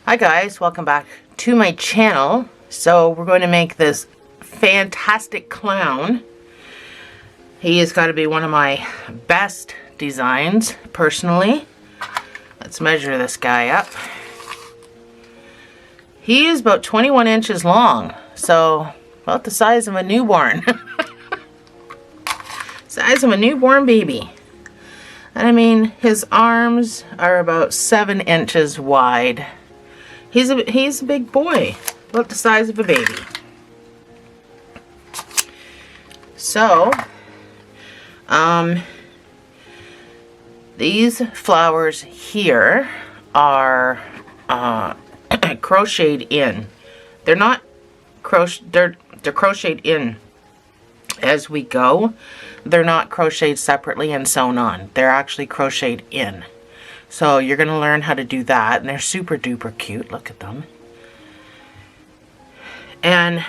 Hi guys, welcome back to my channel. So we're going to make this fantastic clown. He has got to be one of my best designs personally. Let's measure this guy up. He is about 21 inches long, so about the size of a newborn. Size of a newborn baby. And I mean, his arms are about 7 inches wide. He's a big boy, about the size of a baby. So, these flowers here are crocheted in. They're not they're crocheted in as we go. They're not crocheted separately and sewn on. They're actually crocheted in. So you're going to learn how to do that, and they're super duper cute. Look at them. And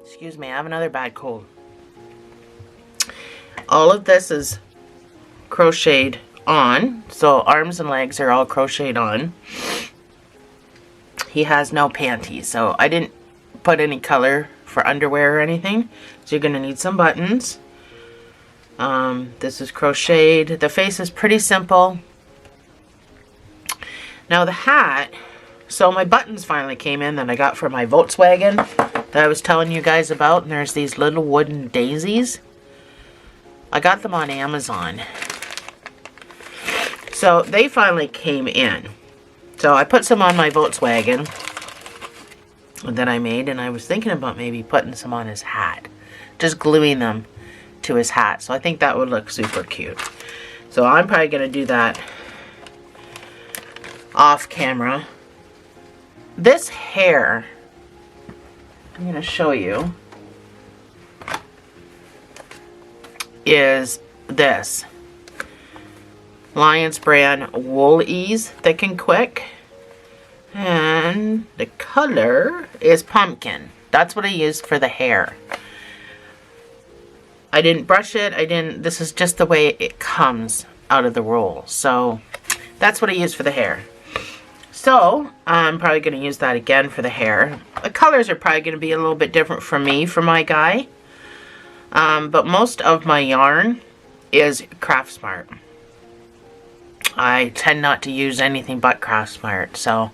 excuse me, I have another bad cold. All of this is crocheted on, so arms and legs are all crocheted on. He has no panties, so I didn't put any color for underwear or anything. So you're going to need some buttons. This is crocheted. The face is pretty simple. Now the hat, so my buttons finally came in that I got for my Volkswagen that I was telling you guys about, and there's these little wooden daisies. I got them on Amazon. So they finally came in. So I put some on my Volkswagen that I made, and I was thinking about maybe putting some on his hat. Just gluing them to his hat. So I think that would look super cute. So I'm probably going to do that off camera. This hair, I'm going to show you, is this Lion's brand Wool Ease Thick and Quick. And the color is pumpkin. That's what I used for the hair. I didn't brush it. This is just the way it comes out of the roll. So that's what I used for the hair. So I'm probably going to use that again for the hair. The colors are probably going to be a little bit different for me, for my guy. But most of my yarn is Craft Smart. I tend not to use anything but Craft Smart. So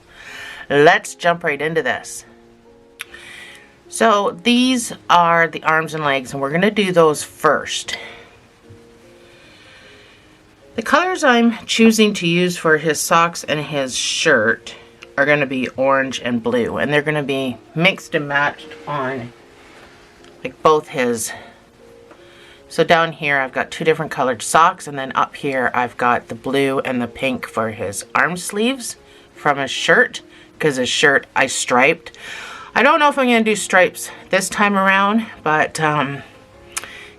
let's jump right into this. So these are the arms and legs, and we're going to do those first. The colors I'm choosing to use for his socks and his shirt are going to be orange and blue, and they're going to be mixed and matched on like both his. So down here I've got two different colored socks, and then up here I've got the blue and the pink for his arm sleeves from his shirt, because his shirt I striped. I don't know if I'm going to do stripes this time around, but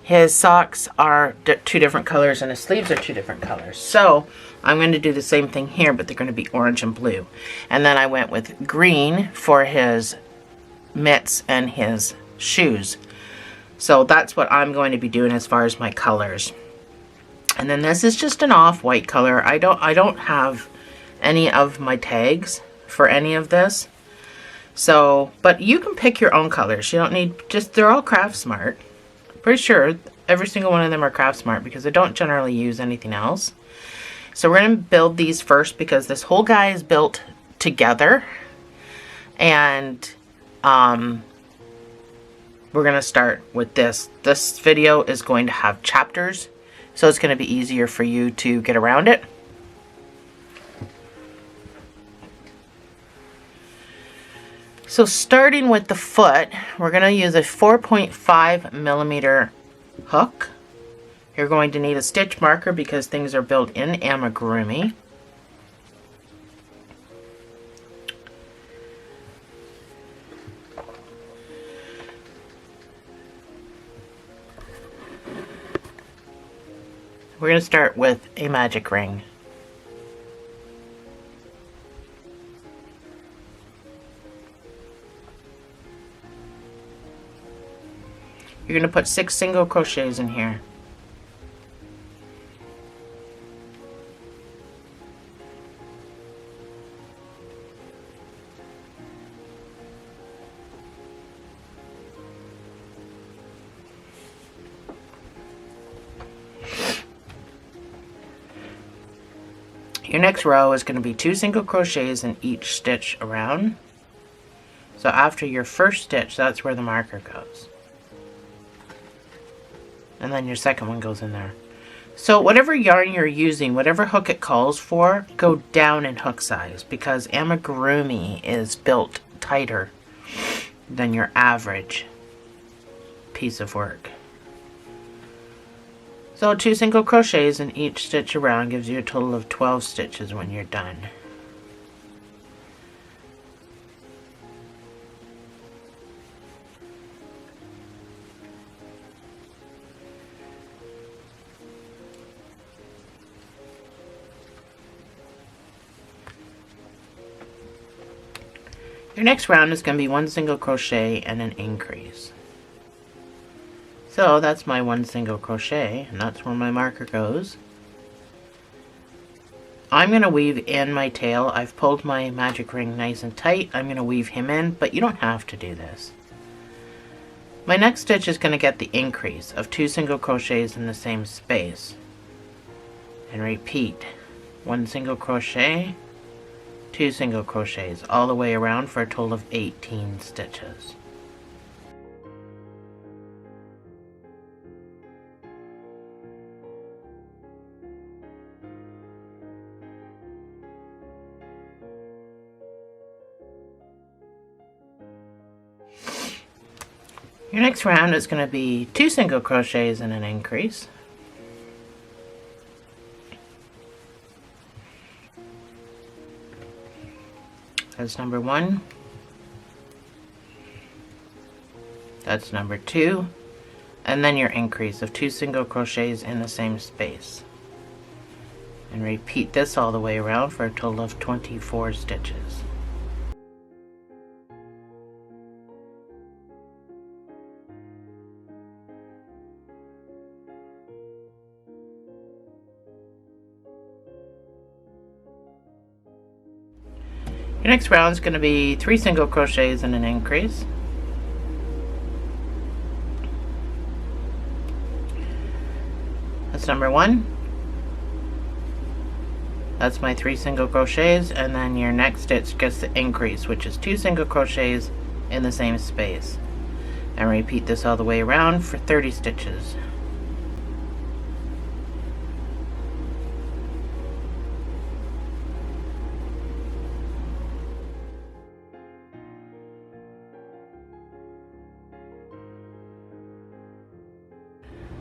his socks are two different colors and his sleeves are two different colors. So I'm going to do the same thing here, but they're going to be orange and blue. And then I went with green for his mitts and his shoes. So that's what I'm going to be doing as far as my colors. And then this is just an off-white color. I don't have any of my tags for any of this. So, but you can pick your own colors. You don't need, they're all Craft Smart. Pretty sure every single one of them are Craft Smart because I don't generally use anything else. So we're going to build these first because this whole guy is built together. And we're going to start with this. This video is going to have chapters, so it's going to be easier for you to get around it. So starting with the foot, we're going to use a 4.5 millimeter hook. You're going to need a stitch marker because things are built in amigurumi. We're going to start with a magic ring. You're going to put 6 single crochets in here. Your next row is going to be 2 single crochets in each stitch around. So after your first stitch, that's where the marker goes. And then your second one goes in there. So whatever yarn you're using, whatever hook it calls for, go down in hook size, because amigurumi is built tighter than your average piece of work. So 2 single crochets in each stitch around gives you a total of 12 stitches when you're done. Your next round is going to be 1 single crochet and an increase. So that's my 1 single crochet, and that's where my marker goes. I'm going to weave in my tail. I've pulled my magic ring nice and tight. I'm going to weave him in, but you don't have to do this. My next stitch is going to get the increase of 2 single crochets in the same space. And repeat. 1 single crochet, 2 single crochets all the way around for a total of 18 stitches. Your next round is going to be 2 single crochets and an increase. That's number 1. That's number 2. And then your increase of 2 single crochets in the same space. And repeat this all the way around for a total of 24 stitches. Your next round is going to be 3 single crochets and an increase. That's number 1. That's my 3 single crochets, and then your next stitch gets the increase, which is 2 single crochets in the same space. And repeat this all the way around for 30 stitches.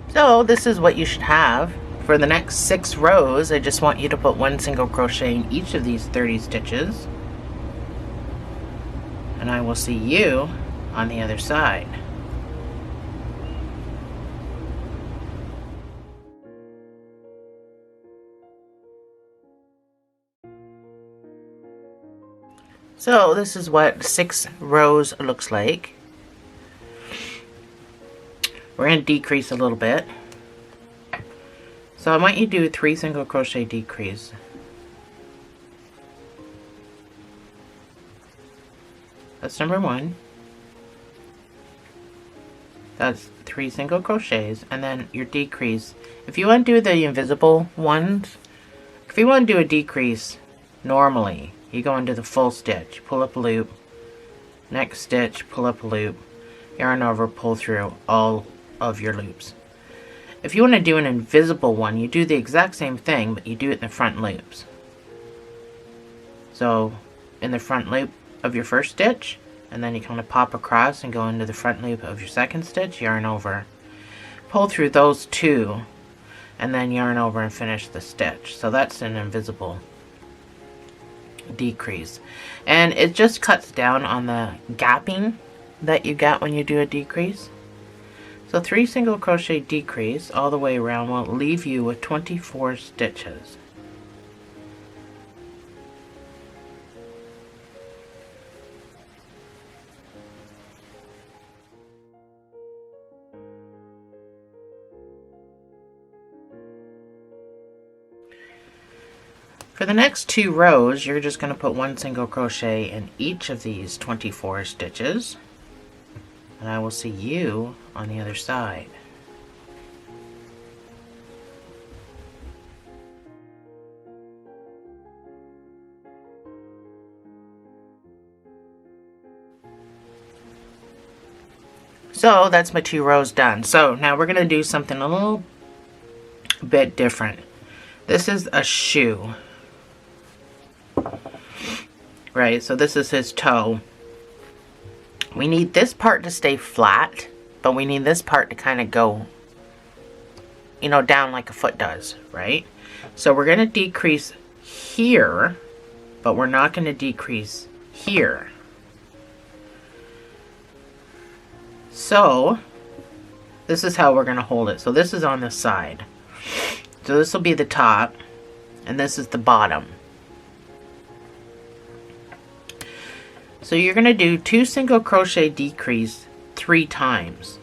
So this is what you should have. For the next 6 rows, I just want you to put 1 single crochet in each of these 30 stitches. And I will see you on the other side. So this is what 6 rows looks like. We're going to decrease a little bit. So I want you to do a 3 single crochet decrease. That's number 1. That's 3 single crochets, and then your decrease. If you want to do the invisible ones, if you want to do a decrease normally, you go into the full stitch, pull up a loop, next stitch, pull up a loop, yarn over, pull through all of your loops. If you want to do an invisible one, you do the exact same thing, but you do it in the front loops. So in the front loop of your first stitch, and then you kind of pop across and go into the front loop of your second stitch, yarn over, pull through those 2, and then yarn over and finish the stitch. So that's an invisible decrease, and it just cuts down on the gapping that you get when you do a decrease. So 3 single crochet decrease all the way around will leave you with 24 stitches. For the next 2 rows, you're just going to put 1 single crochet in each of these 24 stitches. And I will see you on the other side. So that's my 2 rows done. So now we're going to do something a little bit different. This is a shoe. Right, so this is his toe. We need this part to stay flat, but we need this part to kind of go, you know, down like a foot does, right? So we're going to decrease here, but we're not going to decrease here. So this is how we're going to hold it. So this is on the side. So this will be the top, and this is the bottom. So you're going to do 2 single crochet decrease 3 times.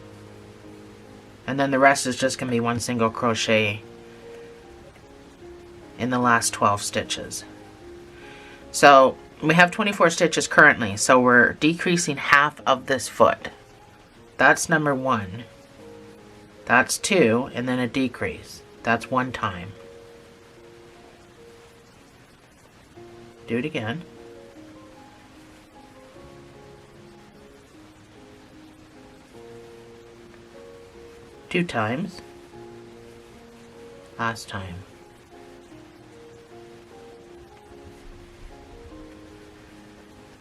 And then the rest is just going to be 1 single crochet in the last 12 stitches. So we have 24 stitches currently, so we're decreasing half of this foot. That's number 1. That's 2, and then a decrease. That's 1 time. Do it again. Two times. Last time.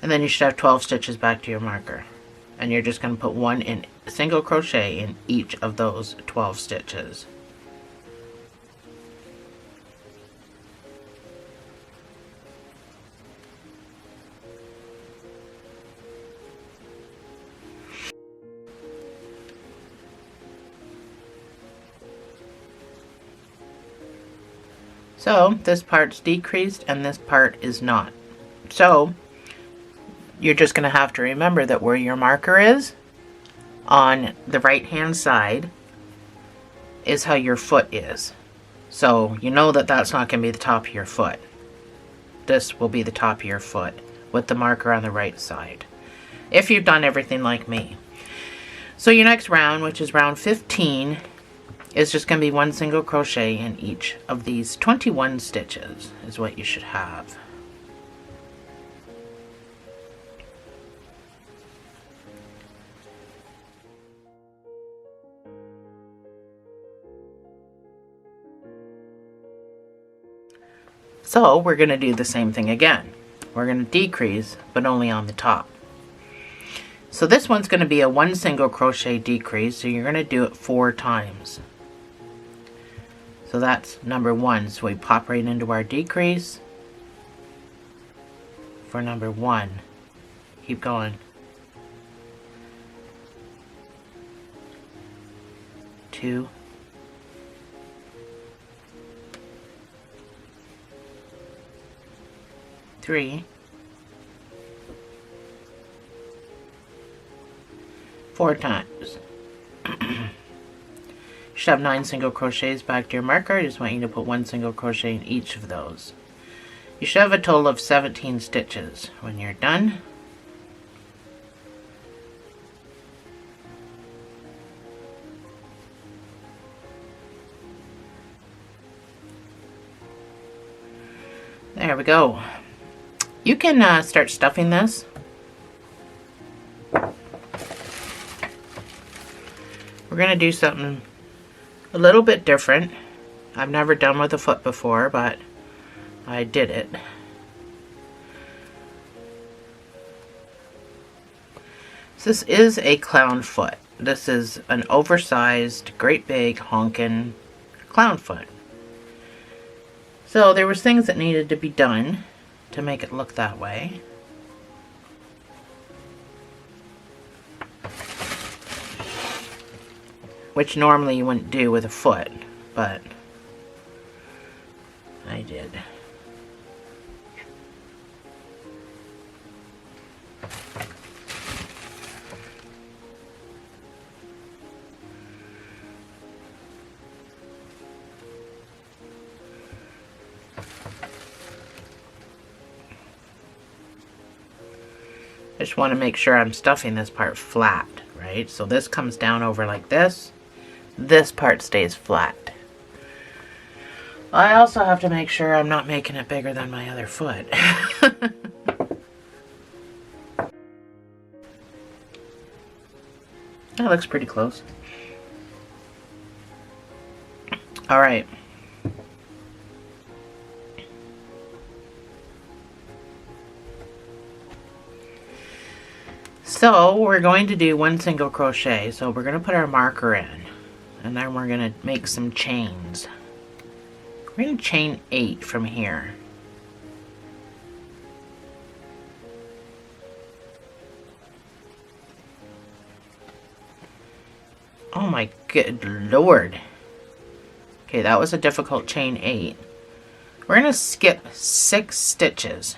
And then you should have 12 stitches back to your marker. And you're just going to put 1 in single crochet in each of those 12 stitches. So this part's decreased and this part is not. So you're just going to have to remember that where your marker is on the right hand side is how your foot is. So you know that that's not going to be the top of your foot. This will be the top of your foot with the marker on the right side, if you've done everything like me. So your next round, which is round 15, is just going to be 1 single crochet in each of these 21 stitches is what you should have. So we're going to do the same thing again. We're going to decrease, but only on the top. So this one's going to be a 1 single crochet decrease, so you're going to do it 4 times. So that's number 1. So we pop right into our decrease for number 1. Keep going. 2. 3. 4 times. You should have 9 single crochets back to your marker. I just want you to put 1 single crochet in each of those. You should have a total of 17 stitches when you're done. There we go. You can start stuffing this. We're going to do something a little bit different. I've never done with a foot before, but I did it. So this is a clown foot. This is an oversized, great big honkin' clown foot. So there was things that needed to be done to make it look that way. Which normally you wouldn't do with a foot, but I did. I just want to make sure I'm stuffing this part flat, right? So this comes down over like this. This part stays flat. I also have to make sure I'm not making it bigger than my other foot. That looks pretty close. All right. So we're going to do 1 single crochet. So we're going to put our marker in, and then we're going to make some chains. We're going to chain 8 from here. Oh my good lord. Okay, that was a difficult chain 8. We're going to skip 6 stitches.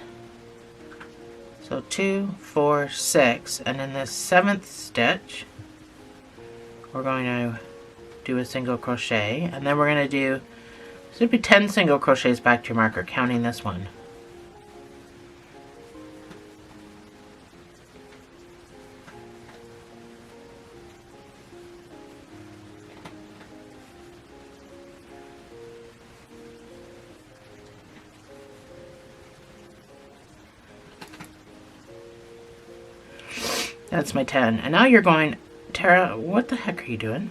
So 2, 4, 6, and in this 7th stitch, we're going to do a single crochet, and then we're going to do, so it'd be 10 single crochets back to your marker, counting this one. That's my 10. And now you're going, Tara, what the heck are you doing?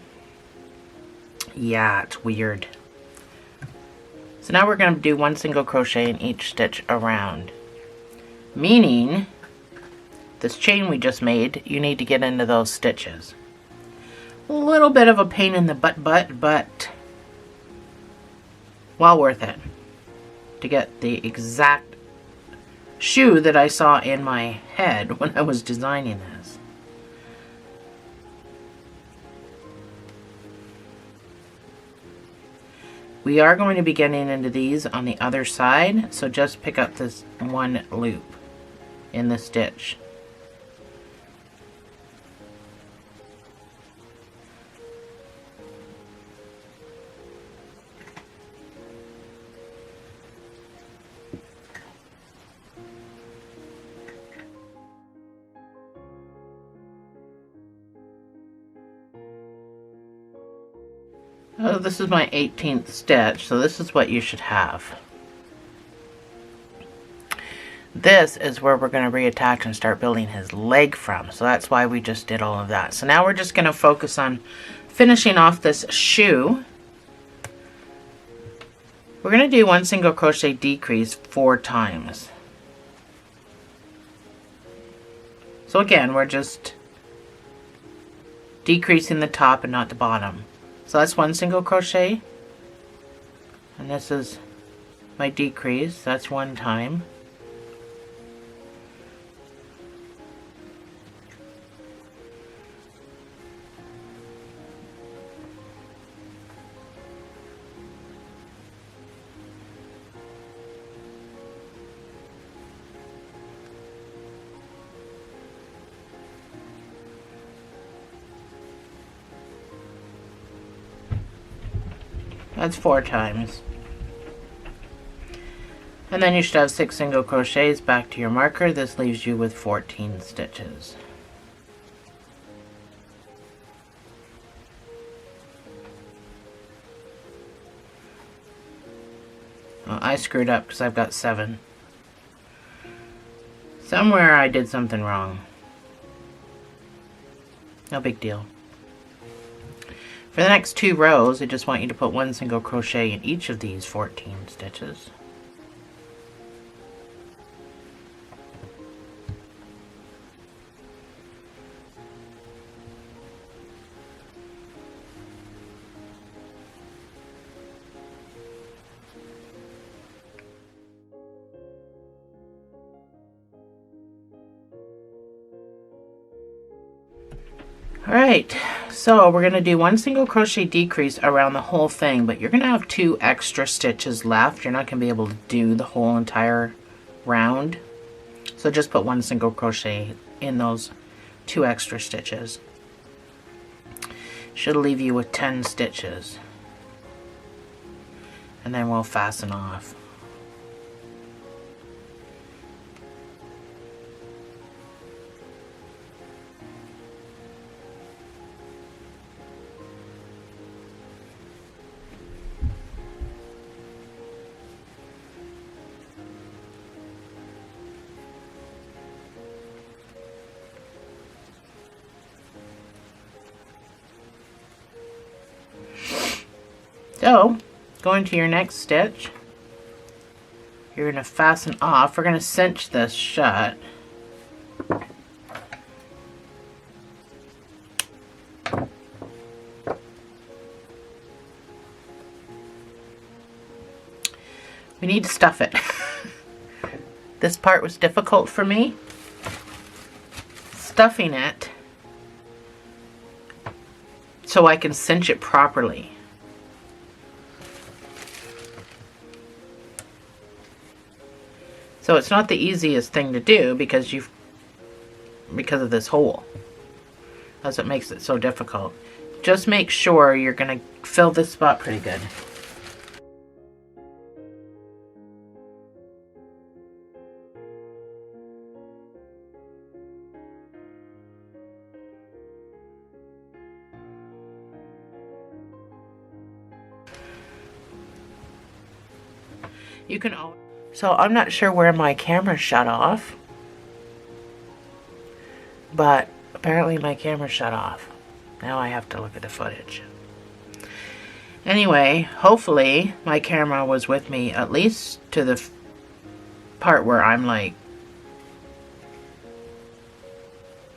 Yeah, it's weird. So now we're going to do 1 single crochet in each stitch around. Meaning, this chain we just made, you need to get into those stitches. A little bit of a pain in the butt, but well worth it to get the exact shoe that I saw in my head when I was designing this. We are going to be getting into these on the other side, so just pick up this one loop in the stitch. Oh, this is my 18th stitch, so this is what you should have. This is where we're going to reattach and start building his leg from, so that's why we just did all of that. So now we're just going to focus on finishing off this shoe. We're going to do 1 single crochet decrease 4 times. So again, we're just decreasing the top and not the bottom. So that's 1 single crochet, and this is my decrease. That's 1 time. That's 4 times. And then you should have 6 single crochets back to your marker. This leaves you with 14 stitches. Well, I screwed up because I've got 7. Somewhere I did something wrong. No big deal. For the next 2 rows, I just want you to put 1 single crochet in each of these 14 stitches. Alright, so we're going to do 1 single crochet decrease around the whole thing, but you're going to have 2 extra stitches left. You're not going to be able to do the whole entire round. So just put 1 single crochet in those 2 extra stitches. Should leave you with 10 stitches. And then we'll fasten off. So, going to your next stitch, you're going to fasten off. We're going to cinch this shut. We need to stuff it. This part was difficult for me. Stuffing it so I can cinch it properly. So it's not the easiest thing to do because of this hole. That's what makes it so difficult. Just make sure you're going to fill this spot pretty good. You can always... So I'm not sure where my camera shut off, but apparently my camera shut off. Now I have to look at the footage. Anyway, hopefully my camera was with me at least to the part where I'm like,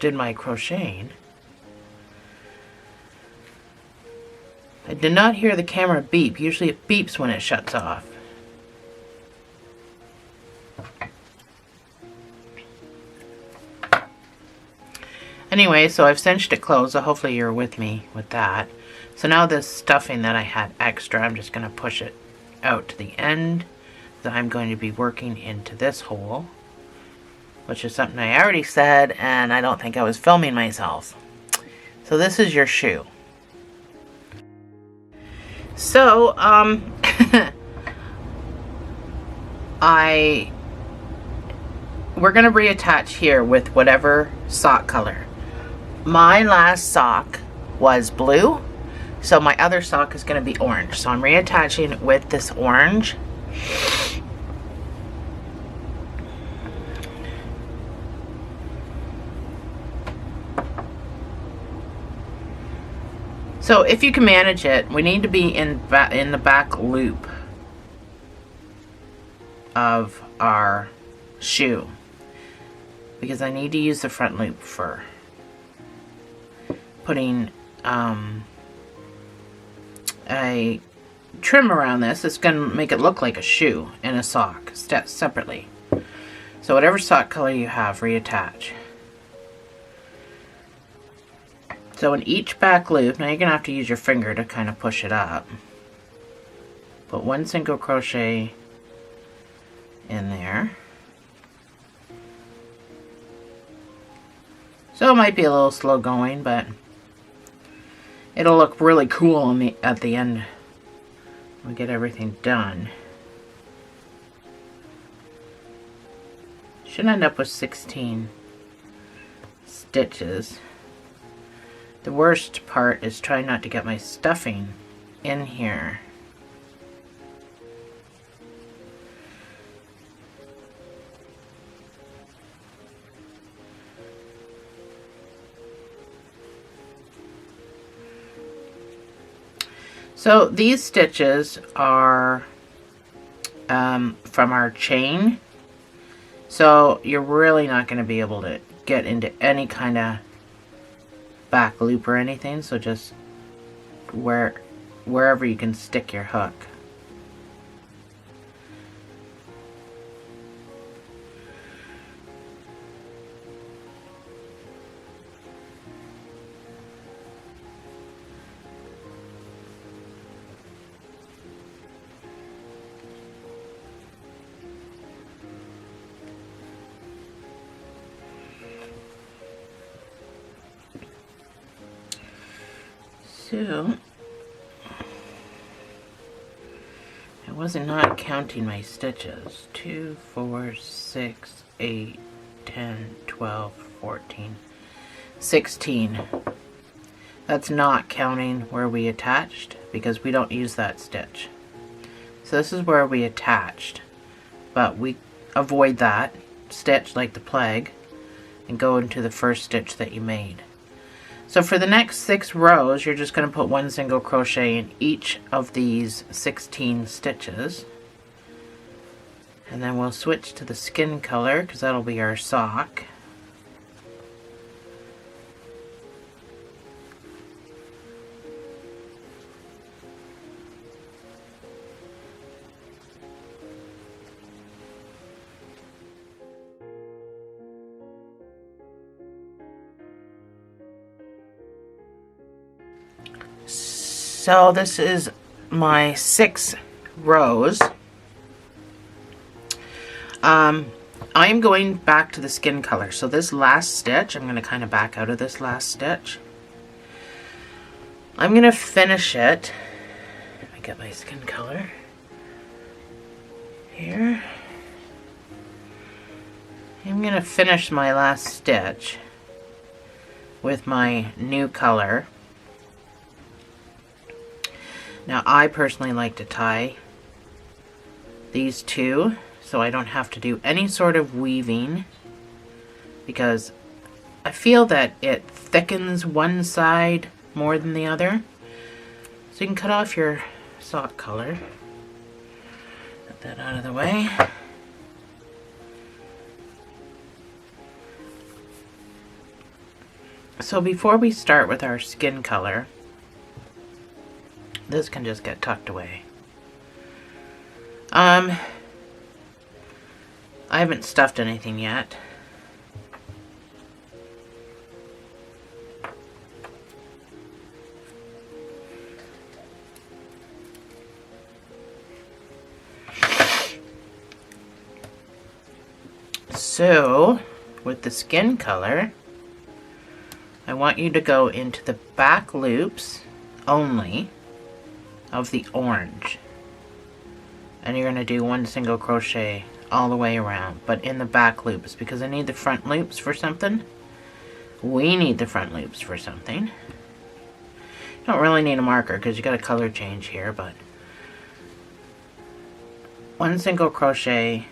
did my crocheting. I did not hear the camera beep. Usually it beeps when it shuts off. Anyway, so I've cinched it closed, so hopefully you're with me with that. So now this stuffing that I had extra, I'm just going to push it out to the end. So I'm going to be working into this hole, which is something I already said, and I don't think I was filming myself. So this is your shoe. So, we're going to reattach here with whatever sock color. My last sock was blue, so my other sock is going to be orange. So I'm reattaching with this orange. So if you can manage it, we need to be in the back loop of our shoe, because I need to use the front loop for putting a trim around this. It's going to make it look like a shoe and a sock separately. So whatever sock color you have, reattach. So in each back loop, now you're going to have to use your finger to kind of push it up. Put one single crochet in there. So it might be a little slow going, but it'll look really cool at the end when we get everything done. Should end up with 16 stitches. The worst part is trying not to get my stuffing in here. So these stitches are from our chain, so you're really not going to be able to get into any kind of back loop or anything, so just wherever you can stick your hook. So, I wasn't not counting my stitches. 2, 4, 6, 8, 10, 12, 14, 16. That's not counting where we attached, because we don't use that stitch. So this is where we attached, but we avoid that stitch like the plague and go into the first stitch that you made. So for the next 6 rows, you're just going to put 1 single crochet in each of these 16 stitches. And then we'll switch to the skin color because that'll be our sock. So this is my 6 rows. I'm going back to the skin color. So this last stitch, I'm going to kind of back out of this last stitch. I'm going to finish it. Let me get my skin color here. I'm going to finish my last stitch with my new color. Now I personally like to tie these two so I don't have to do any sort of weaving, because I feel that it thickens one side more than the other. So you can cut off your sock color. Get that out of the way. So before we start with our skin color, this can just get tucked away. I haven't stuffed anything yet. So, with the skin color, I want you to go into the back loops only of the orange. And you're going to do 1 single crochet all the way around, but in the back loops, because I need the front loops for something. We need the front loops for something. You don't really need a marker because you got a color change here, but 1 single crochet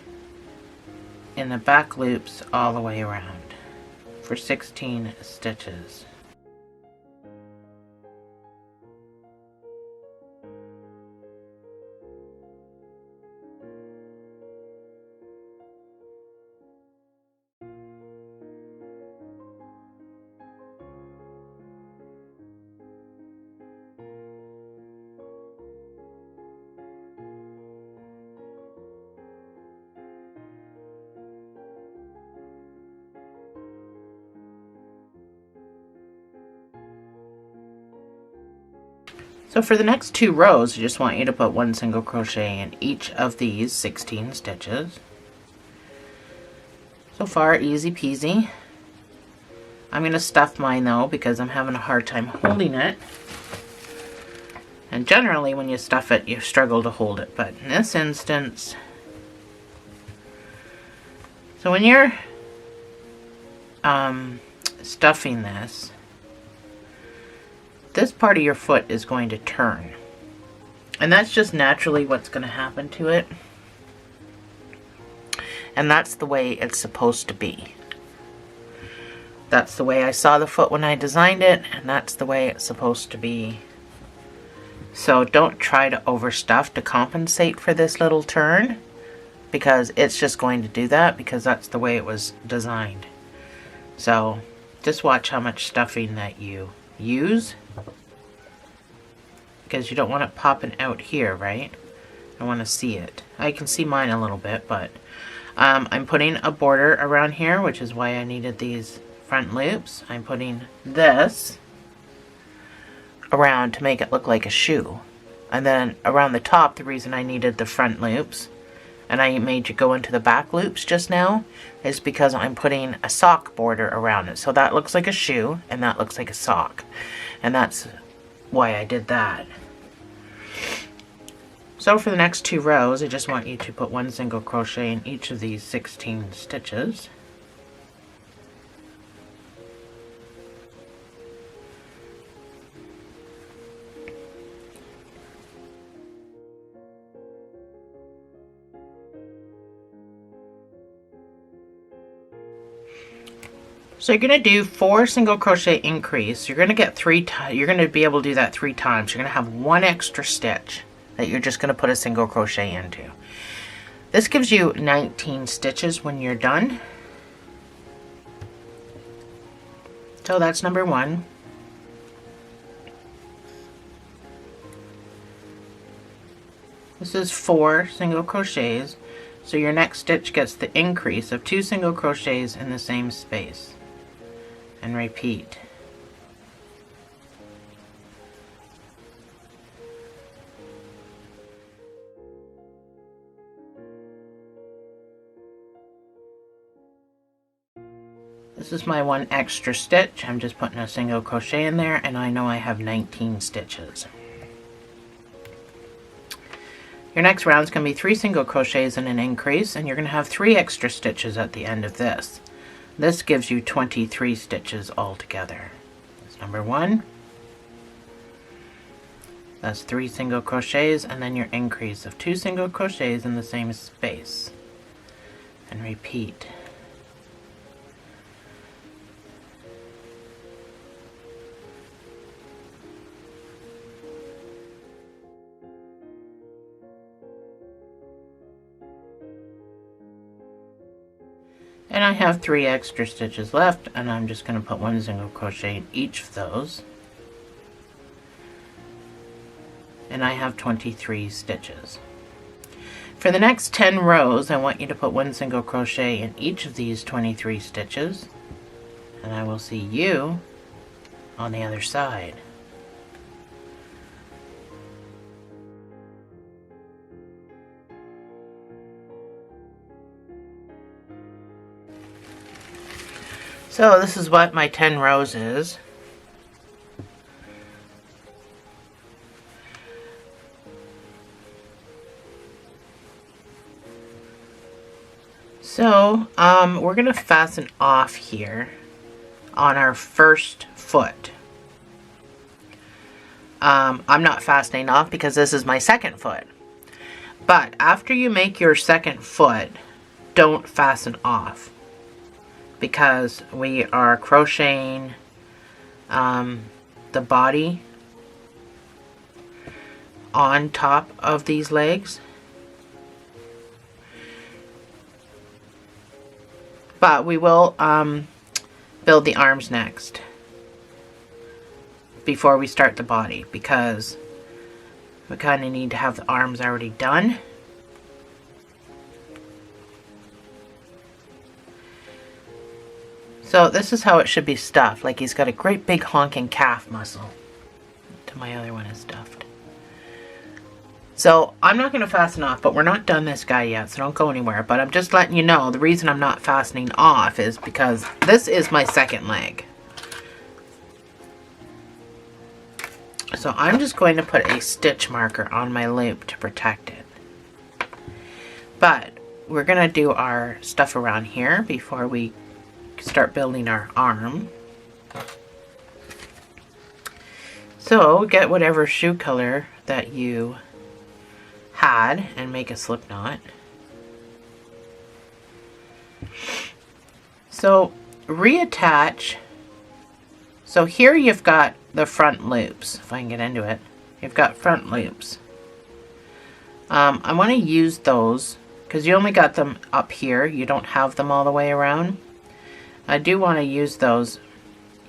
in the back loops all the way around for 16 stitches. So for the next 2 rows, I just want you to put 1 single crochet in each of these 16 stitches. So far, easy peasy. I'm going to stuff mine though because I'm having a hard time holding it. And generally when you stuff it, you struggle to hold it, but in this instance, so when you're stuffing this part of your foot is going to turn. And that's just naturally what's going to happen to it. And that's the way it's supposed to be. That's the way I saw the foot when I designed it, and that's the way it's supposed to be. So don't try to overstuff to compensate for this little turn, because it's just going to do that because that's the way it was designed. So just watch how much stuffing that you use, because you don't want it popping out here, right? I want to see it. I can see mine a little bit, but I'm putting a border around here, which is why I needed these front loops. I'm putting this around to make it look like a shoe. And then around the top, the reason I needed the front loops, and I made you go into the back loops just now, is because I'm putting a sock border around it. So that looks like a shoe, and that looks like a sock. And that's why I did that. So for the next 2 rows, I just want you to put 1 single crochet in each of these 16 stitches. So you're going to do 4 single crochet increase. You're going to get you're going to be able to do that 3 times. You're going to have 1 extra stitch that you're just going to put a single crochet into. This gives you 19 stitches when you're done. So that's number 1. This is 4 single crochets. So your next stitch gets the increase of 2 single crochets in the same space. And repeat. This is my 1 extra stitch. I'm just putting a single crochet in there, and I know I have 19 stitches. Your next round is going to be 3 single crochets and an increase, and you're going to have 3 extra stitches at the end of this. This gives you 23 stitches altogether. That's number 1. That's 3 single crochets, and then your increase of 2 single crochets in the same space. And repeat. And I have 3 extra stitches left, and I'm just going to put 1 single crochet in each of those. And I have 23 stitches. For the next 10 rows, I want you to put 1 single crochet in each of these 23 stitches. And I will see you on the other side. So this is what my 10 rows is. So we're going to fasten off here on our first foot. I'm not fastening off because this is my second foot. But after you make your second foot, don't fasten off, because we are crocheting the body on top of these legs. But we will build the arms next before we start the body, because we kind of need to have the arms already done. So this is how it should be stuffed. Like he's got a great big honking calf muscle. My other one is stuffed. So I'm not going to fasten off, but we're not done this guy yet, so don't go anywhere. But I'm just letting you know the reason I'm not fastening off is because this is my second leg. So I'm just going to put a stitch marker on my loop to protect it. But we're going to do our stuff around here before we start building our arm. So get whatever shoe color that you had and make a slip knot. So reattach. So here you've got the front loops. If I can get into it, you've got front loops. I want to use those because you only got them up here. You don't have them all the way around. I do want to use those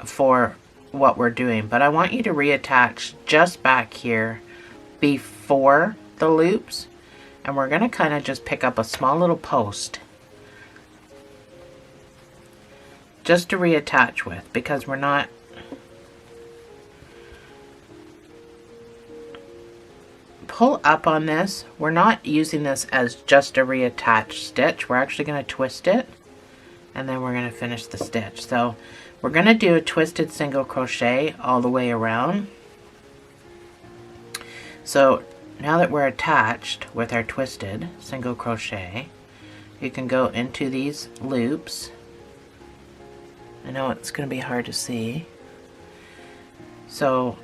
for what we're doing, but I want you to reattach just back here before the loops, and we're going to kind of just pick up a small little post just to reattach with, because we're not pull up on this. We're not using this as just a reattach stitch. We're actually going to twist it, and then we're going to finish the stitch. So we're going to do a twisted single crochet all the way around. So now that we're attached with our twisted single crochet, you can go into these loops. I know it's going to be hard to see. So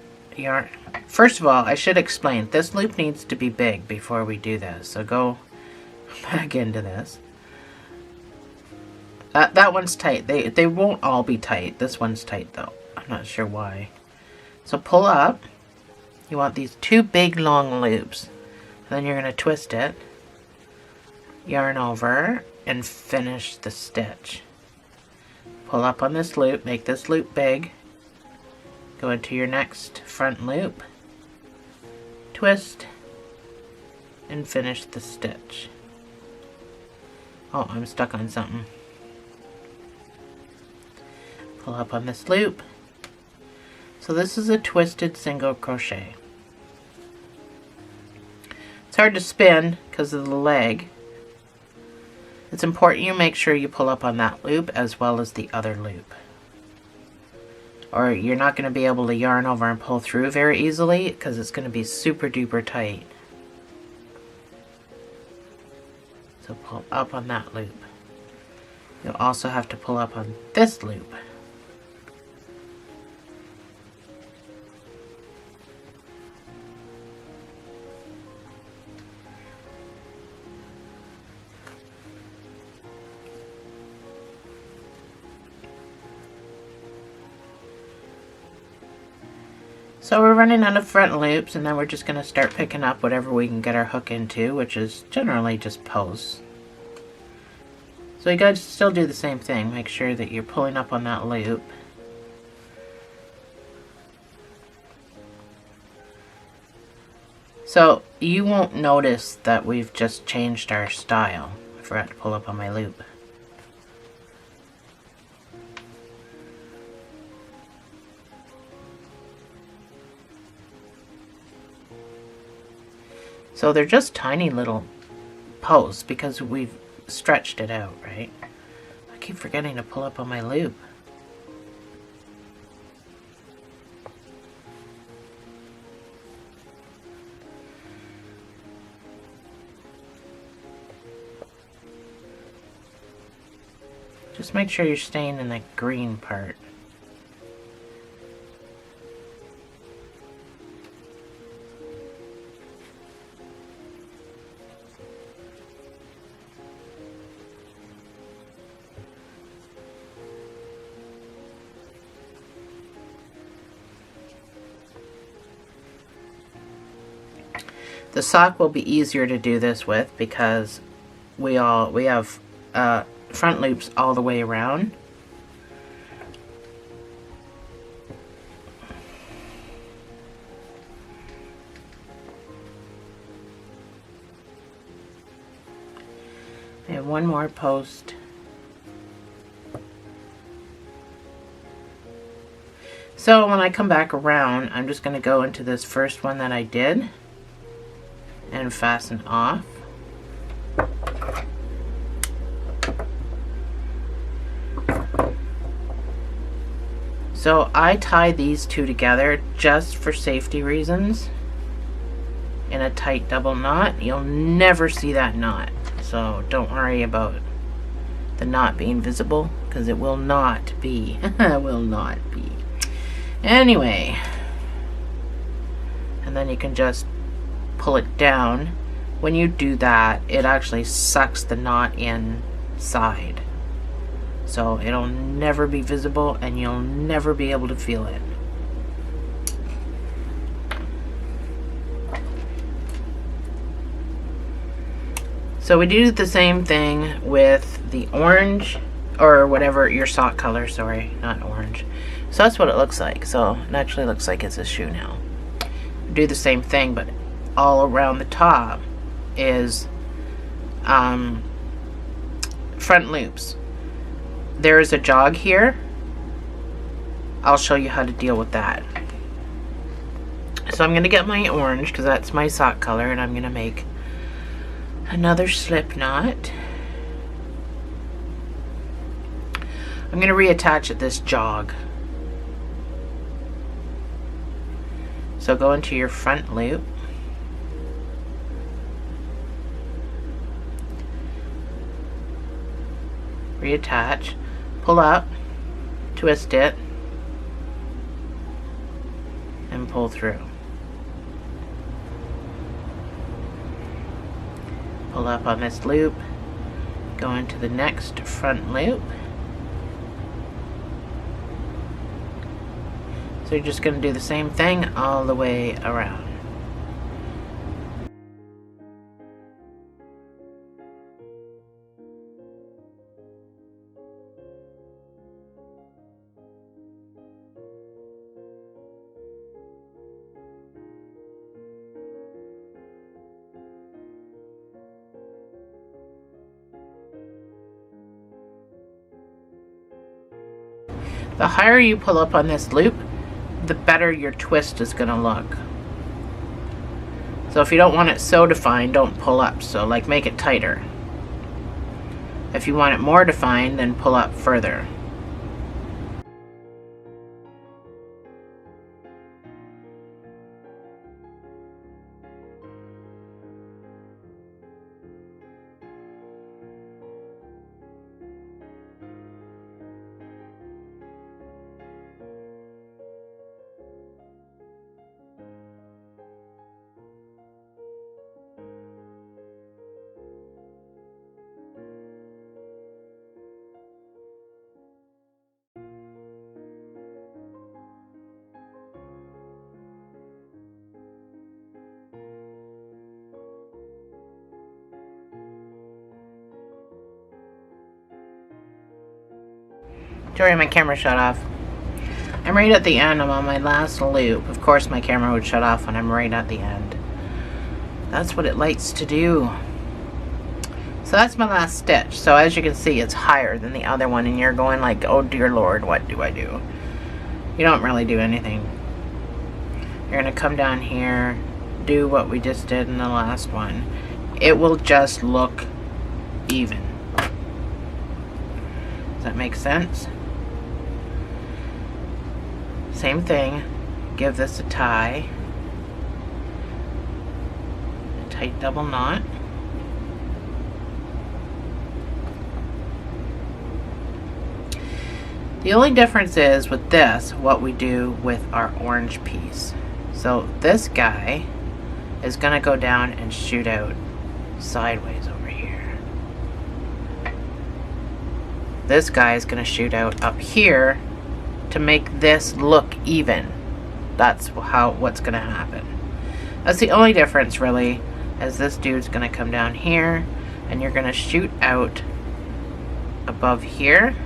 first of all, I should explain, this loop needs to be big before we do this. So go back into this. That one's tight. They won't all be tight. This one's tight though. I'm not sure why. So pull up. You want these 2 big long loops. Then you're going to twist it, yarn over, and finish the stitch. Pull up on this loop, make this loop big, go into your next front loop, twist, and finish the stitch. Oh, I'm stuck on something. Pull up on this loop. So this is a twisted single crochet. It's hard to spin because of the leg. It's important you make sure you pull up on that loop as well as the other loop, or you're not going to be able to yarn over and pull through very easily because it's going to be super duper tight. So pull up on that loop. You'll also have to pull up on this loop. So we're running out of front loops, and then we're just going to start picking up whatever we can get our hook into, which is generally just posts. So you guys still do the same thing. Make sure that you're pulling up on that loop. So you won't notice that we've just changed our style. I forgot to pull up on my loop. So they're just tiny little posts because we've stretched it out, right? I keep forgetting to pull up on my loop. Just make sure you're staying in the green part. The sock will be easier to do this with because we have front loops all the way around. I have one more post. So when I come back around, I'm just going to go into this first one that I did and fasten off. So I tie these two together just for safety reasons in a tight double knot. You'll never see that knot, so don't worry about the knot being visible because it will not be. It will not be. Anyway, and then you can just pull it down. When you do that, it actually sucks the knot inside, so it'll never be visible and you'll never be able to feel it. So we do the same thing with the orange, or whatever your sock color, sorry, not orange. So that's what it looks like. So it actually looks like it's a shoe now. Do the same thing, but all around the top is front loops. There is a jog here. I'll show you how to deal with that. So I'm going to get my orange because that's my sock color, and I'm going to make another slip knot. I'm going to reattach at this jog. So go into your front loop. Reattach, pull up, twist it, and pull through. Pull up on this loop, Go into the next front loop. So you're just going to do the same thing all the way around. The higher you pull up on this loop, the better your twist is going to look. So if you don't want it so defined, don't pull up. So like make it tighter. If you want it more defined, then pull up further. Sorry, my camera shut off. I'm right at the end. I'm on my last loop. Of course my camera would shut off when I'm right at the end. That's what it likes to do. So that's my last stitch. So as you can see, it's higher than the other one, and you're going like, oh dear Lord, what do I do? You don't really do anything. You're gonna come down here, do what we just did in the last one. It will just look even. Does that make sense? Same thing. Give this a tie. A tight double knot. The only difference is with this, what we do with our orange piece. So this guy is going to go down and shoot out sideways over here. This guy is going to shoot out up here to make this look even. That's what's going to happen. That's the only difference really, is this dude's going to come down here and you're going to shoot out above here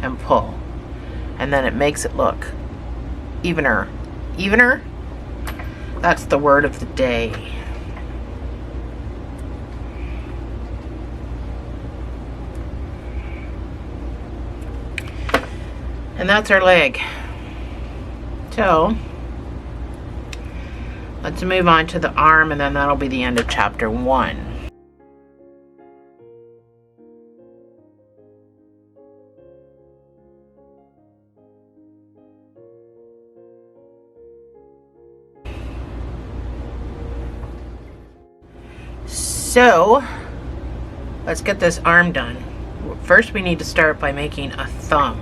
and pull, and then it makes it look evener. Evener? That's the word of the day. And that's our leg. So let's move on to the arm, and then that'll be the end of chapter 1. So let's get this arm done. First we need to start by making a thumb.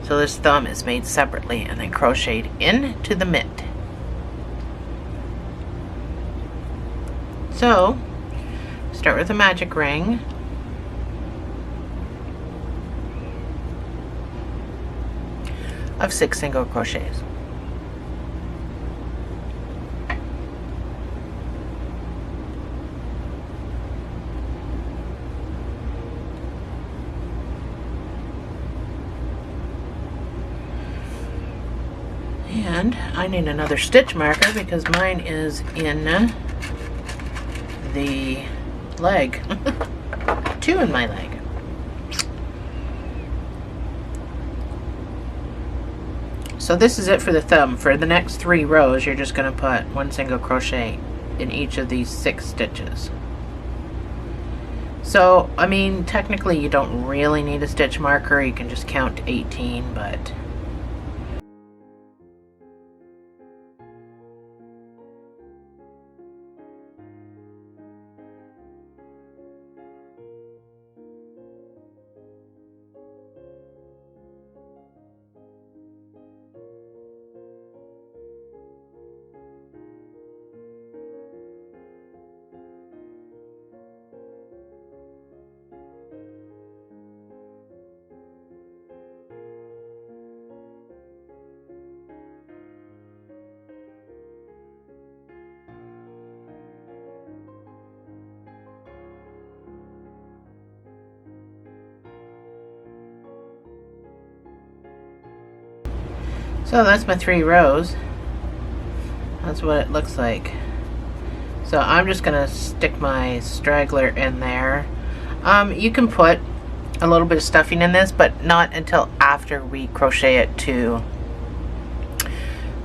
So this thumb is made separately and then crocheted into the mitt. So start with a magic ring. Of 6 single crochets. And I need another stitch marker because mine is in the leg. 2 in my leg. So this is it for the thumb. For the next 3 rows, you're just going to put 1 single crochet in each of these 6 stitches. So, I mean, technically you don't really need a stitch marker. You can just count to 18, but So that's my 3 rows. That's what it looks like. So I'm just gonna stick my straggler in there. You can put a little bit of stuffing in this, but not until after we crochet it to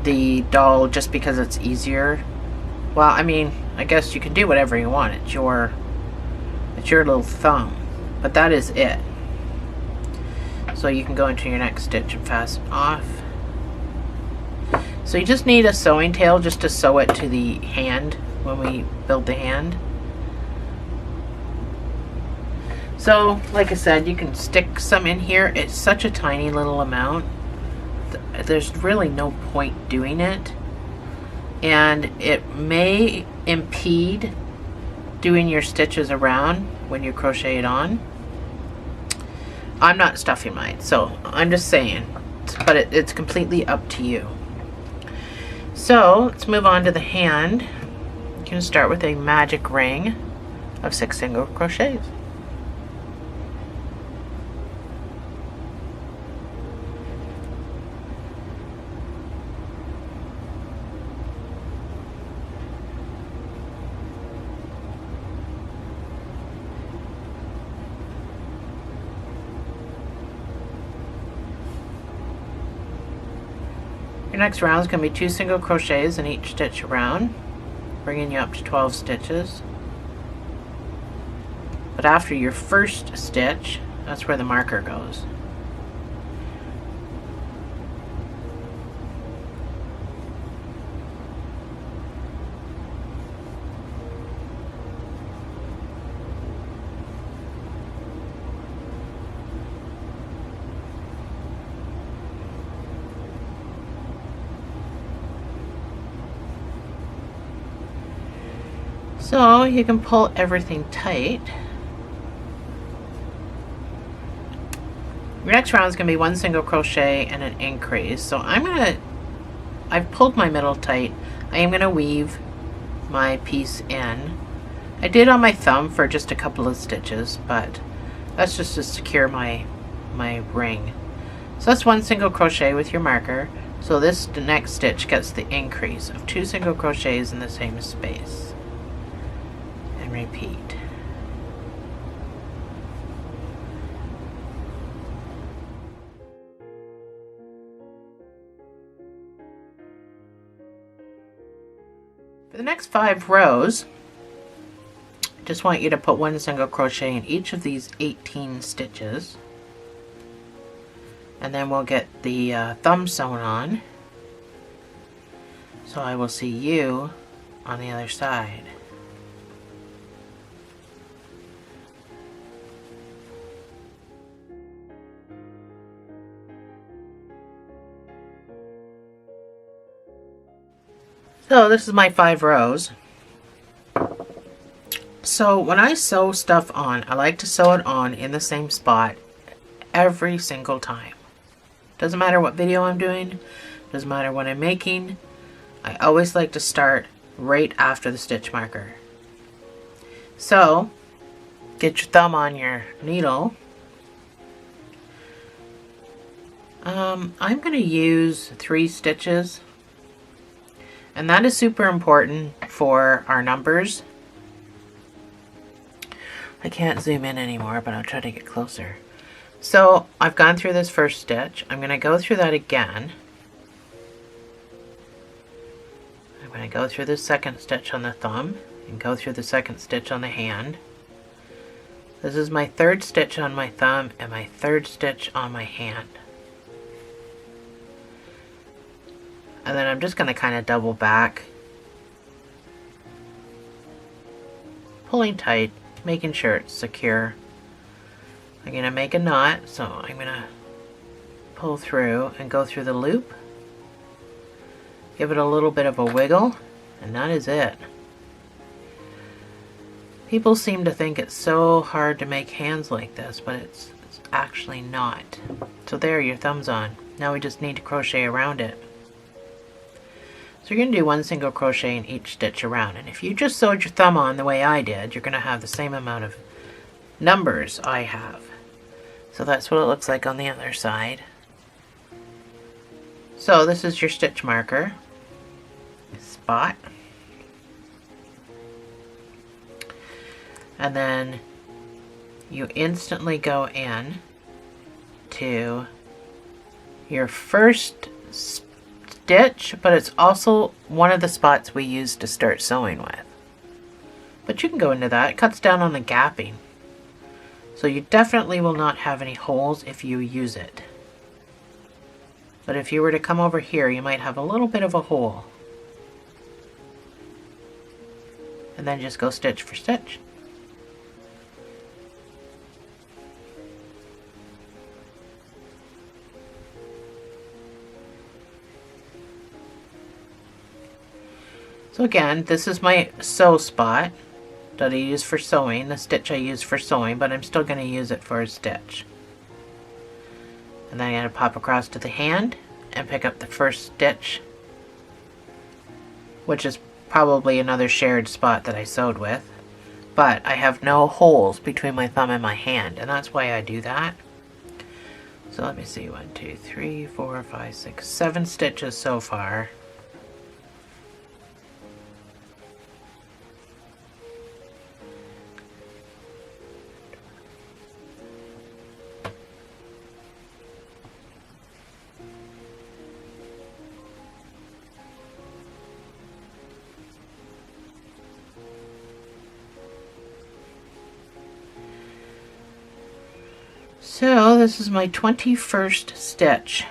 the doll, just because it's easier. Well, I mean, I guess you can do whatever you want. It's your little thumb, but that is it. So you can go into your next stitch and fasten off. So you just need a sewing tail just to sew it to the hand when we build the hand. So, like I said, you can stick some in here. It's such a tiny little amount. There's really no point doing it. And it may impede doing your stitches around when you crochet it on. I'm not stuffing mine, so I'm just saying. But it's completely up to you. So, let's move on to the hand. You can start with a magic ring of 6 single crochets. Your next round is going to be 2 single crochets in each stitch around, bringing you up to 12 stitches. But after your first stitch, that's where the marker goes. So you can pull everything tight. Your next round is going to be 1 single crochet and an increase. So I've pulled my middle tight. I am going to weave my piece in. I did on my thumb for just a couple of stitches, but that's just to secure my ring. So that's 1 single crochet with your marker. So the next stitch gets the increase of 2 single crochets in the same space. Repeat. For the next 5 rows, I just want you to put 1 single crochet in each of these 18 stitches, and then we'll get the thumb sewn on. So I will see you on the other side. So this is my 5 rows. So when I sew stuff on, I like to sew it on in the same spot every single time. Doesn't matter what video I'm doing, doesn't matter what I'm making. I always like to start right after the stitch marker. So get your thumb on your needle. I'm going to use 3 stitches. And that is super important for our numbers. I can't zoom in anymore, but I'll try to get closer. So I've gone through this first stitch. I'm going to go through that again. I'm going to go through the second stitch on the thumb and go through the second stitch on the hand. This is my 3rd stitch on my thumb and my 3rd stitch on my hand. And then I'm just going to kind of double back, pulling tight, making sure it's secure. I'm going to make a knot, so I'm going to pull through and go through the loop. Give it a little bit of a wiggle, and that is it. People seem to think it's so hard to make hands like this, but it's actually not. So there, your thumb's on. Now we just need to crochet around it. So you're going to do 1 single crochet in each stitch around, and if you just sewed your thumb on the way I did, you're going to have the same amount of numbers I have. So that's what it looks like on the other side. So this is your stitch marker spot. And then you instantly go in to your first stitch, but it's also one of the spots we use to start sewing with. But you can go into that. It cuts down on the gapping. So you definitely will not have any holes if you use it. But if you were to come over here, you might have a little bit of a hole. And then just go stitch for stitch. So again, this is my sew spot that I use for sewing, the stitch I use for sewing, but I'm still going to use it for a stitch. And then I'm going to pop across to the hand and pick up the first stitch, which is probably another shared spot that I sewed with. But I have no holes between my thumb and my hand, and that's why I do that. So let me see, 1, 2, 3, 4, 5, 6, 7 stitches so far. So this is my 21st stitch.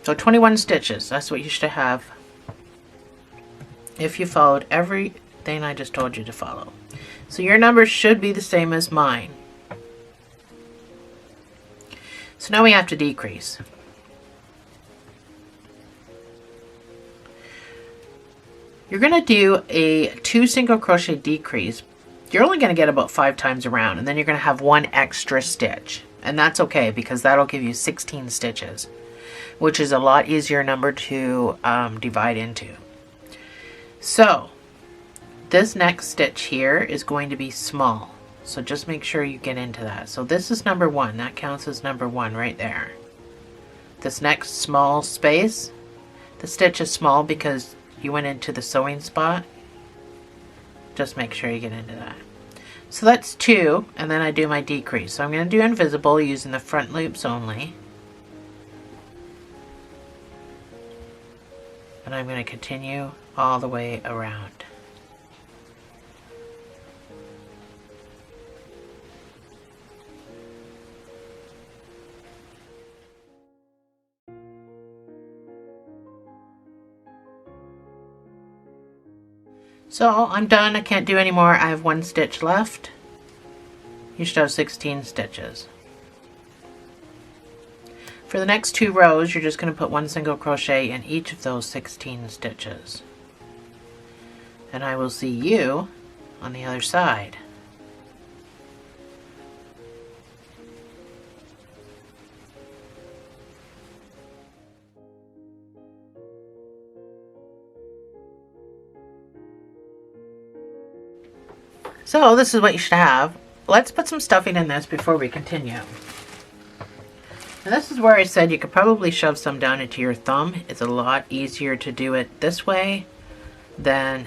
So 21 stitches, that's what you should have if you followed everything I just told you to follow. So your numbers should be the same as mine. So now we have to decrease. You're going to do a 2 single crochet decrease. You're only going to get about 5 times around, and then you're going to have 1 extra stitch. And that's okay, because that'll give you 16 stitches, which is a lot easier number to divide into. So this next stitch here is going to be small. So just make sure you get into that. So this is number 1. That counts as number 1 right there. This next small space, the stitch is small because you went into the sewing spot. Just make sure you get into that. So that's 2, and then I do my decrease. So I'm going to do invisible using the front loops only. And I'm going to continue all the way around. So I'm done. I can't do any more. I have 1 stitch left. You should have 16 stitches. For the next 2 rows, you're just going to put 1 single crochet in each of those 16 stitches. And I will see you on the other side. So this is what you should have. Let's put some stuffing in this before we continue. And this is where I said you could probably shove some down into your thumb. It's a lot easier to do it this way than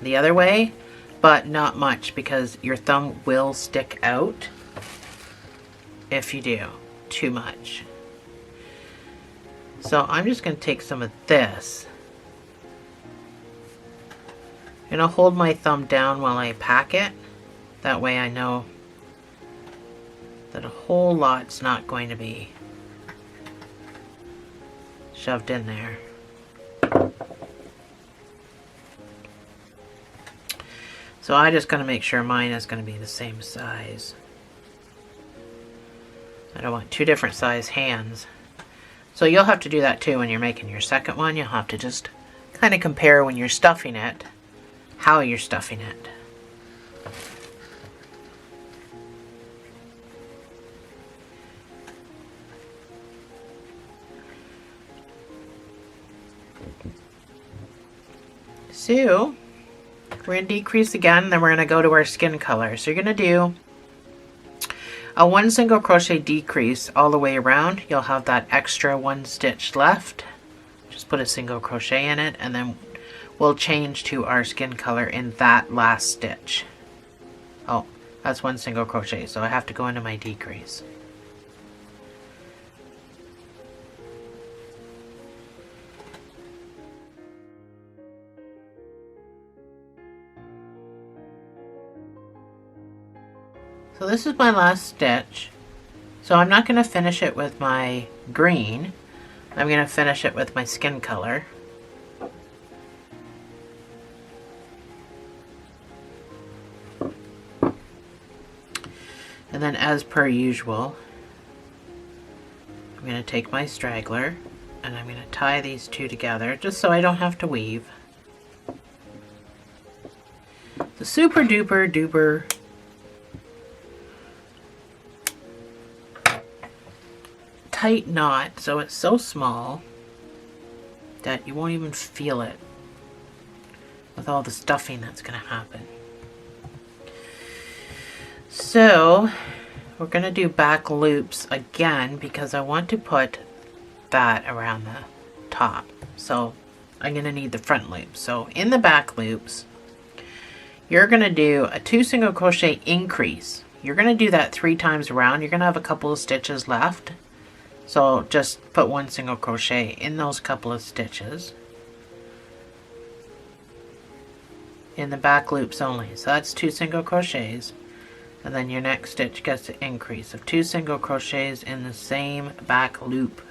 the other way, but not much, because your thumb will stick out if you do too much. So I'm just going to take some of this. And I'll hold my thumb down while I pack it. That way I know that a whole lot's not going to be shoved in there. So I just gotta make sure mine is going to be the same size. I don't want 2 different size hands. So you'll have to do that too when you're making your second one. You'll have to just kind of compare when you're stuffing it, how you're stuffing it. So we're going to decrease again, then we're going to go to our skin color. So you're going to do a 1 single crochet decrease all the way around. You'll have that extra 1 stitch left. put a single crochet in it, and then we'll change to our skin color in that last stitch. Oh, that's one single crochet, so I have to go into my decrease. So this is my last stitch. So I'm not going to finish it with my green. I'm going to finish it with my skin color. And then, as per usual, I'm going to take my straggler and I'm going to tie these two together just so I don't have to weave. The super duper duper tight knot, so it's so small that you won't even feel it with all the stuffing that's going to happen. So we're going to do back loops again because I want to put that around the top. So I'm going to need the front loop. So in the back loops, you're going to do a 2 single crochet increase. You're going to do that 3 times around. You're going to have a couple of stitches left. So just put 1 single crochet in those couple of stitches in the back loops only. So that's 2 single crochets, and then your next stitch gets an increase of 2 single crochets in the same back loop.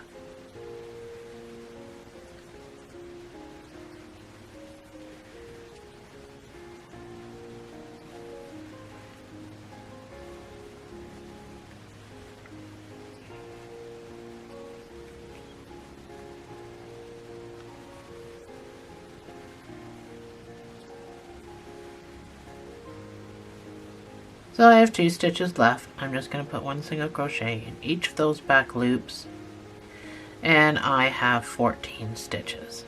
So I have 2 stitches left. I'm just going to put 1 single crochet in each of those back loops, and I have 14 stitches.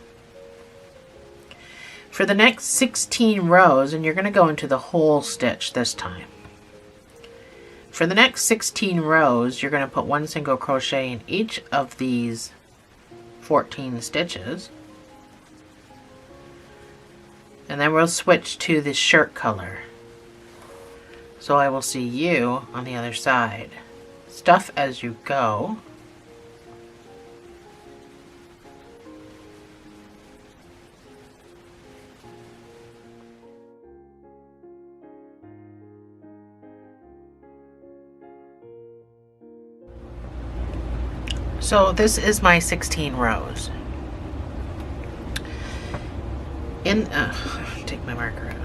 For the next 16 rows, and you're going to go into the whole stitch this time. For the next 16 rows, you're going to put 1 single crochet in each of these 14 stitches, and then we'll switch to the shirt color. So I will see you on the other side. Stuff as you go. So this is my 16 rows. Take my marker out.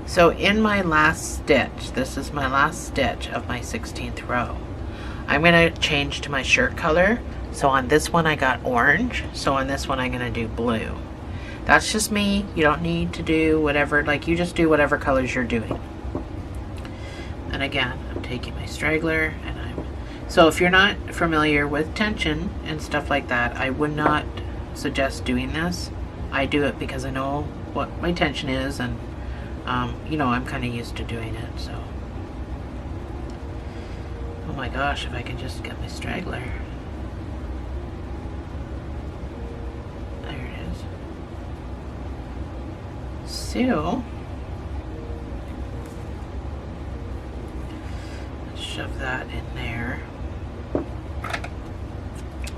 So in my last stitch, this is my last stitch of my 16th row, I'm going to change to my shirt color. So on this one I got orange, so on this one I'm going to do blue. That's just me. You don't need to do whatever, like you just do whatever colors you're doing. And again, I'm taking my straggler and so if you're not familiar with tension and stuff like that, I would not suggest doing this. I do it because I know what my tension is, and you know, I'm kind of used to doing it, so. Oh my gosh, if I could just get my straggler. There it is. So, let's shove that in there.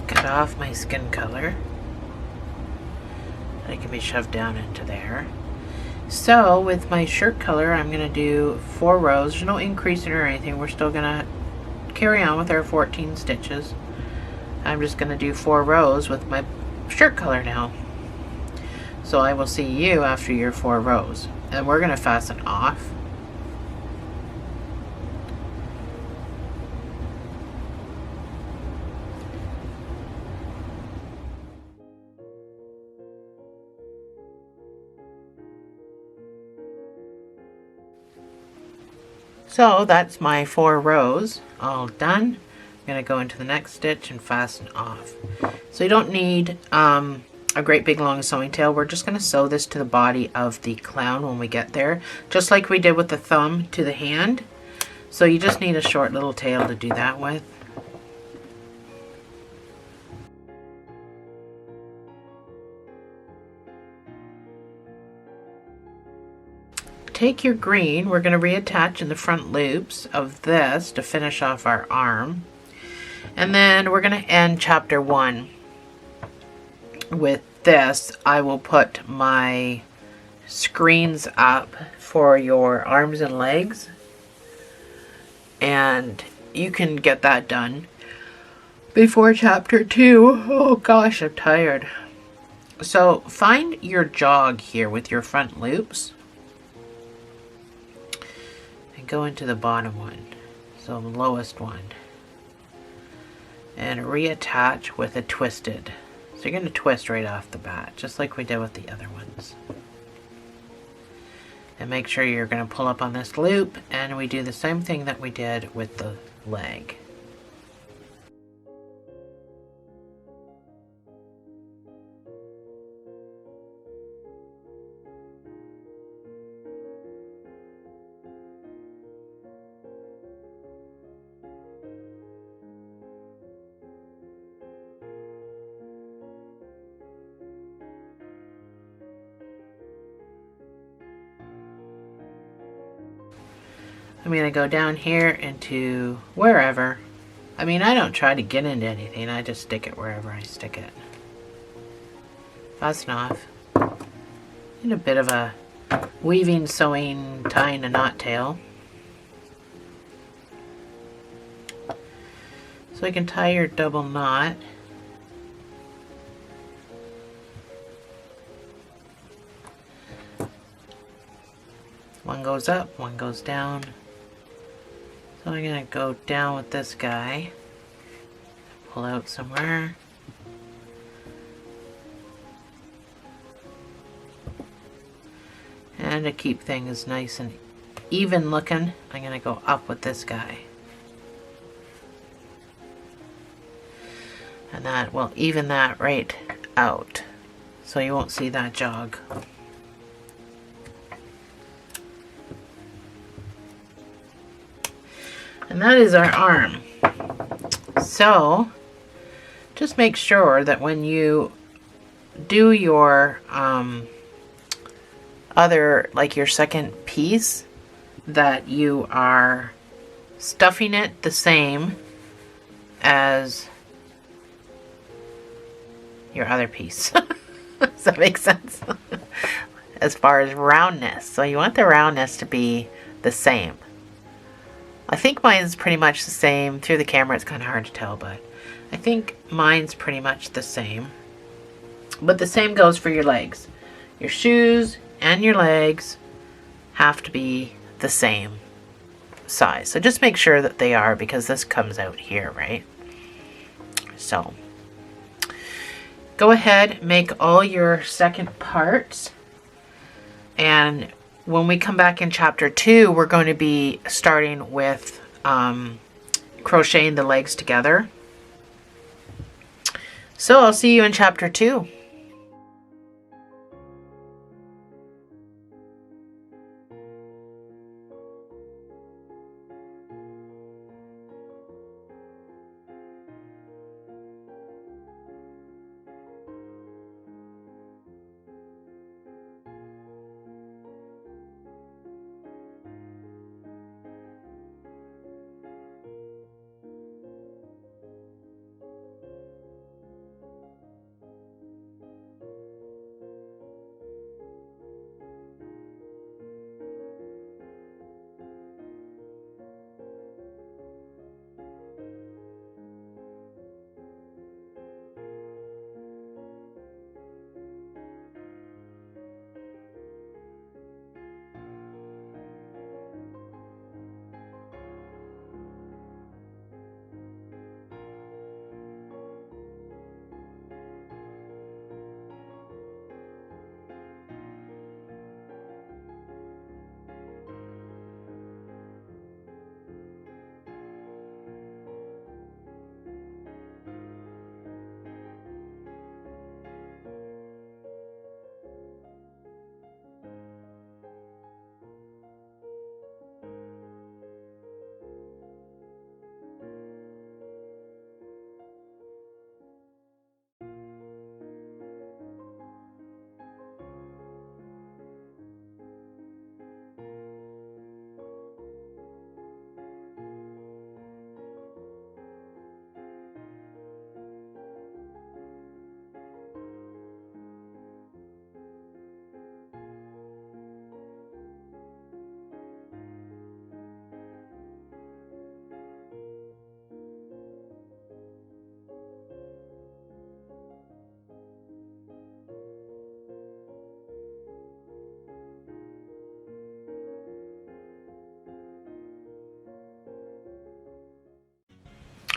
Cut off my skin color. It can be shoved down into there. So with my shirt color, I'm going to do 4 rows. There's no increasing or anything. We're still going to carry on with our 14 stitches. I'm just going to do 4 rows with my shirt color now. So I will see you after your 4 rows. And we're going to fasten off. So that's my 4 rows all done. I'm going to go into the next stitch and fasten off. So you don't need a great big long sewing tail. We're just going to sew this to the body of the clown when we get there, just like we did with the thumb to the hand. So you just need a short little tail to do that with. take your green, we're going to reattach in the front loops of this to finish off our arm. And then we're going to end chapter 1 with this. I will put my screens up for your arms and legs, and you can get that done before chapter 2. Oh gosh, I'm tired. So find your jog here with your front loops and go into the bottom one, so the lowest one, and reattach with a twisted. So you're going to twist right off the bat, just like we did with the other ones. And make sure you're going to pull up on this loop, and we do the same thing that we did with the leg. I'm going to go down here into wherever. I mean, I don't try to get into anything. I just stick it wherever I stick it. Fast enough. And a bit of a weaving, sewing, tying a knot tail. So you can tie your double knot. One goes up, one goes down. So I'm going to go down with this guy, pull out somewhere, and to keep things nice and even looking, I'm going to go up with this guy. And that will even that right out, so you won't see that jog. And that is our arm. So just make sure that when you do your other, like your second piece, that you are stuffing it the same as your other piece. Does that make sense? As far as roundness. So you want the roundness to be the same. I think mine's pretty much the same. Through the camera it's kind of hard to tell, but I think mine's pretty much the same. But the same goes for your legs. Your shoes and your legs have to be the same size. So just make sure that they are, because this comes out here, right? So go ahead, make all your second parts, and when we come back in chapter 2, we're going to be starting with crocheting the legs together. So I'll see you in chapter 2.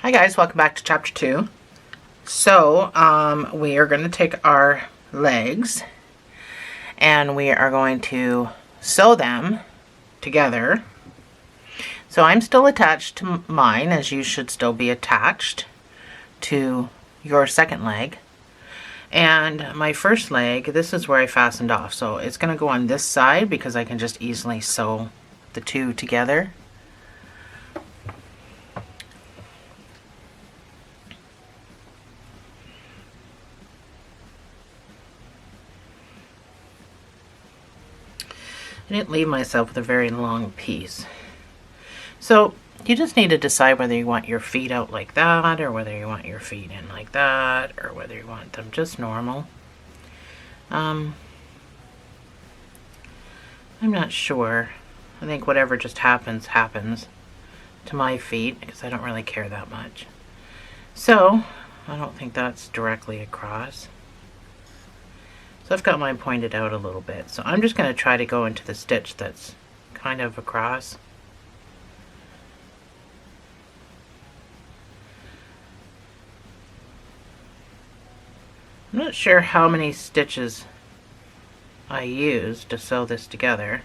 Hi guys, welcome back to chapter 2. So, we are going to take our legs and we are going to sew them together. So I'm still attached to mine, as you should still be attached to your second leg. And my first leg, this is where I fastened off. So it's going to go on this side because I can just easily sew the two together. I didn't leave myself with a very long piece. So you just need to decide whether you want your feet out like that, or whether you want your feet in like that, or whether you want them just normal. I'm not sure. I think whatever just happens to my feet, because I don't really care that much. So I don't think that's directly across. So I've got mine pointed out a little bit. So I'm just going to try to go into the stitch that's kind of across. I'm not sure how many stitches I used to sew this together.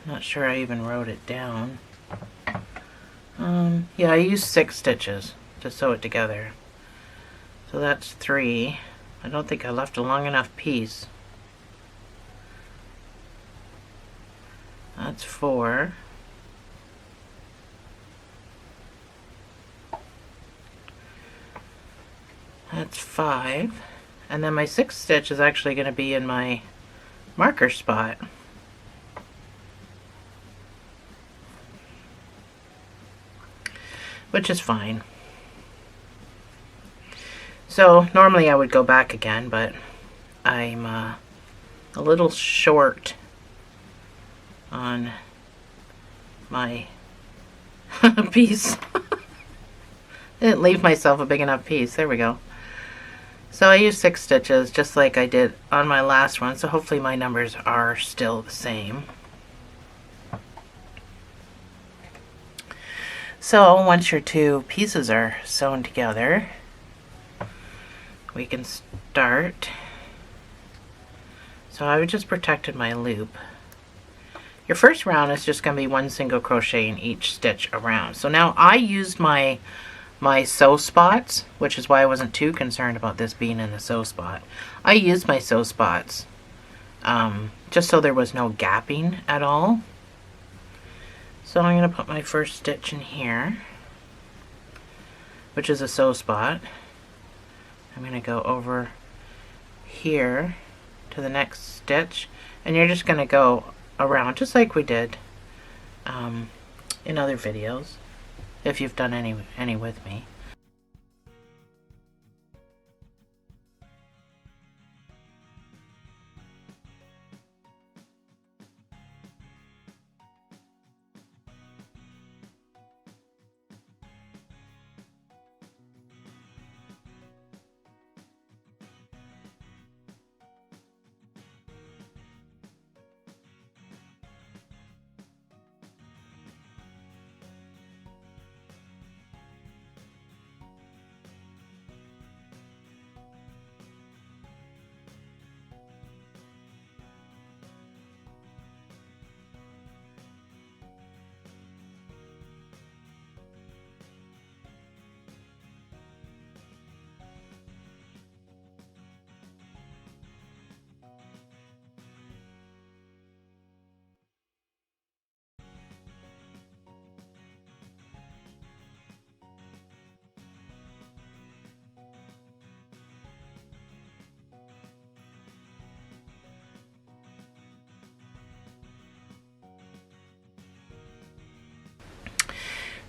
I'm not sure I even wrote it down. Yeah, I used 6 stitches to sew it together. So that's 3. I don't think I left a long enough piece. That's 4. That's 5. And then my 6th stitch is actually going to be in my marker spot. Which is fine. So normally I would go back again, but I'm a little short on my piece. I didn't leave myself a big enough piece. There we go. So I used 6 stitches just like I did on my last one, so hopefully my numbers are still the same. So once your 2 pieces are sewn together, we can start. So I just protected my loop. Your first round is just going to be 1 single crochet in each stitch around. So now I used my sew spots, which is why I wasn't too concerned about this being in the sew spot. I used my sew spots just so there was no gapping at all. So I'm going to put my first stitch in here, which is a sew spot. I'm going to go over here to the next stitch, and you're just going to go around just like we did in other videos, if you've done any with me.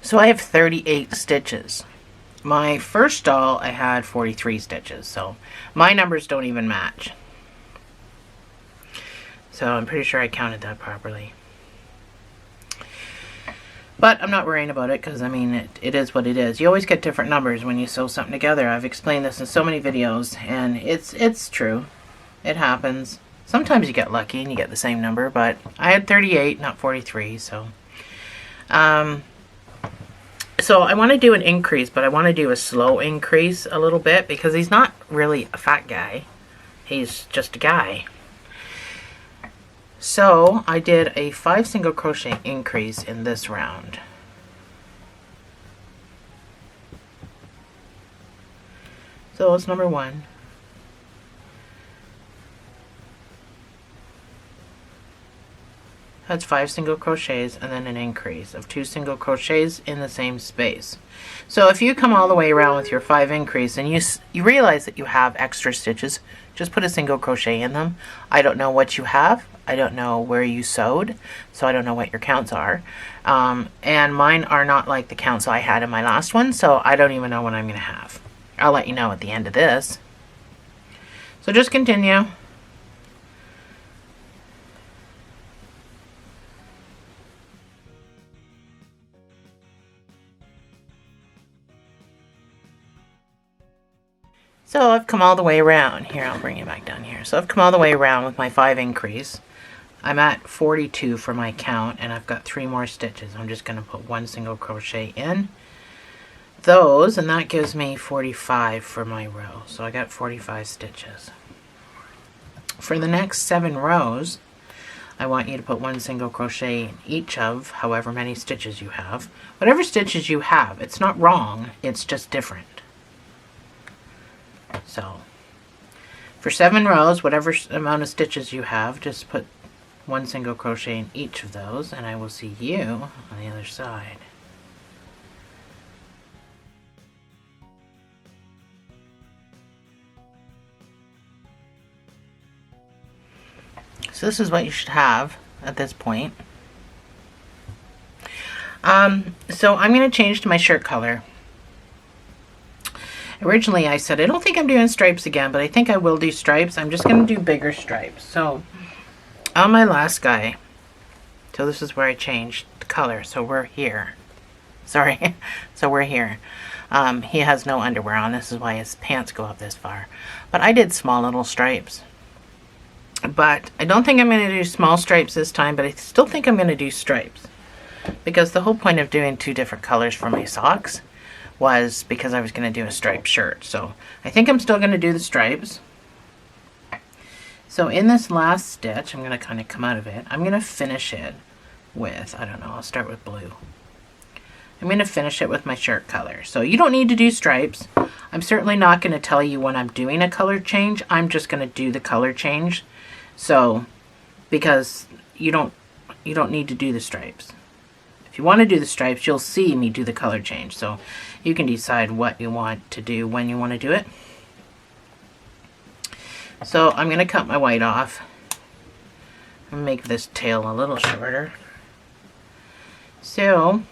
So I have 38 stitches. My first doll I had 43 stitches, so my numbers don't even match. So I'm pretty sure I counted that properly. But I'm not worrying about it because, I mean, it is what it is. You always get different numbers when you sew something together. I've explained this in so many videos, and it's true. It happens. Sometimes you get lucky and you get the same number, So So I want to do an increase, but I want to do a slow increase a little bit because he's not really a fat guy. He's just a guy. So I did a 5 single crochet increase in this round. So it's number 1. That's 5 single crochets and then an increase of 2 single crochets in the same space. So if you come all the way around with your 5 increase and you realize that you have extra stitches, just put a single crochet in them. I don't know what you have. I don't know where you sewed, so I don't know what your counts are. And mine are not like the counts I had in my last one, so I don't even know what I'm going to have. I'll let you know at the end of this. So just continue. So I've come all the way around. Here, I'll bring you back down here. So I've come all the way around with my 5 increase. I'm at 42 for my count, and I've got 3 more stitches. I'm just going to put 1 single crochet in those, and that gives me 45 for my row. So I got 45 stitches. For the next 7 rows, I want you to put 1 single crochet in each of however many stitches you have. Whatever stitches you have, it's not wrong, it's just different. So for 7 rows, whatever amount of stitches you have, just put 1 single crochet in each of those, and I will see you on the other side. So this is what you should have at this point. So I'm going to change to my shirt color. Originally I said I don't think I'm doing stripes again, but I think I will do stripes. I'm just going to do bigger stripes. So on my last guy, so this is where I changed the color. So we're here. Sorry. So we're here. He has no underwear on. This is why his pants go up this far. But I did small little stripes. But I don't think I'm going to do small stripes this time, but I still think I'm going to do stripes. Because the whole point of doing 2 different colors for my socks was because I was going to do a striped shirt. So I think I'm still going to do the stripes. So in this last stitch, I'm going to kind of come out of it. I'm going to finish it with, I don't know, I'll start with blue. I'm going to finish it with my shirt color. So you don't need to do stripes. I'm certainly not going to tell you when I'm doing a color change. I'm just going to do the color change. So, because you don't need to do the stripes. If you want to do the stripes, you'll see me do the color change. So you can decide what you want to do when you want to do it. So I'm going to cut my white off and make this tail a little shorter. So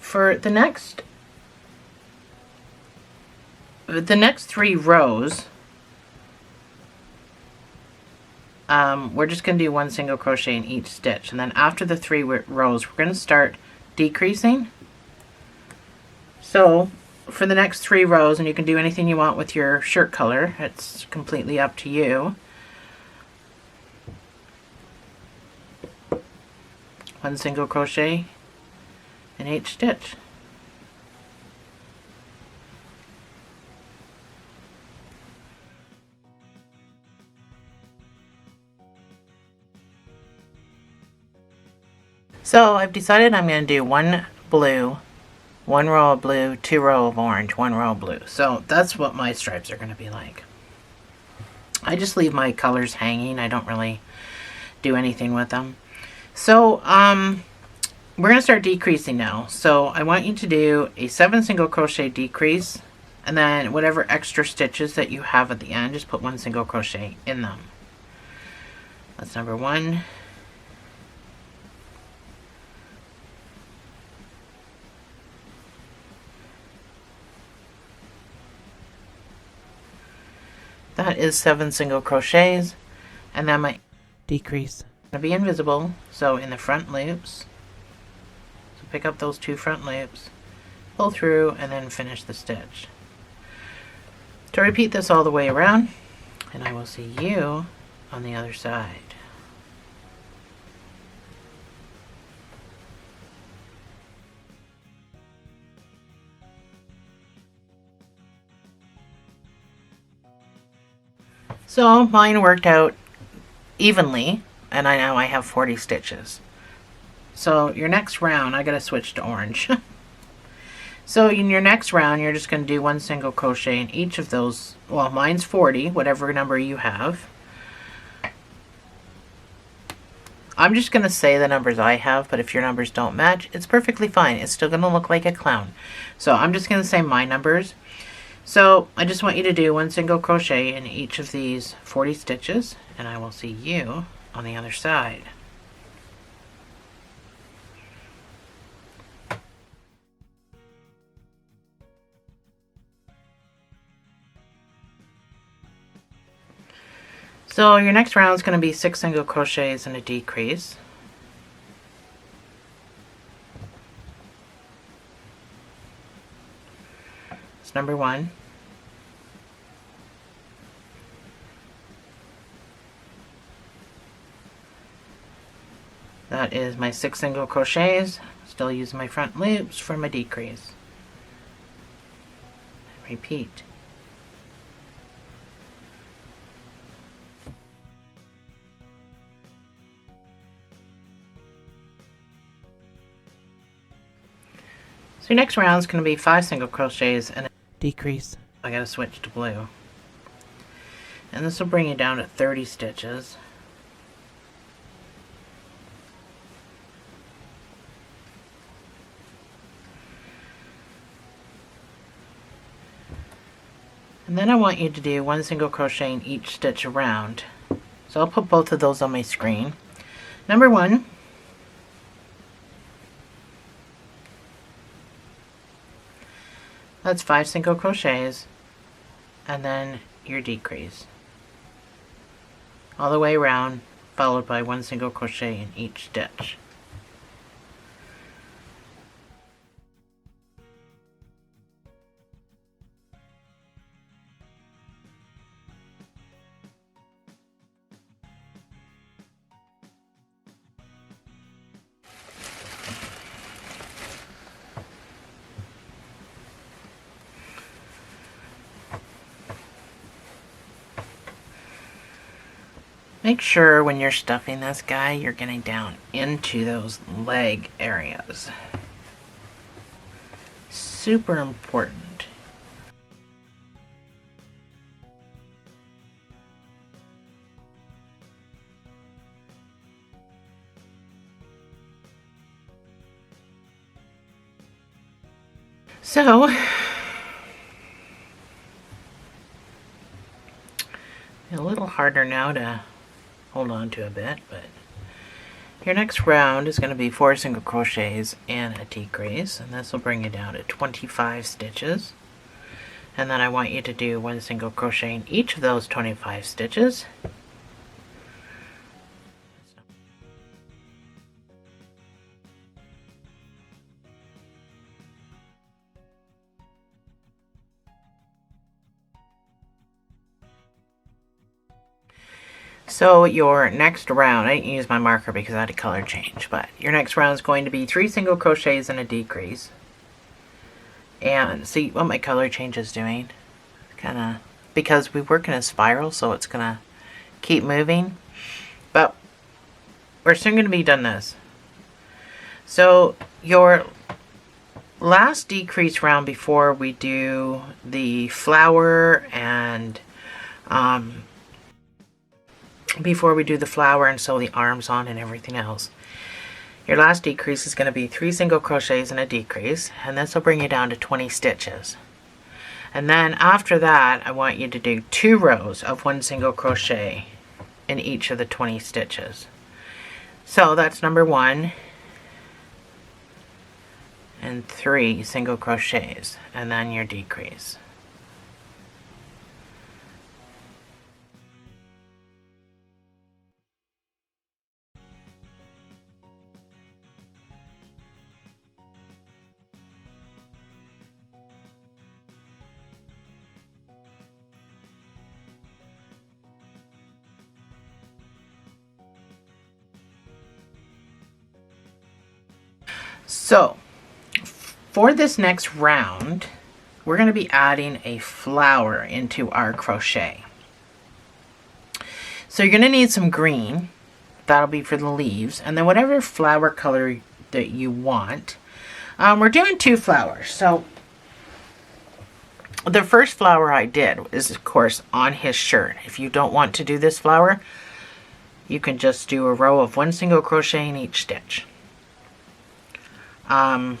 for the next 3 rows, we're just going to do 1 single crochet in each stitch, and then after the 3 rows we're going to start decreasing. So for the next 3 rows, and you can do anything you want with your shirt color, it's completely up to you. 1 single crochet in each stitch. So I've decided I'm going to do 1 blue, 1 row of blue, 2 row of orange, 1 row of blue. So that's what my stripes are going to be like. I just leave my colors hanging. I don't really do anything with them. So we're going to start decreasing now. So I want you to do a 7 single crochet decrease, and then whatever extra stitches that you have at the end, just put 1 single crochet in them. That's number 1. That is 7 single crochets, and then my decrease going to be invisible. So in the front loops, so pick up those 2 front loops, pull through, and then finish the stitch. To repeat this all the way around, and I will see you on the other side. So mine worked out evenly, and now I have 40 stitches. So your next round, I gotta switch to orange. So in your next round, you're just going to do 1 single crochet in each of those. Well, mine's 40, whatever number you have. I'm just going to say the numbers I have, but if your numbers don't match, it's perfectly fine. It's still going to look like a clown. So I'm just going to say my numbers. So I just want you to do 1 single crochet in each of these 40 stitches, and I will see you on the other side. So your next round is going to be 6 single crochets and a decrease. It's number 1. That is my 6 single crochets. Still using my front loops for my decrease. Repeat. So your next round is going to be 5 single crochets and a decrease. I gotta switch to blue. And this will bring you down to 30 stitches. And then I want you to do 1 single crochet in each stitch around. So I'll put both of those on my screen. Number 1. That's 5 single crochets and then your decrease. All the way around, followed by 1 single crochet in each stitch. Make sure when you're stuffing this guy, you're getting down into those leg areas. Super important. So, a little harder now to hold on to a bit, but your next round is going to be 4 single crochets and a decrease, and this will bring you down to 25 stitches. And then I want you to do 1 single crochet in each of those 25 stitches. So your next round, I didn't use my marker because I had a color change, but your next round is going to be 3 single crochets and a decrease. And see what my color change is doing? Kind of, because we work in a spiral, so it's going to keep moving. But we're soon going to be done this. So your last decrease round before we do the flower and sew the arms on and everything else, your last decrease is going to be 3 single crochets and a decrease, and this will bring you down to 20 stitches. And then after that, I want you to do 2 rows of 1 single crochet in each of the 20 stitches. So that's number 1 and 3 single crochets, and then your decrease. So, for this next round, we're going to be adding a flower into our crochet. So you're going to need some green. That'll be for the leaves. And then whatever flower color that you want. We're doing 2 flowers. So the first flower I did is, of course, on his shirt. If you don't want to do this flower, you can just do a row of 1 single crochet in each stitch. The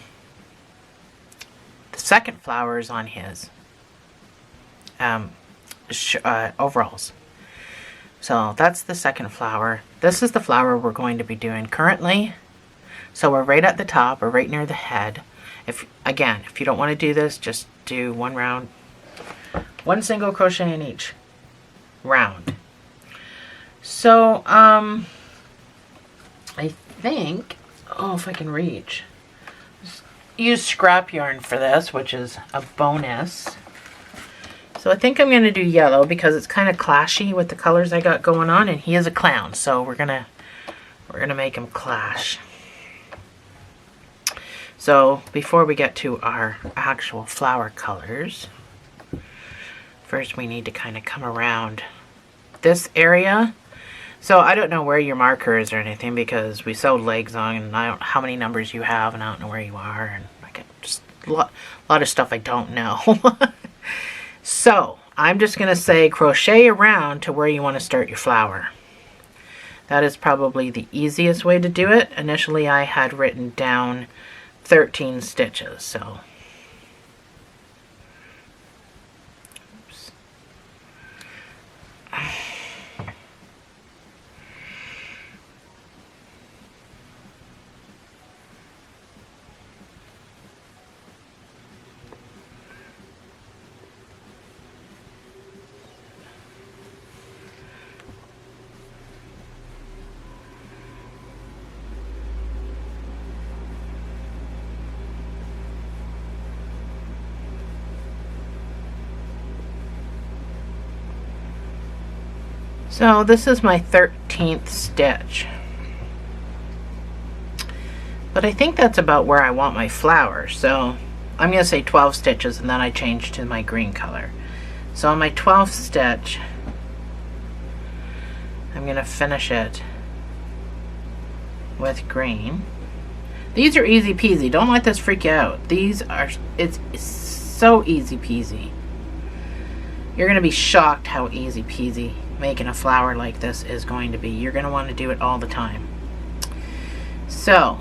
second flower is on his overalls. So that's the second flower. This is the flower we're going to be doing currently. So we're right at the top or right near the head. If you don't want to do this, just do 1 round, 1 single crochet in each round. So I think, if I can reach, use scrap yarn for this, which is a bonus. So I think I'm going to do yellow because it's kind of clashy with the colors I got going on, and he is a clown, so we're gonna make him clash. So before we get to our actual flower colors, first we need to kind of come around this area. So I don't know where your marker is or anything because we sewed legs on, and I don't know how many numbers you have, and I don't know where you are, and I get just a lot of stuff I don't know. So I'm just going to say crochet around to where you want to start your flower. That is probably the easiest way to do it. Initially I had written down 13 stitches, so oops. So this is my 13th stitch. But I think that's about where I want my flower. So I'm going to say 12 stitches, and then I change to my green color. So on my 12th stitch, I'm going to finish it with green. These are easy peasy. Don't let this freak you out. It's so easy peasy. You're going to be shocked how easy peasy making a flower like this is going to be. You're going to want to do it all the time. So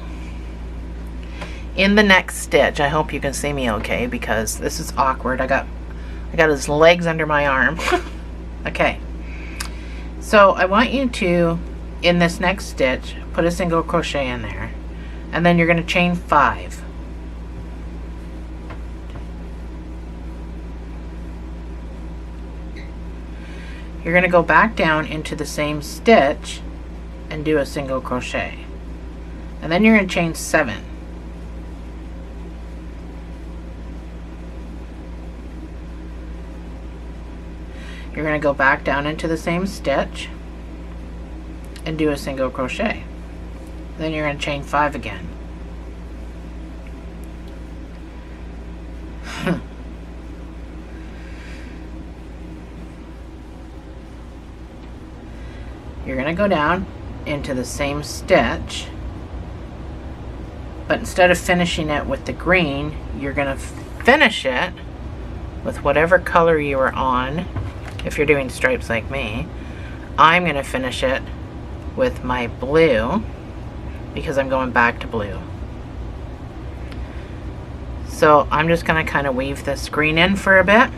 in the next stitch, I hope you can see me okay because this is awkward. I got his legs under my arm. Okay, so I want you to, in this next stitch, put a single crochet in there, and then you're going to chain 5. You're going to go back down into the same stitch and do a single crochet. And then you're going to chain 7. You're going to go back down into the same stitch and do a single crochet. Then you're going to chain 5 again. You're going to go down into the same stitch, but instead of finishing it with the green, you're going to finish it with whatever color you are on. If you're doing stripes like me, I'm going to finish it with my blue because I'm going back to blue. So I'm just going to kind of weave this green in for a bit,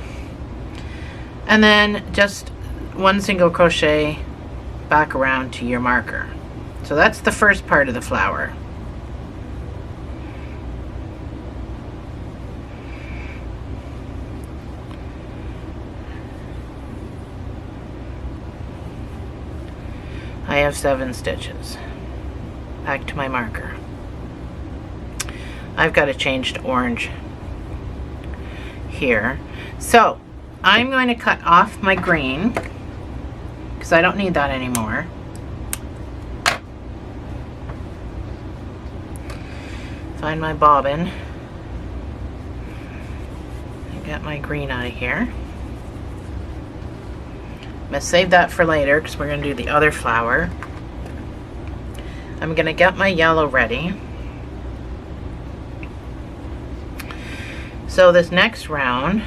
and then just 1 single crochet back around to your marker. So that's the first part of the flower. I have 7 stitches. Back to my marker. I've got to change to orange here. So I'm going to cut off my green because I don't need that anymore. Find my bobbin and get my green out of here. gonna save that for later because we're gonna do the other flower. I'm gonna get my yellow ready. So this next round,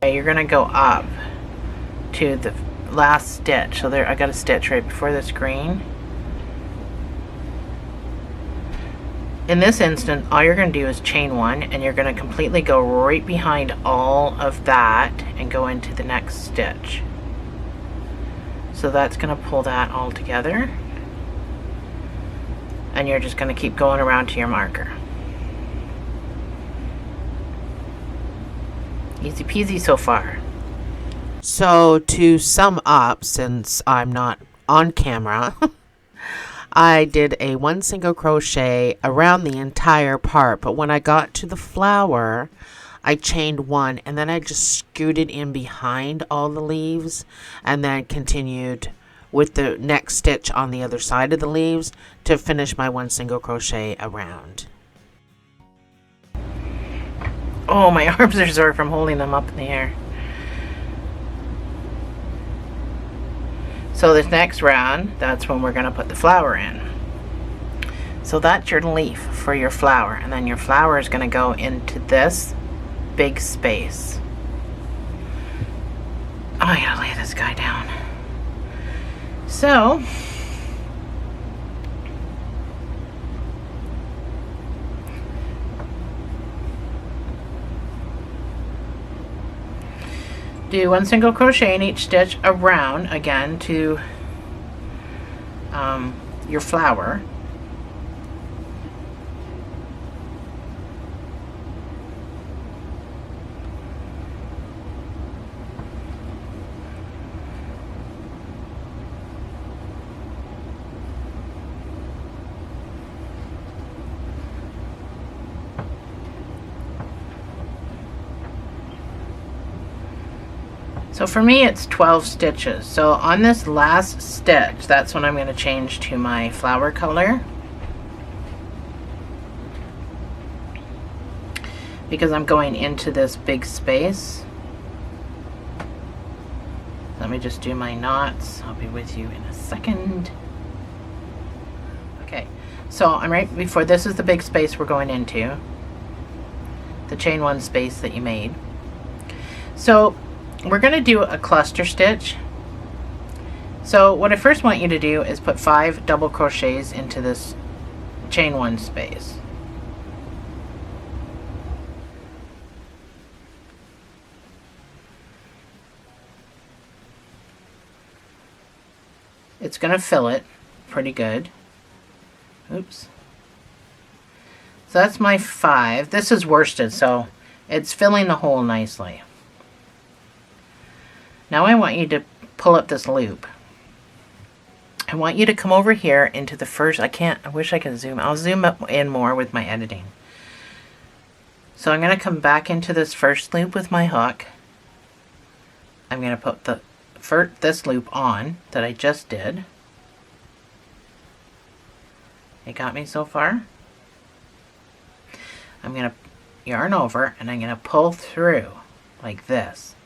you're gonna go up to the last stitch. So there, I got a stitch right before this green. In this instant, all you're going to do is chain one, and you're going to completely go right behind all of that and go into the next stitch. So that's going to pull that all together, and you're just going to keep going around to your marker. Easy peasy so far. So to sum up, since I'm not on camera, I did a 1 single crochet around the entire part, but when I got to the flower, I chained one, and then I just scooted in behind all the leaves and then continued with the next stitch on the other side of the leaves to finish my 1 single crochet around. Oh, my arms are sore from holding them up in the air. So this next round, that's when we're going to put the flower in. So that's your leaf for your flower, and then your flower is going to go into this big space. Oh, I gotta lay this guy down. So do 1 single crochet in each stitch around again to your flower. So for me it's 12 stitches. So on this last stitch, that's when I'm going to change to my flower color, because I'm going into this big space. Let me just do my knots. I'll be with you in a second. Okay, so I'm right before, this is the big space we're going into, the chain one space that you made. So we're going to do a cluster stitch. So what I first want you to do is put 5 double crochets into this chain one space. It's going to fill it pretty good. Oops. So that's my 5. This is worsted, so it's filling the hole nicely. Now I want you to pull up this loop. I want you to come over here into the first, I wish I could zoom. I'll zoom up in more with my editing. So I'm going to come back into this first loop with my hook. I'm going to put this loop on that I just did. You got me so far? I'm going to yarn over and I'm going to pull through like this.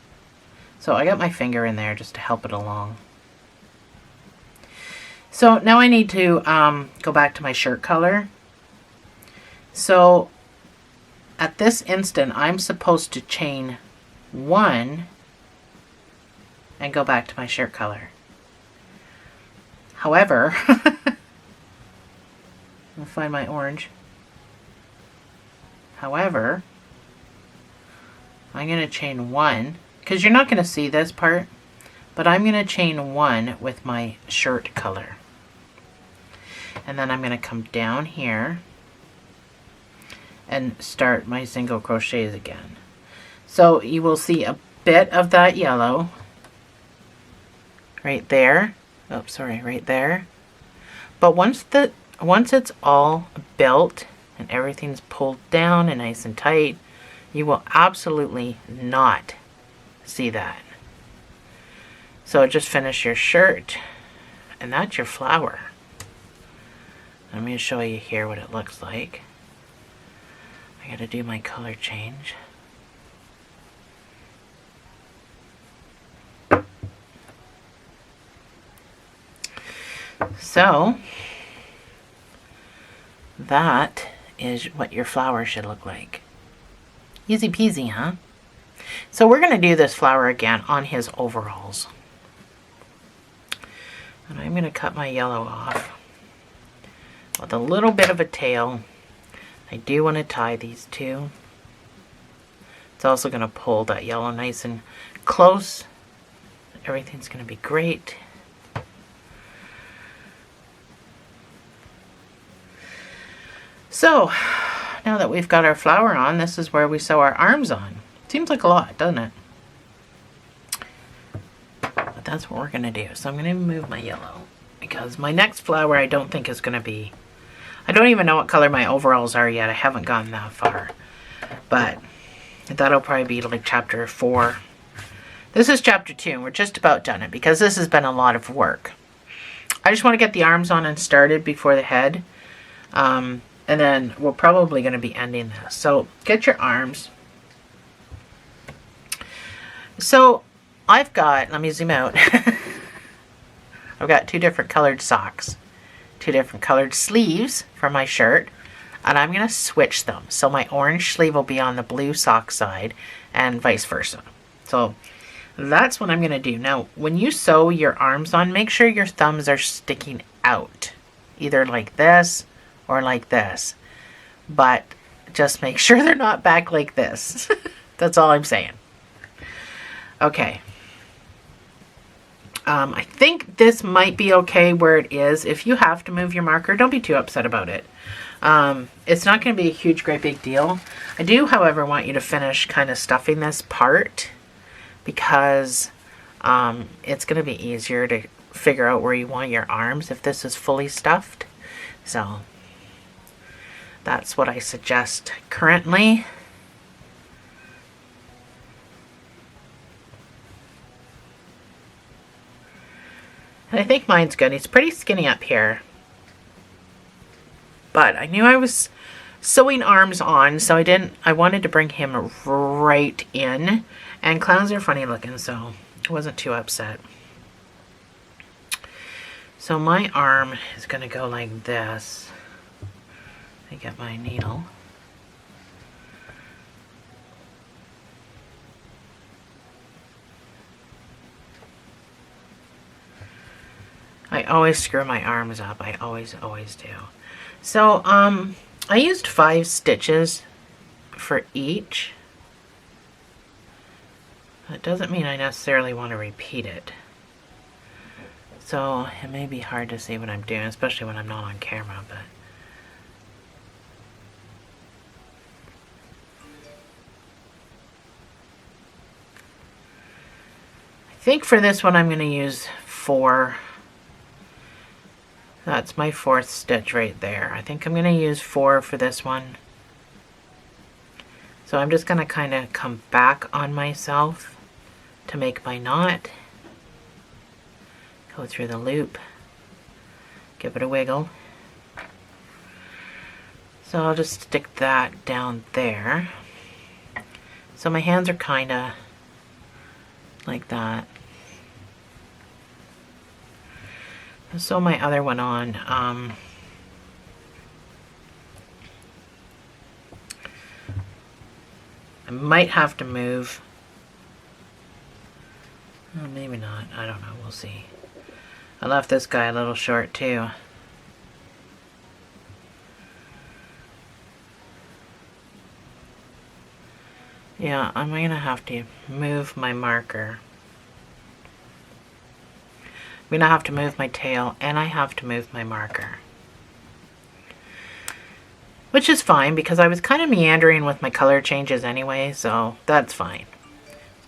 So I got my finger in there just to help it along. So now I need to go back to my shirt color. So at this instant, I'm supposed to chain 1 and go back to my shirt color. However, I'll find my orange. However, I'm going to chain 1, because you're not going to see this part, but I'm going to chain 1 with my shirt color. And then I'm going to come down here and start my single crochets again. So you will see bit of that yellow right there. Oh, sorry, right there. But once it's all built and everything's pulled down and nice and tight, you will absolutely not see that. So just finish your shirt, and that's your flower. I'm going to show you here what it looks like. I got to do my color change. So that is what your flower should look like. Easy peasy, huh? So we're going to do this flower again on his overalls. And I'm going to cut my yellow off with a little bit of a tail. I do want to tie these two. It's also going to pull that yellow nice and close. Everything's going to be great. So, now that we've got our flower on, this is where we sew our arms on. Seems like a lot, doesn't it? But that's what we're going to do. So I'm going to move my yellow, because my next flower I don't think is going to be... I don't even know what color my overalls are yet. I haven't gotten that far. But that'll probably be like chapter 4. This is chapter 2, and we're just about done it, because this has been a lot of work. I just want to get the arms on and started before the head. And then we're probably going to be ending this. So get your arms. So I've got, let me zoom out. I've got 2 different colored socks, 2 different colored sleeves for my shirt, and I'm going to switch them. So my orange sleeve will be on the blue sock side and vice versa. So that's what I'm going to do. Now, when you sew your arms on, make sure your thumbs are sticking out, either like this or like this, but just make sure they're not back like this. That's all I'm saying. Okay. I think this might be okay where it is. If you have to move your marker, don't be too upset about it. It's not going to be a huge, great big deal. I do, however, want you to finish kind of stuffing this part, because it's going to be easier to figure out where you want your arms if this is fully stuffed. So that's what I suggest currently. And I think mine's good. He's pretty skinny up here. But I knew I was sewing arms on, so I wanted to bring him right in. And clowns are funny looking, so I wasn't too upset. So my arm is going to go like this. I get my needle. I always screw my arms up. I always do. So, I used 5 stitches for each. That doesn't mean I necessarily want to repeat it. So, it may be hard to see what I'm doing, especially when I'm not on camera, but... I think for this one I'm going to use 4. That's my 4th stitch right there. I think I'm going to use 4 for this one. So I'm just going to kind of come back on myself to make my knot. Go through the loop. Give it a wiggle. So I'll just stick that down there. So my hands are kind of like that. Sew my other one on. I might have to move. Oh, maybe not. I don't know. We'll see. I left this guy a little short too. Yeah, I'm going to have to move my marker. I'm going to have to move my tail, and I have to move my marker. Which is fine, because I was kind of meandering with my color changes anyway, so that's fine.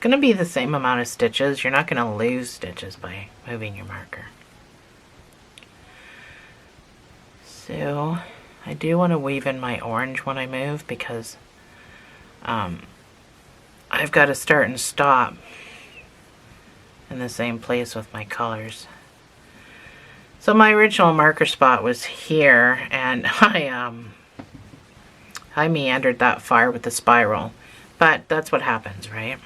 going to be the same amount of stitches. You're not going to lose stitches by moving your marker. So I do want to weave in my orange when I move because I've got to start and stop in the same place with my colors. So my original marker spot was here, and I meandered that far with the spiral, but that's what happens, right?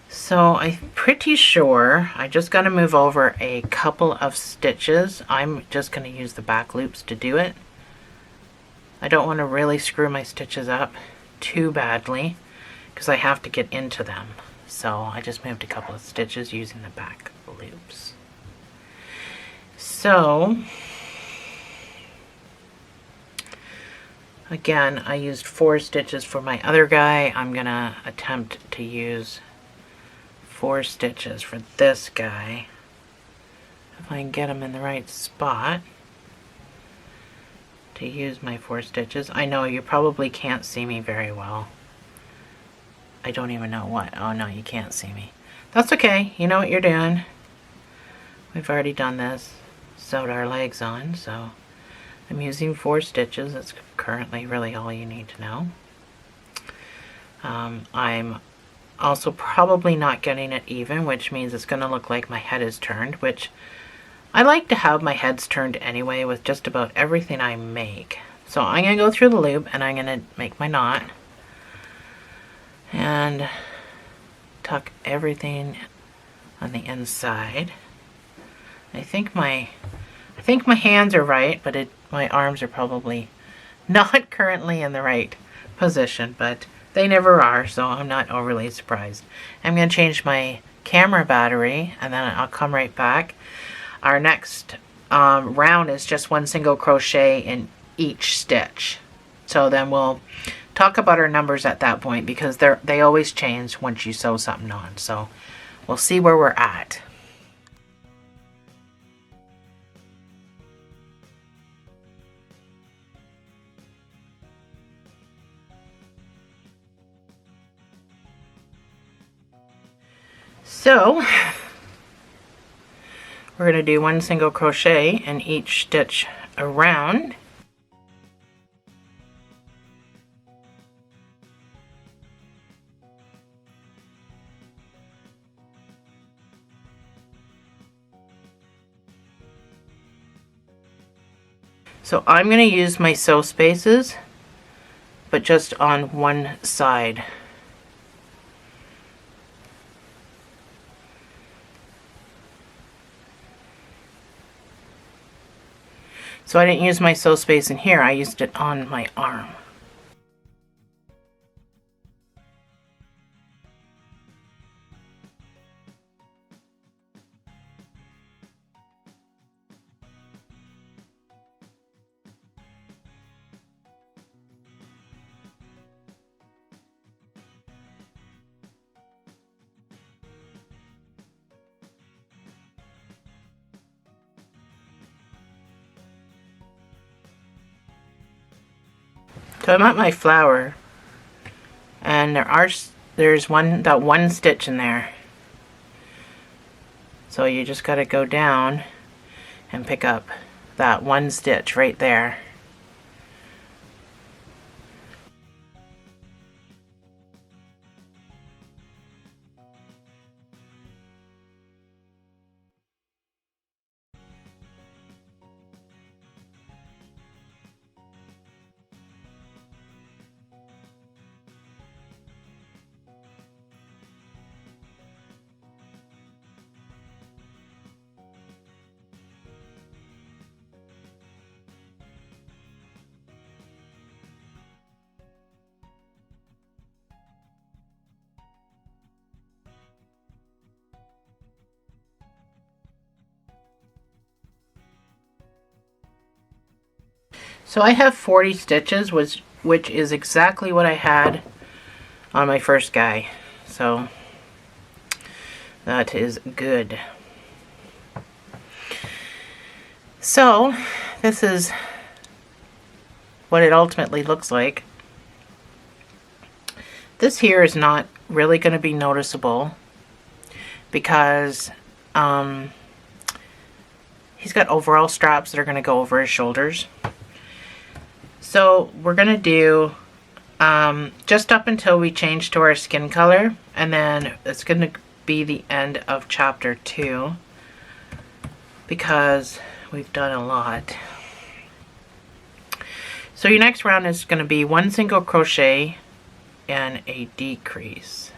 So I'm pretty sure I just got to move over a couple of stitches. I'm just going to use the back loops to do it. I don't want to really screw my stitches up too badly because I have to get into them. So I just moved a couple of stitches using the back loops. So again, I used 4 stitches for my other guy. I'm gonna attempt to use 4 stitches for this guy if I can get him in the right spot to use my 4 stitches. I know you probably can't see me very well. I don't even know what. Oh no, you can't see me. That's okay. You know what you're doing. We've already done this. Sewed our legs on, so I'm using 4 stitches. That's currently really all you need to know. I'm also probably not getting it even, which means it's going to look like my head is turned, which I like to have my heads turned anyway with just about everything I make. So I'm going to go through the loop and I'm going to make my knot and tuck everything on the inside. I think my hands are right, but my arms are probably not currently in the right position, but they never are, so I'm not overly surprised. I'm going to change my camera battery and then I'll come right back. Our next round is just 1 single crochet in each stitch. So then we'll talk about our numbers at that point because they always change once you sew something on. So we'll see where we're at. So we're going to do 1 single crochet in each stitch around. So I'm going to use my sew spaces, but just on one side. So I didn't use my sew space in here, I used it on my arm. So I'm at my flower, and there's that one stitch in there. So you just got to go down and pick up that one stitch right there. So I have 40 stitches, which is exactly what I had on my first guy. So that is good. So this is what it ultimately looks like. This here is not really going to be noticeable because he's got overall straps that are going to go over his shoulders. So we're going to do just up until we change to our skin color, and then it's going to be the end of chapter 2 because we've done a lot. So your next round is going to be 1 single crochet and a decrease.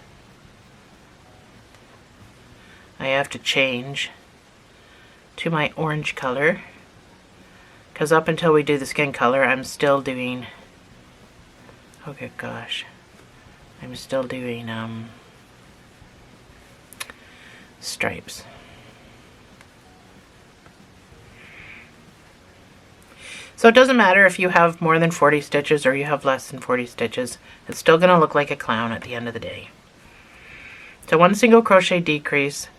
I have to change to my orange color because up until we do the skin color I'm still doing, oh good gosh, I'm still doing stripes. So it doesn't matter if you have more than 40 stitches or you have less than 40 stitches. It's still going to look like a clown at the end of the day. So 1 single crochet decrease.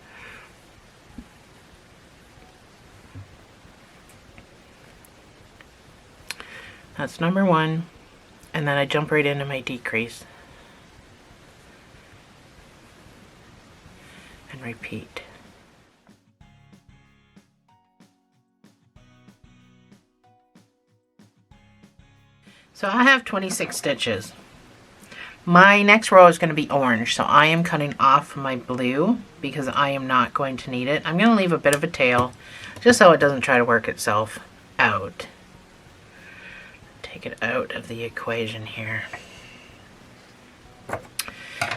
That's number 1. And then I jump right into my decrease. And repeat. So I have 26 stitches. My next row is going to be orange, so I am cutting off my blue because I am not going to need it. I'm going to leave a bit of a tail just so it doesn't try to work itself out. Take it out of the equation here.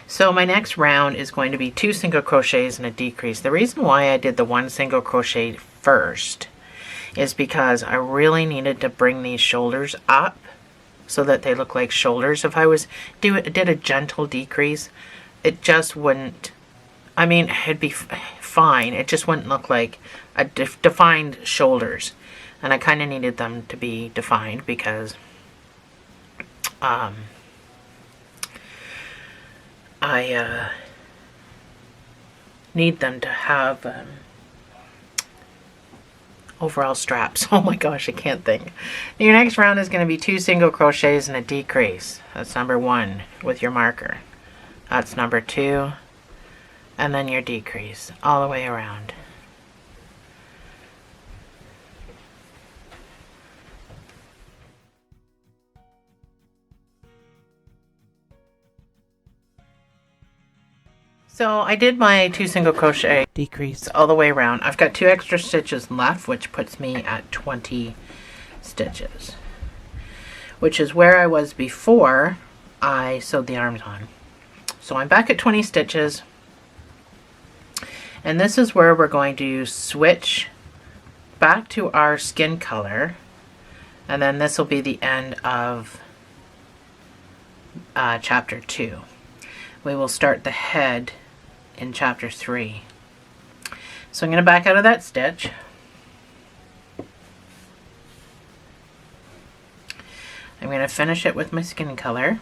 So my next round is going to be 2 single crochets and a decrease. The reason why I did the 1 single crochet first is because I really needed to bring these shoulders up so that they look like shoulders. If I did a gentle decrease, it just wouldn't, I mean, it'd be fine. It just wouldn't look like a defined shoulders. And I kind of needed them to be defined because I need them to have overall straps. Oh my gosh, I can't think. Your next round is going to be 2 single crochets and a decrease. That's number 1 with your marker. That's number 2, and then your decrease all the way around. So I did my 2 single crochet decrease all the way around. I've got 2 extra stitches left, which puts me at 20 stitches, which is where I was before I sewed the arms on. So I'm back at 20 stitches, and this is where we're going to switch back to our skin color, and then this will be the end of chapter 2. We will start the head in chapter 3. So I'm going to back out of that stitch. I'm going to finish it with my skin color.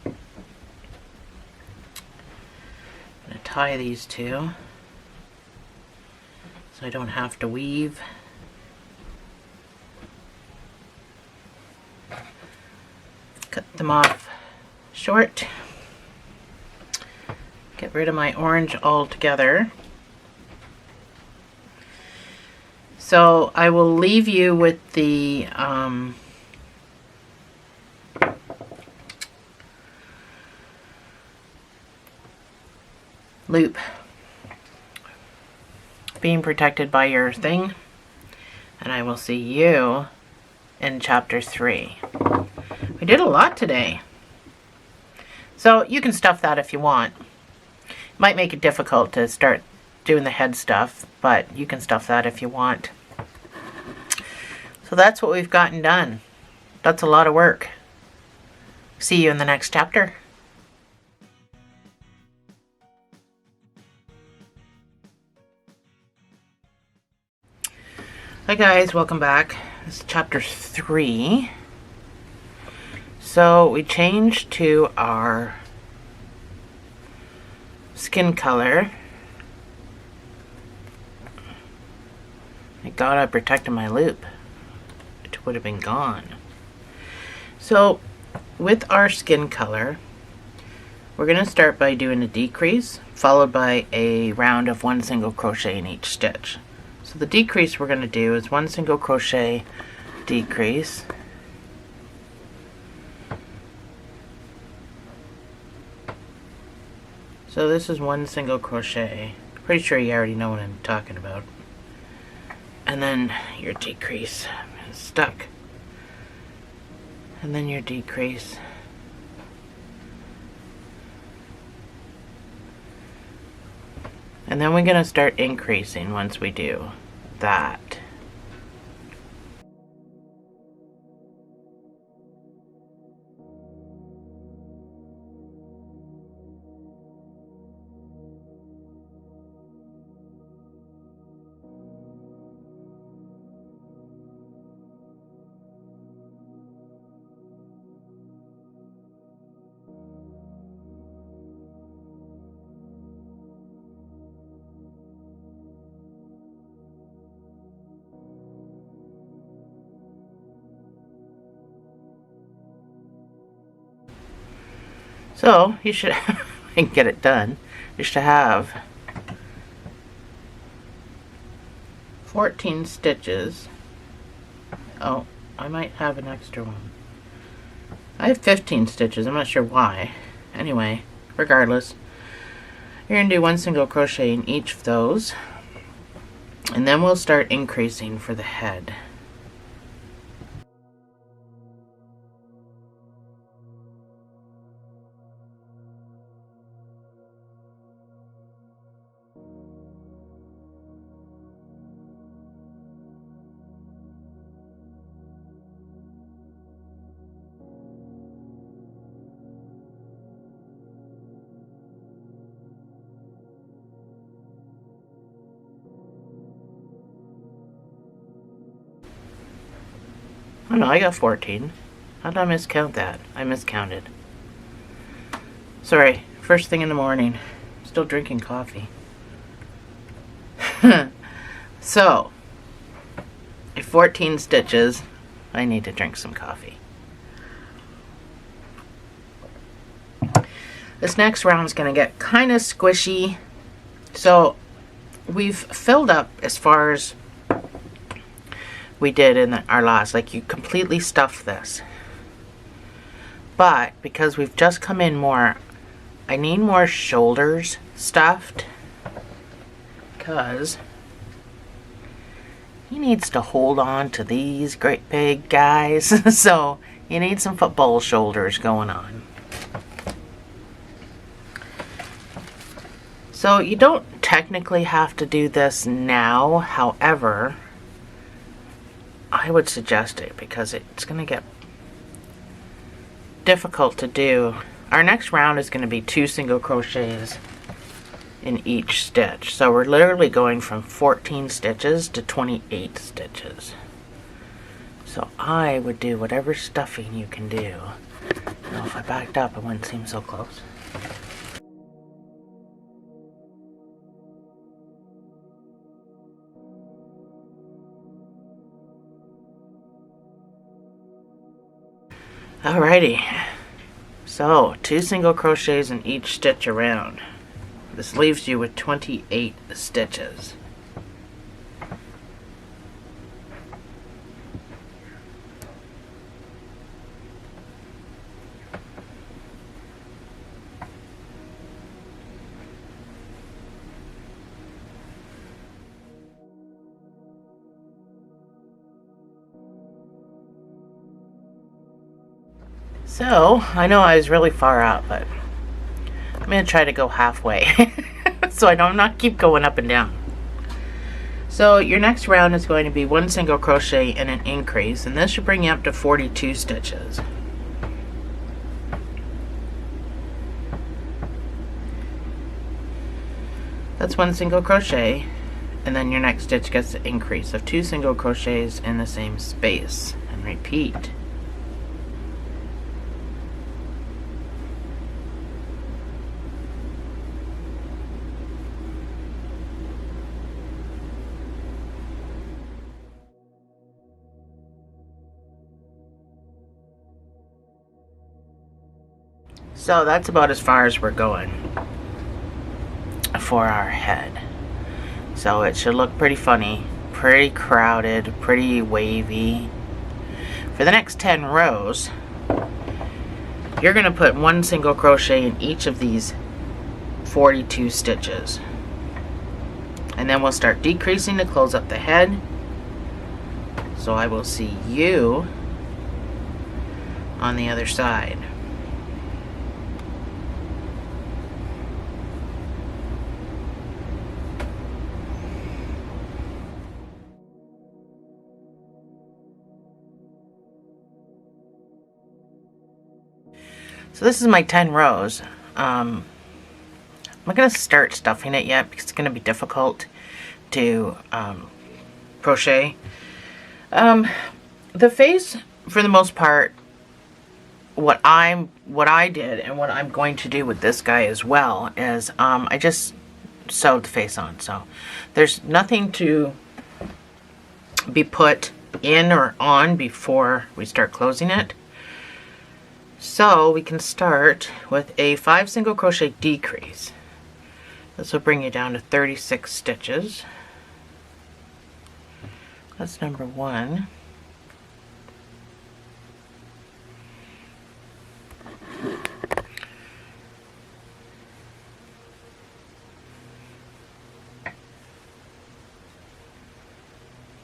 I'm going to tie these two so I don't have to weave. Cut them off short. Get rid of my orange altogether. So I will leave you with the loop being protected by your thing, and I will see you in chapter 3. We did a lot today, so you can stuff that if you want. Might make it difficult to start doing the head stuff, but you can stuff that if you want. So that's what we've gotten done. That's a lot of work. See you in the next chapter. Hi guys, welcome back. This is chapter 3. So we changed to our skin color. Thank God I protected my loop. It would have been gone. So with our skin color, We're going to start by doing a decrease followed by a round of 1 single crochet in each stitch. So the decrease we're going to do is 1 single crochet, decrease, so this is 1 single crochet. Pretty sure you already know what I'm talking about. And then your decrease, it's stuck, and then your decrease, and then we're going to start increasing once we do that. So you should get it done. You should have 14 stitches. Oh, I might have an extra one. I have 15 stitches. I'm not sure why. Anyway, regardless, you're going to do 1 single crochet in each of those, and then we'll start increasing for the head. Oh no, I got 14. How did I miscount that? I miscounted. Sorry, first thing in the morning. Still drinking coffee. So, 14 stitches. I need to drink some coffee. This next round is going to get kind of squishy. So, we've filled up as far as we did in our last, like you completely stuffed this, but because we've just come in more, I need more shoulders stuffed because he needs to hold on to these great big guys. So you need some football shoulders going on. So you don't technically have to do this now, however, I would suggest it because it's going to get difficult to do. Our next round is going to be 2 single crochets in each stitch. So we're literally going from 14 stitches to 28 stitches. So I would do whatever stuffing you can do. Now if I backed up, it wouldn't seem so close. Alrighty, so 2 single crochets in each stitch around. This leaves you with 28 stitches. So, I know I was really far out, but I'm going to try to go halfway so I don't not keep going up and down. So your next round is going to be 1 single crochet and an increase, and this should bring you up to 42 stitches. That's 1 single crochet, and then your next stitch gets the increase of 2 single crochets in the same space, and repeat. So that's about as far as we're going for our head. So it should look pretty funny, pretty crowded, pretty wavy. For the next 10 rows, you're going to put 1 single crochet in each of these 42 stitches. And then we'll start decreasing to close up the head. So I will see you on the other side. So this is my 10 rows. I'm not going to start stuffing it yet because it's going to be difficult to crochet. The face, for the most part, what I did and what I'm going to do with this guy as well is I just sewed the face on. So there's nothing to be put in or on before we start closing it. So we can start with a 5 single crochet decrease. This will bring you down to 36 stitches. That's number 1.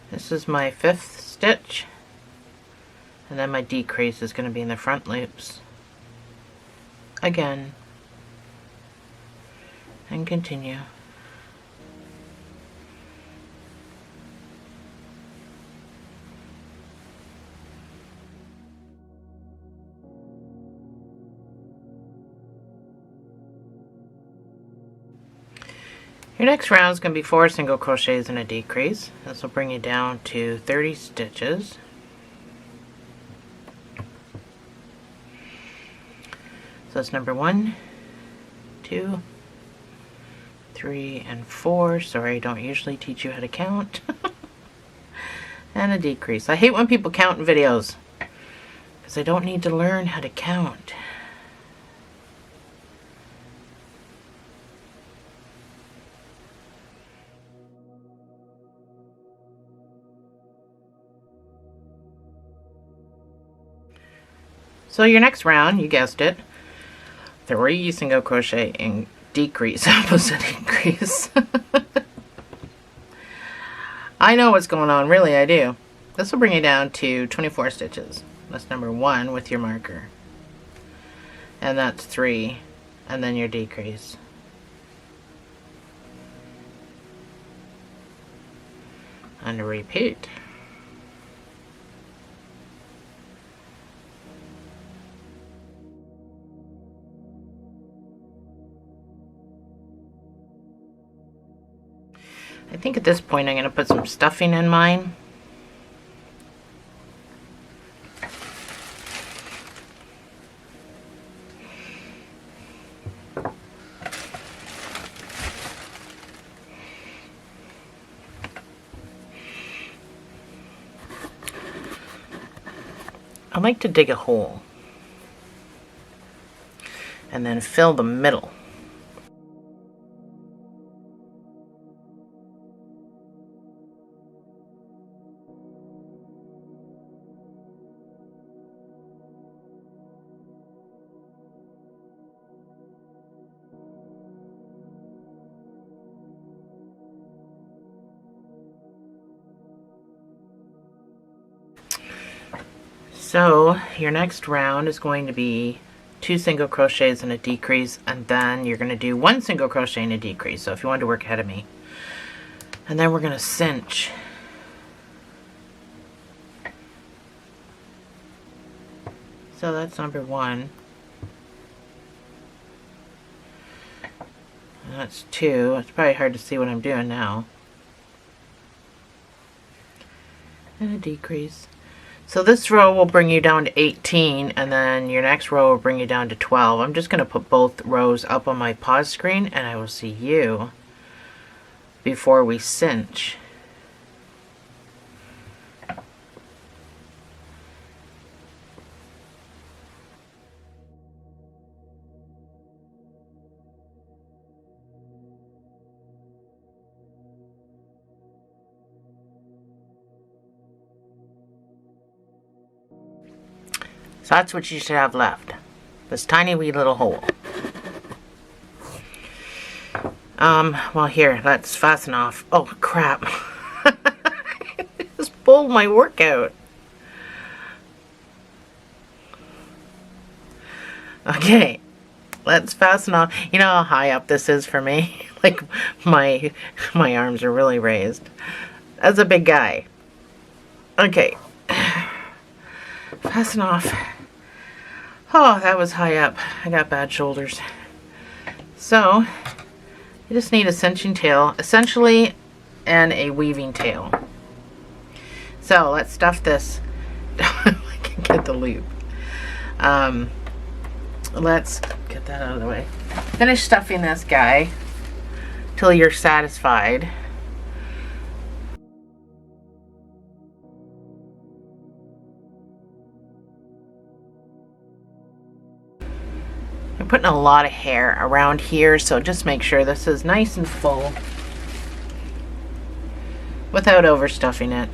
This is my 5th stitch. And then my decrease is going to be in the front loops. Again. And continue. Your next round is going to be 4 single crochets and a decrease. This will bring you down to 30 stitches. So that's number 1, 2, 3, and 4. Sorry, I don't usually teach you how to count. And a decrease. I hate when people count in videos because I don't need to learn how to count. So your next round, you guessed it, 3 single crochet and decrease, opposite increase. I know what's going on, really I do. This will bring you down to 24 stitches. That's number 1 with your marker. And that's 3, and then your decrease. And repeat. I think at this point I'm going to put some stuffing in mine. I like to dig a hole and then fill the middle. So your next round is going to be 2 single crochets and a decrease, and then you're going to do 1 single crochet and a decrease. So if you want to work ahead of me, and then we're going to cinch. So that's number 1. And that's 2. It's probably hard to see what I'm doing now. And a decrease. So this row will bring you down to 18, and then your next row will bring you down to 12. I'm just going to put both rows up on my pause screen, and I will see you before we cinch. So that's what you should have left. This tiny wee little hole. Well here, let's fasten off. Oh crap. Just pulled my workout. Okay, let's fasten off. You know how high up this is for me? Like my arms are really raised. That's a big guy. Okay. Fasten off. Oh, that was high up. I got bad shoulders. So, you just need a cinching tail, essentially, and a weaving tail. So, let's stuff this. I can get the loop. Let's get that out of the way. Finish stuffing this guy till you're satisfied. I'm putting a lot of hair around here, so just make sure this is nice and full without overstuffing it.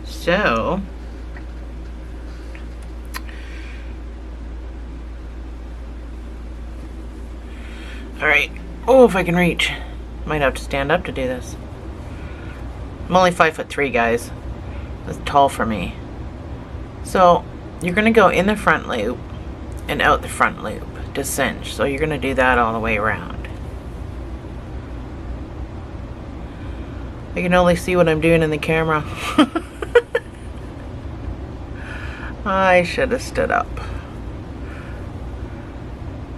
So, alright. Oh, if I can reach. Might have to stand up to do this. I'm only 5'3", guys. That's tall for me. So, you're going to go in the front loop and out the front loop to cinch. So, you're going to do that all the way around. I can only see what I'm doing in the camera. I should have stood up.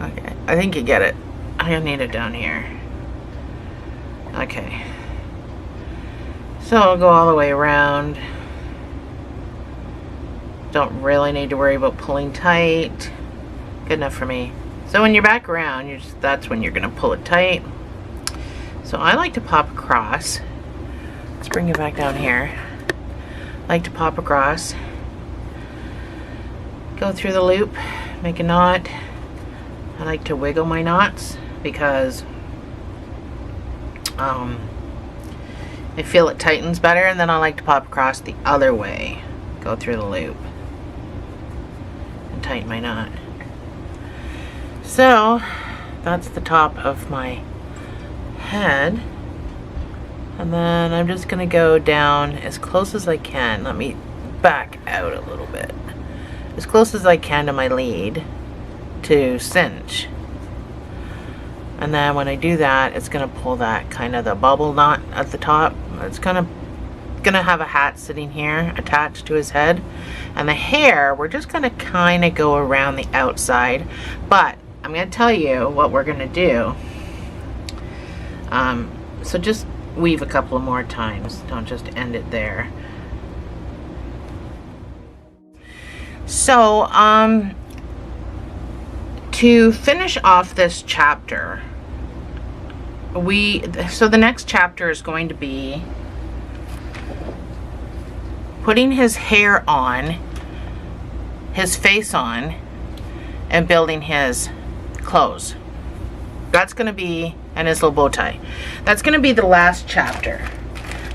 Okay, I think you get it. I need it down here. Okay. So I'll go all the way around. Don't really need to worry about pulling tight. Good enough for me. So when you're back around, that's when you're going to pull it tight. So I like to pop across. Let's bring it back down here. I like to pop across. Go through the loop, make a knot. I like to wiggle my knots because I feel it tightens better, and then I like to pop across the other way. Go through the loop and tighten my knot. So that's the top of my head. And then I'm just gonna go down as close as I can. Let me back out a little bit. As close as I can to my lead to cinch. And then when I do that, it's gonna pull that kind of the bubble knot at the top. It's gonna have a hat sitting here attached to his head. And the hair, we're just gonna kind of go around the outside. But I'm gonna tell you what we're gonna do. So just weave a couple of more times. Don't just end it there. So, to finish off this chapter, so the next chapter is going to be putting his hair on, his face on, and building his clothes. That's going to be, and his little bow tie. That's going to be the last chapter.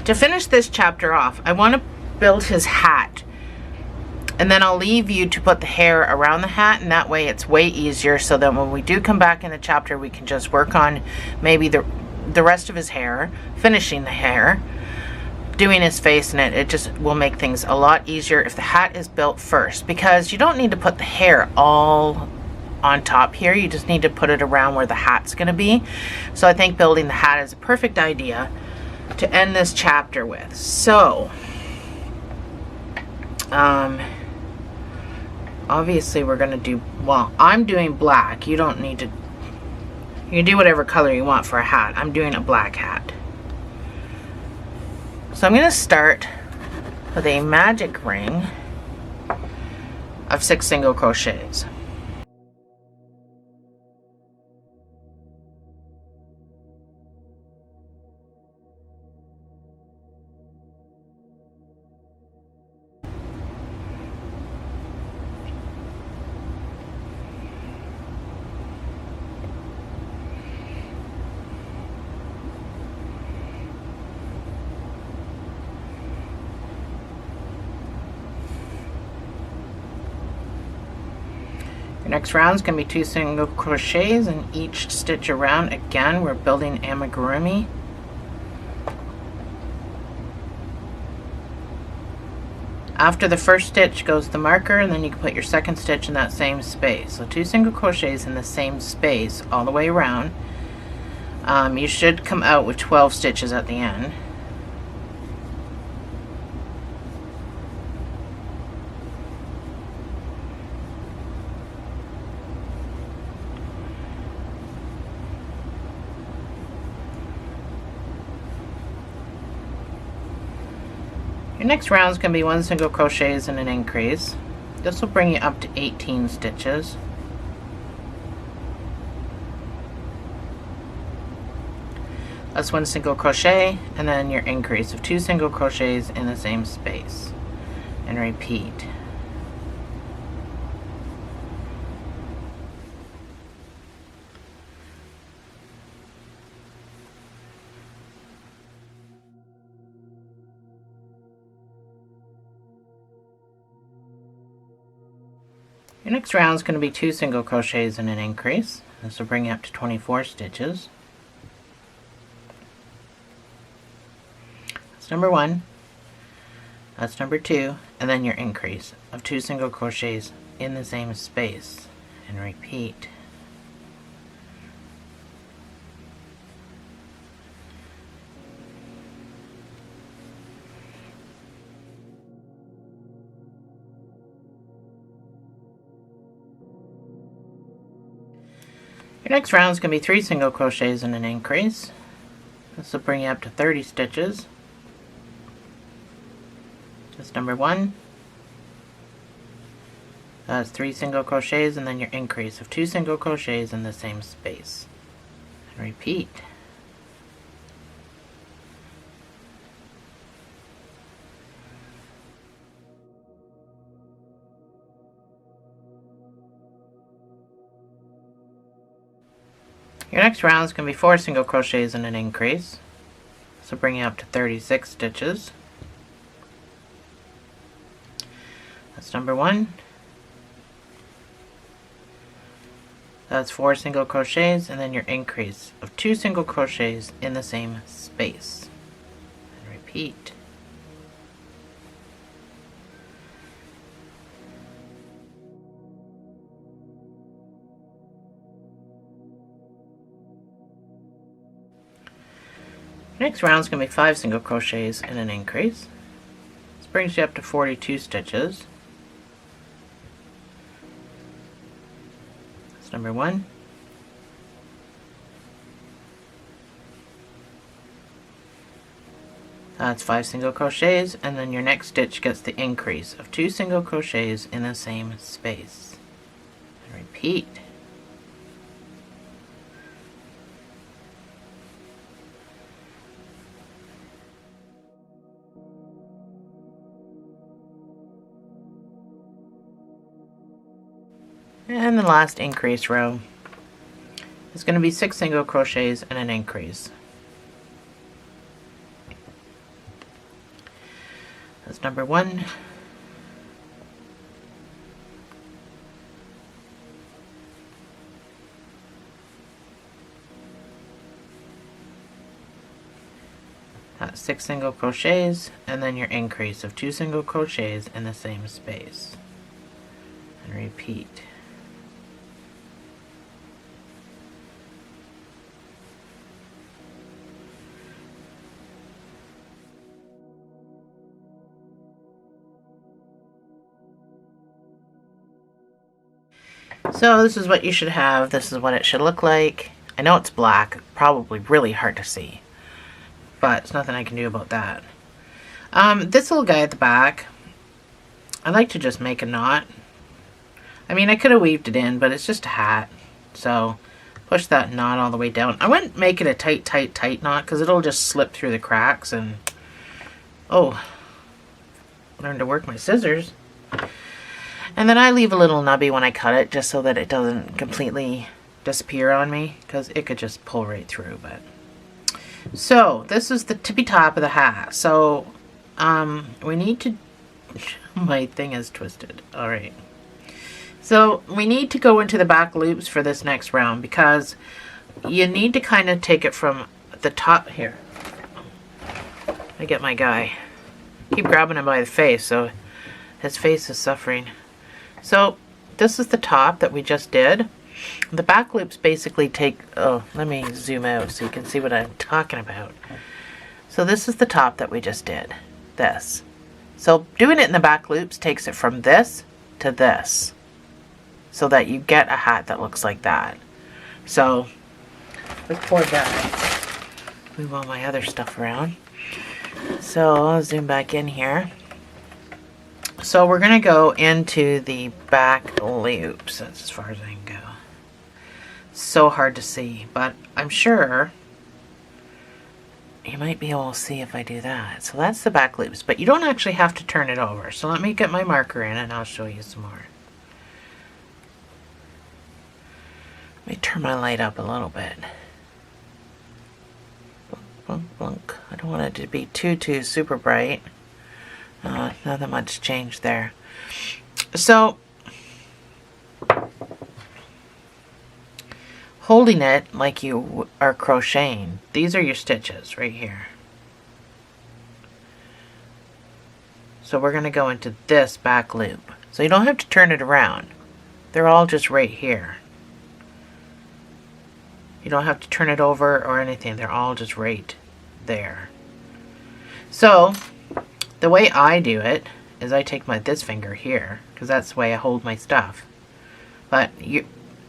To finish this chapter off, I want to build his hat. And then I'll leave you to put the hair around the hat, and that way it's way easier, so that when we do come back in the chapter, we can just work on maybe the rest of his hair, finishing the hair, doing his face, and it just will make things a lot easier if the hat is built first, because you don't need to put the hair all on top here. You just need to put it around where the hat's going to be. So I think building the hat is a perfect idea to end this chapter with. So obviously we're going to do, well, I'm doing black. You don't need to, you can do whatever color you want for a hat. I'm doing a black hat. So I'm going to start with a magic ring of 6 single crochets. Your next round is going to be 2 single crochets in each stitch around. Again, we're building amigurumi. After the first stitch goes the marker, and then you can put your second stitch in that same space. So 2 single crochets in the same space all the way around. You should come out with 12 stitches at the end. Your next round is going to be 1 single crochets and an increase. This will bring you up to 18 stitches. That's 1 single crochet and then your increase of 2 single crochets in the same space. And repeat. Your next round is going to be 2 single crochets and an increase. This will bring you up to 24 stitches. That's number 1. That's number 2, and then your increase of 2 single crochets in the same space, and repeat. Your next round is going to be 3 single crochets and an increase. This will bring you up to 30 stitches. That's number 1. That's 3 single crochets and then your increase of 2 single crochets in the same space. And repeat. Your next round is going to be 4 single crochets and an increase. This will bring you up to 36 stitches. That's number 1. That's 4 single crochets and then your increase of 2 single crochets in the same space. And repeat. Next round is going to be 5 single crochets and an increase. This brings you up to 42 stitches. That's number 1. That's 5 single crochets, and then your next stitch gets the increase of 2 single crochets in the same space. And repeat. And the last increase row is going to be 6 single crochets and an increase. That's number 1. That's 6 single crochets and then your increase of 2 single crochets in the same space. And repeat. So this is what you should have. This is what it should look like. I know it's black, probably really hard to see, but it's nothing I can do about that. This little guy at the back, I like to just make a knot. I mean, I could have weaved it in, but it's just a hat. So push that knot all the way down. I wouldn't make it a tight knot because it'll just slip through the cracks and, oh, learn to work my scissors. And then I leave a little nubby when I cut it just so that it doesn't completely disappear on me because it could just pull right through. But so this is the tippy top of the hat. So we need to, my thing is twisted. All right. So we need to go into the back loops for this next round because you need to kind of take it from the top here. I get my guy. Keep grabbing him by the face, so his face is suffering. So this is the top that we just did. The back loops basically take, oh, let me zoom out so you can see what I'm talking about. So this is the top that we just did, this. So doing it in the back loops takes it from this to this, so that you get a hat that looks like that. So let's pour that. Move all my other stuff around. So I'll zoom back in here. So we're gonna go into the back loops. That's as far as I can go. So hard to see, but I'm sure you might be able to see if I do that. So that's the back loops, but you don't actually have to turn it over. So let me get my marker in and I'll show you some more. Let me turn my light up a little bit. Blunk, blunk, blunk. I don't want it to be too super bright. Not that much change there. So holding it like you are crocheting, these are your stitches right here. So we're going to go into this back loop. So you don't have to turn it around. They're all just right here. You don't have to turn it over or anything. They're all just right there. So the way I do it is I take this finger here, because that's the way I hold my stuff. But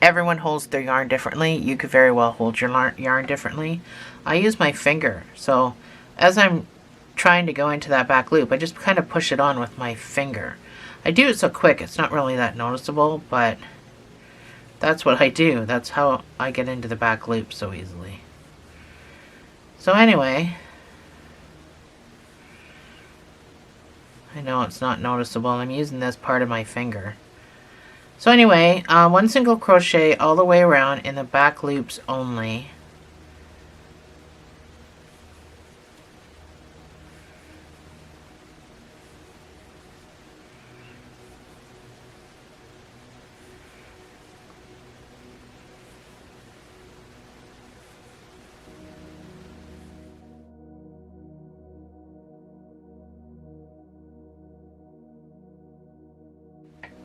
everyone holds their yarn differently. You could very well hold your yarn differently. I use my finger. So as I'm trying to go into that back loop, I just kind of push it on with my finger. I do it so quick, it's not really that noticeable, but that's what I do. That's how I get into the back loop so easily. So anyway, I know it's not noticeable. I'm using this part of my finger. So anyway, one single crochet all the way around in the back loops only.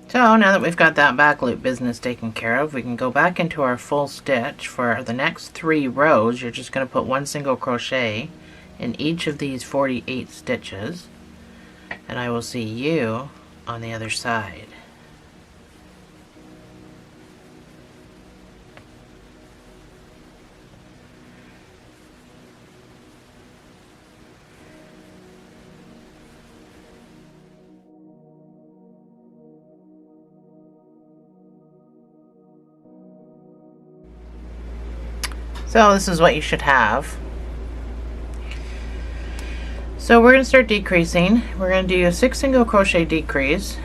So now that we've got that back loop business taken care of, we can go back into our full stitch. For the next 3 rows, you're just going to put one single crochet in each of these 48 stitches, and I will see you on the other side. So this is what you should have. So we're going to start decreasing. We're going to do a 6 single crochet decrease,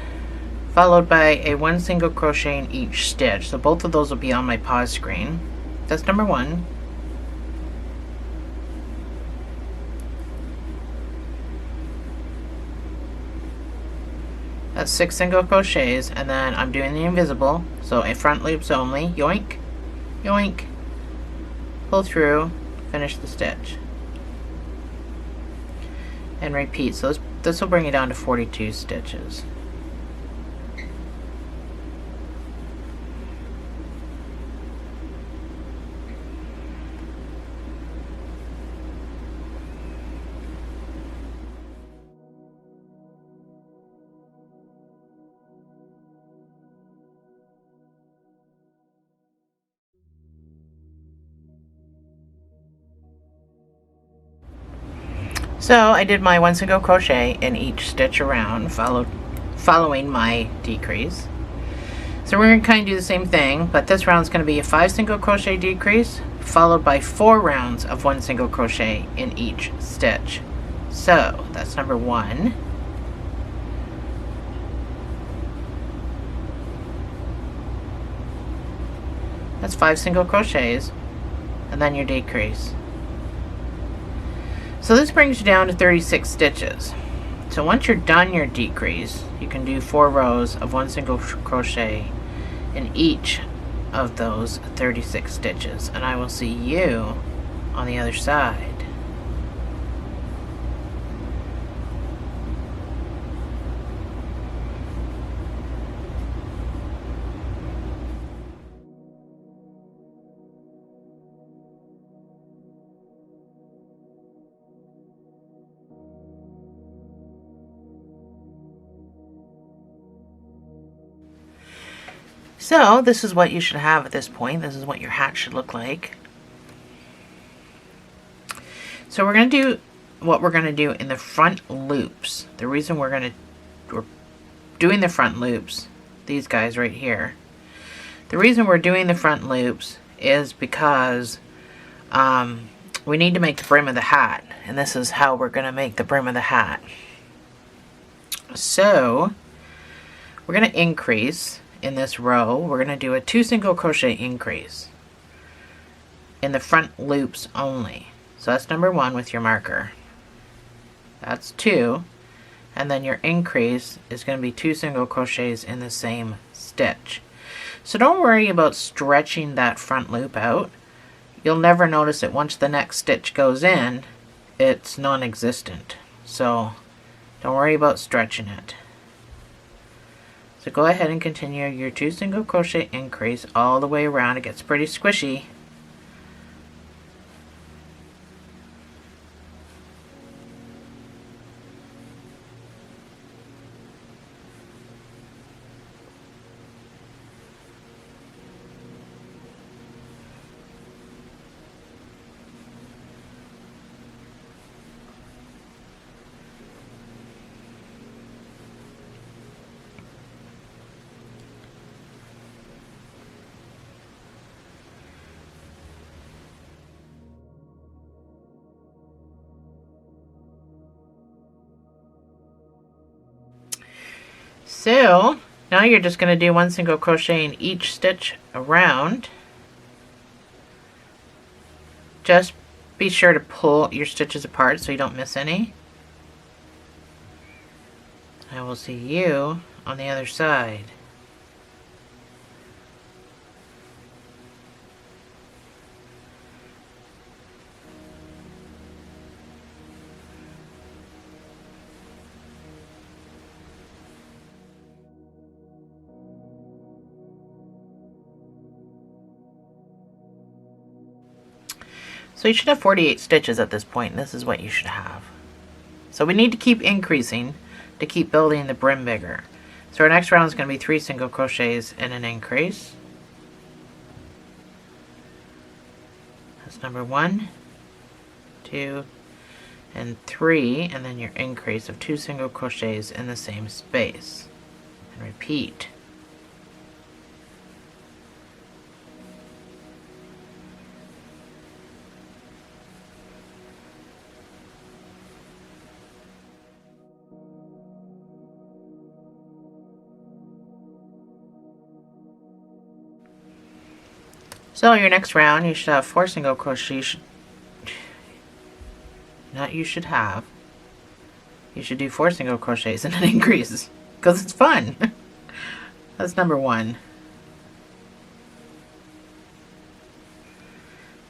followed by a 1 single crochet in each stitch. So both of those will be on my pause screen. That's number 1. That's 6 single crochets, and then I'm doing the invisible, so a front loops only. Yoink, yoink. Pull through, finish the stitch, and repeat. So this will bring you down to 42 stitches. So I did my 1 single crochet in each stitch around, following my decrease. So we're going to kind of do the same thing, but this round is going to be a 5 single crochet decrease, followed by 4 rounds of 1 single crochet in each stitch. So that's number 1. That's 5 single crochets, and then your decrease. So this brings you down to 36 stitches. So once you're done your decrease, you can do 4 rows of 1 single crochet in each of those 36 stitches, and I will see you on the other side. So this is what you should have at this point. This is what your hat should look like. So we're going to do what we're going to do in the front loops. The reason we're doing the front loops, these guys right here, the reason we're doing the front loops is because we need to make the brim of the hat, and this is how we're going to make the brim of the hat. So we're going to increase in this row. We're going to do a 2 single crochet increase in the front loops only. So that's number 1 with your marker. That's 2, and then your increase is going to be 2 single crochets in the same stitch. So don't worry about stretching that front loop out. You'll never notice it. Once the next stitch goes in, it's non-existent. So don't worry about stretching it. So go ahead and continue your 2 single crochet increase all the way around. It gets pretty squishy. So now you're just going to do 1 single crochet in each stitch around. Just be sure to pull your stitches apart so you don't miss any. I will see you on the other side. So you should have 48 stitches at this point. This is what you should have. So we need to keep increasing to keep building the brim bigger. So our next round is going to be 3 single crochets and an increase. That's number 1, 2, and 3, and then your increase of 2 single crochets in the same space. And repeat. So your next round, you should have 4 single crochets. You should do 4 single crochets and an increase, because it's fun. That's number 1.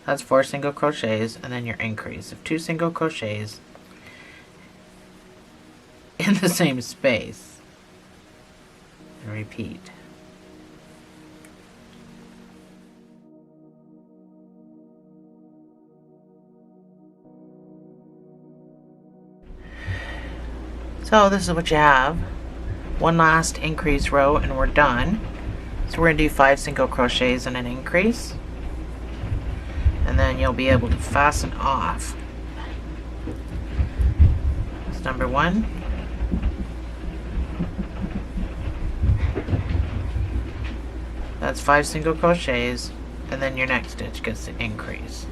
That's 4 single crochets, and then your increase of 2 single crochets in the same space. And repeat. So this is what you have. 1 last increase row and we're done. So we're going to do 5 single crochets and an increase. And then you'll be able to fasten off. That's number 1. That's 5 single crochets, and then your next stitch gets an increase.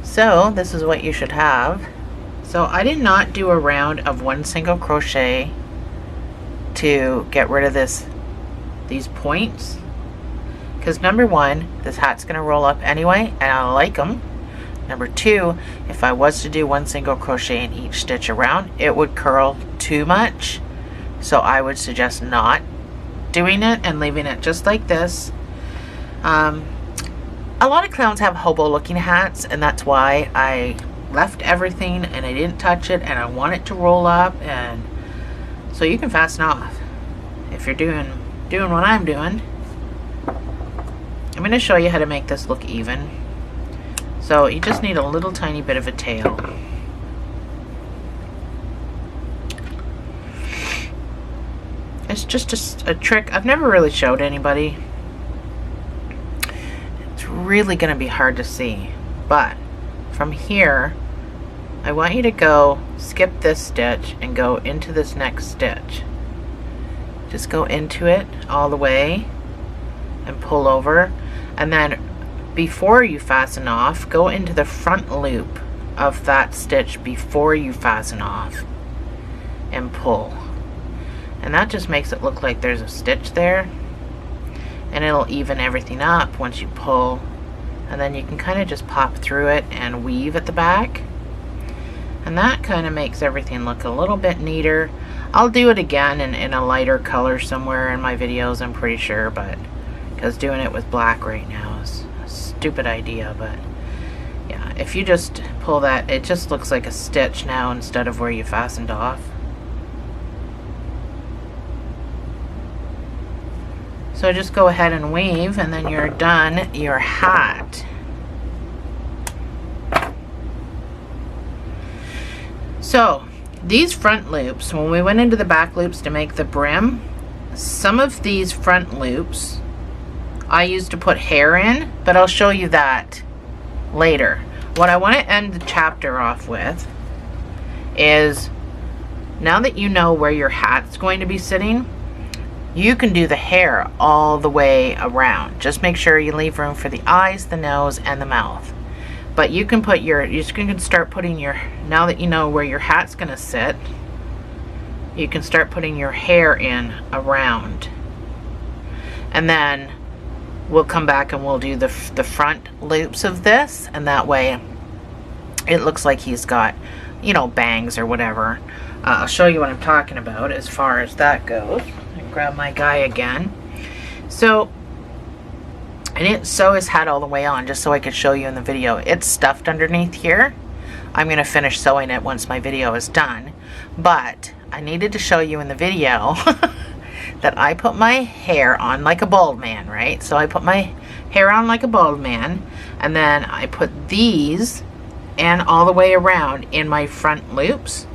So this is what you should have. So I did not do a round of 1 single crochet to get rid of these points, because number one, this hat's going to roll up anyway, and I like them. Number two, if I was to do one single crochet in each stitch around, it would curl too much. So I would suggest not doing it and leaving it just like this. A lot of clowns have hobo looking hats, and that's why I left everything and I didn't touch it, and I want it to roll up, and so you can fasten off if you're doing what I'm doing. I'm going to show you how to make this look even. So you just need a little tiny bit of a tail. It's just a trick I've never really showed anybody. It's really going to be hard to see, but from here I want you to go skip this stitch and go into this next stitch. Just go into it all the way and pull over, and then before you fasten off, go into the front loop of that stitch before you fasten off and pull. And that just makes it look like there's a stitch there, and it'll even everything up once you pull, and then you can kind of just pop through it and weave at the back, and that kind of makes everything look a little bit neater. I'll do it again in a lighter color somewhere in my videos, I'm pretty sure, but because doing it with black right now is a stupid idea. But yeah, if you just pull that, it just looks like a stitch now instead of where you fastened off. So just go ahead and weave, and then you're done your hat. So these front loops, when we went into the back loops to make the brim, some of these front loops I used to put hair in, but I'll show you that later. What I want to end the chapter off with is, now that you know where your hat's going to be sitting, you can do the hair all the way around. Just make sure you leave room for the eyes, the nose, and the mouth. But you can put you can start putting your, now that you know where your hat's gonna sit, you can start putting your hair in around. And then we'll come back and we'll do the front loops of this, and that way it looks like he's got, you know, bangs or whatever. I'll show you what I'm talking about as far as that goes. And grab my guy again. So I didn't sew his hat all the way on just so I could show you in the video. It's stuffed underneath here. I'm going to finish sewing it once my video is done. But I needed to show you in the video that I put my hair on like a bald man, right? So I put my hair on like a bald man, and then I put these and all the way around in my front loops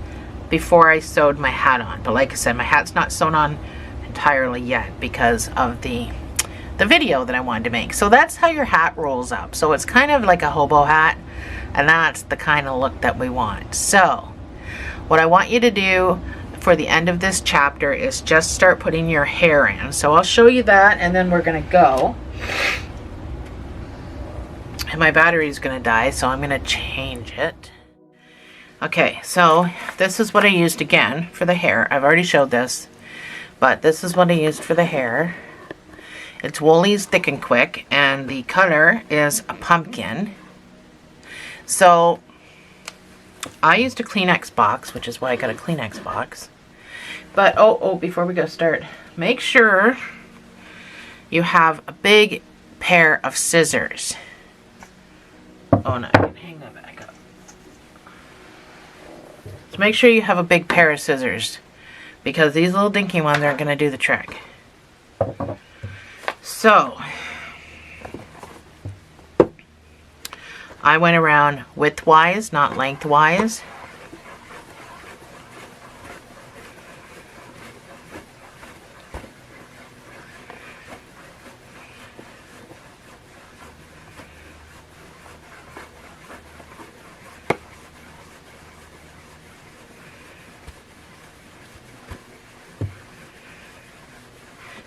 before I sewed my hat on. But like I said, my hat's not sewn on entirely yet because of the video that I wanted to make. So that's how your hat rolls up. So it's kind of like a hobo hat, and that's the kind of look that we want. So what I want you to do for the end of this chapter is just start putting your hair in. So I'll show you that, and then we're gonna go. And my battery is gonna die, so I'm gonna change it. Okay, so this is what I used again for the hair. I've already showed this, but this is what I used for the hair. It's Woolies Thick and Quick, and the color is a pumpkin. So I used a Kleenex box, which is why I got a Kleenex box. But before we go start, make sure you have a big pair of scissors. Oh no, I can hang that back up. So make sure you have a big pair of scissors, because these little dinky ones aren't going to do the trick. So I went around widthwise, not lengthwise.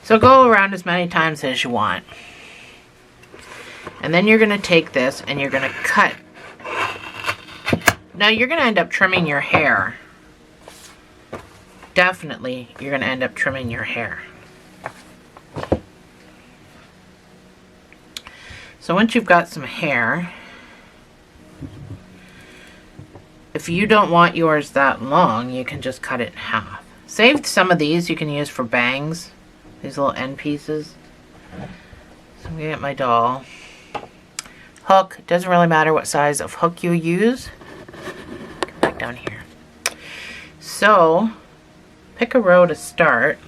So go around as many times as you want. And then you're going to take this and you're going to cut. Now you're going to end up trimming your hair definitely you're going to end up trimming your hair. So once you've got some hair, if you don't want yours that long, you can just cut it in half. Save some of these you can use for bangs, these little end pieces. So I'm going to get my doll. Hook, doesn't really matter what size of hook you use. Get back down here. So, pick a row to start.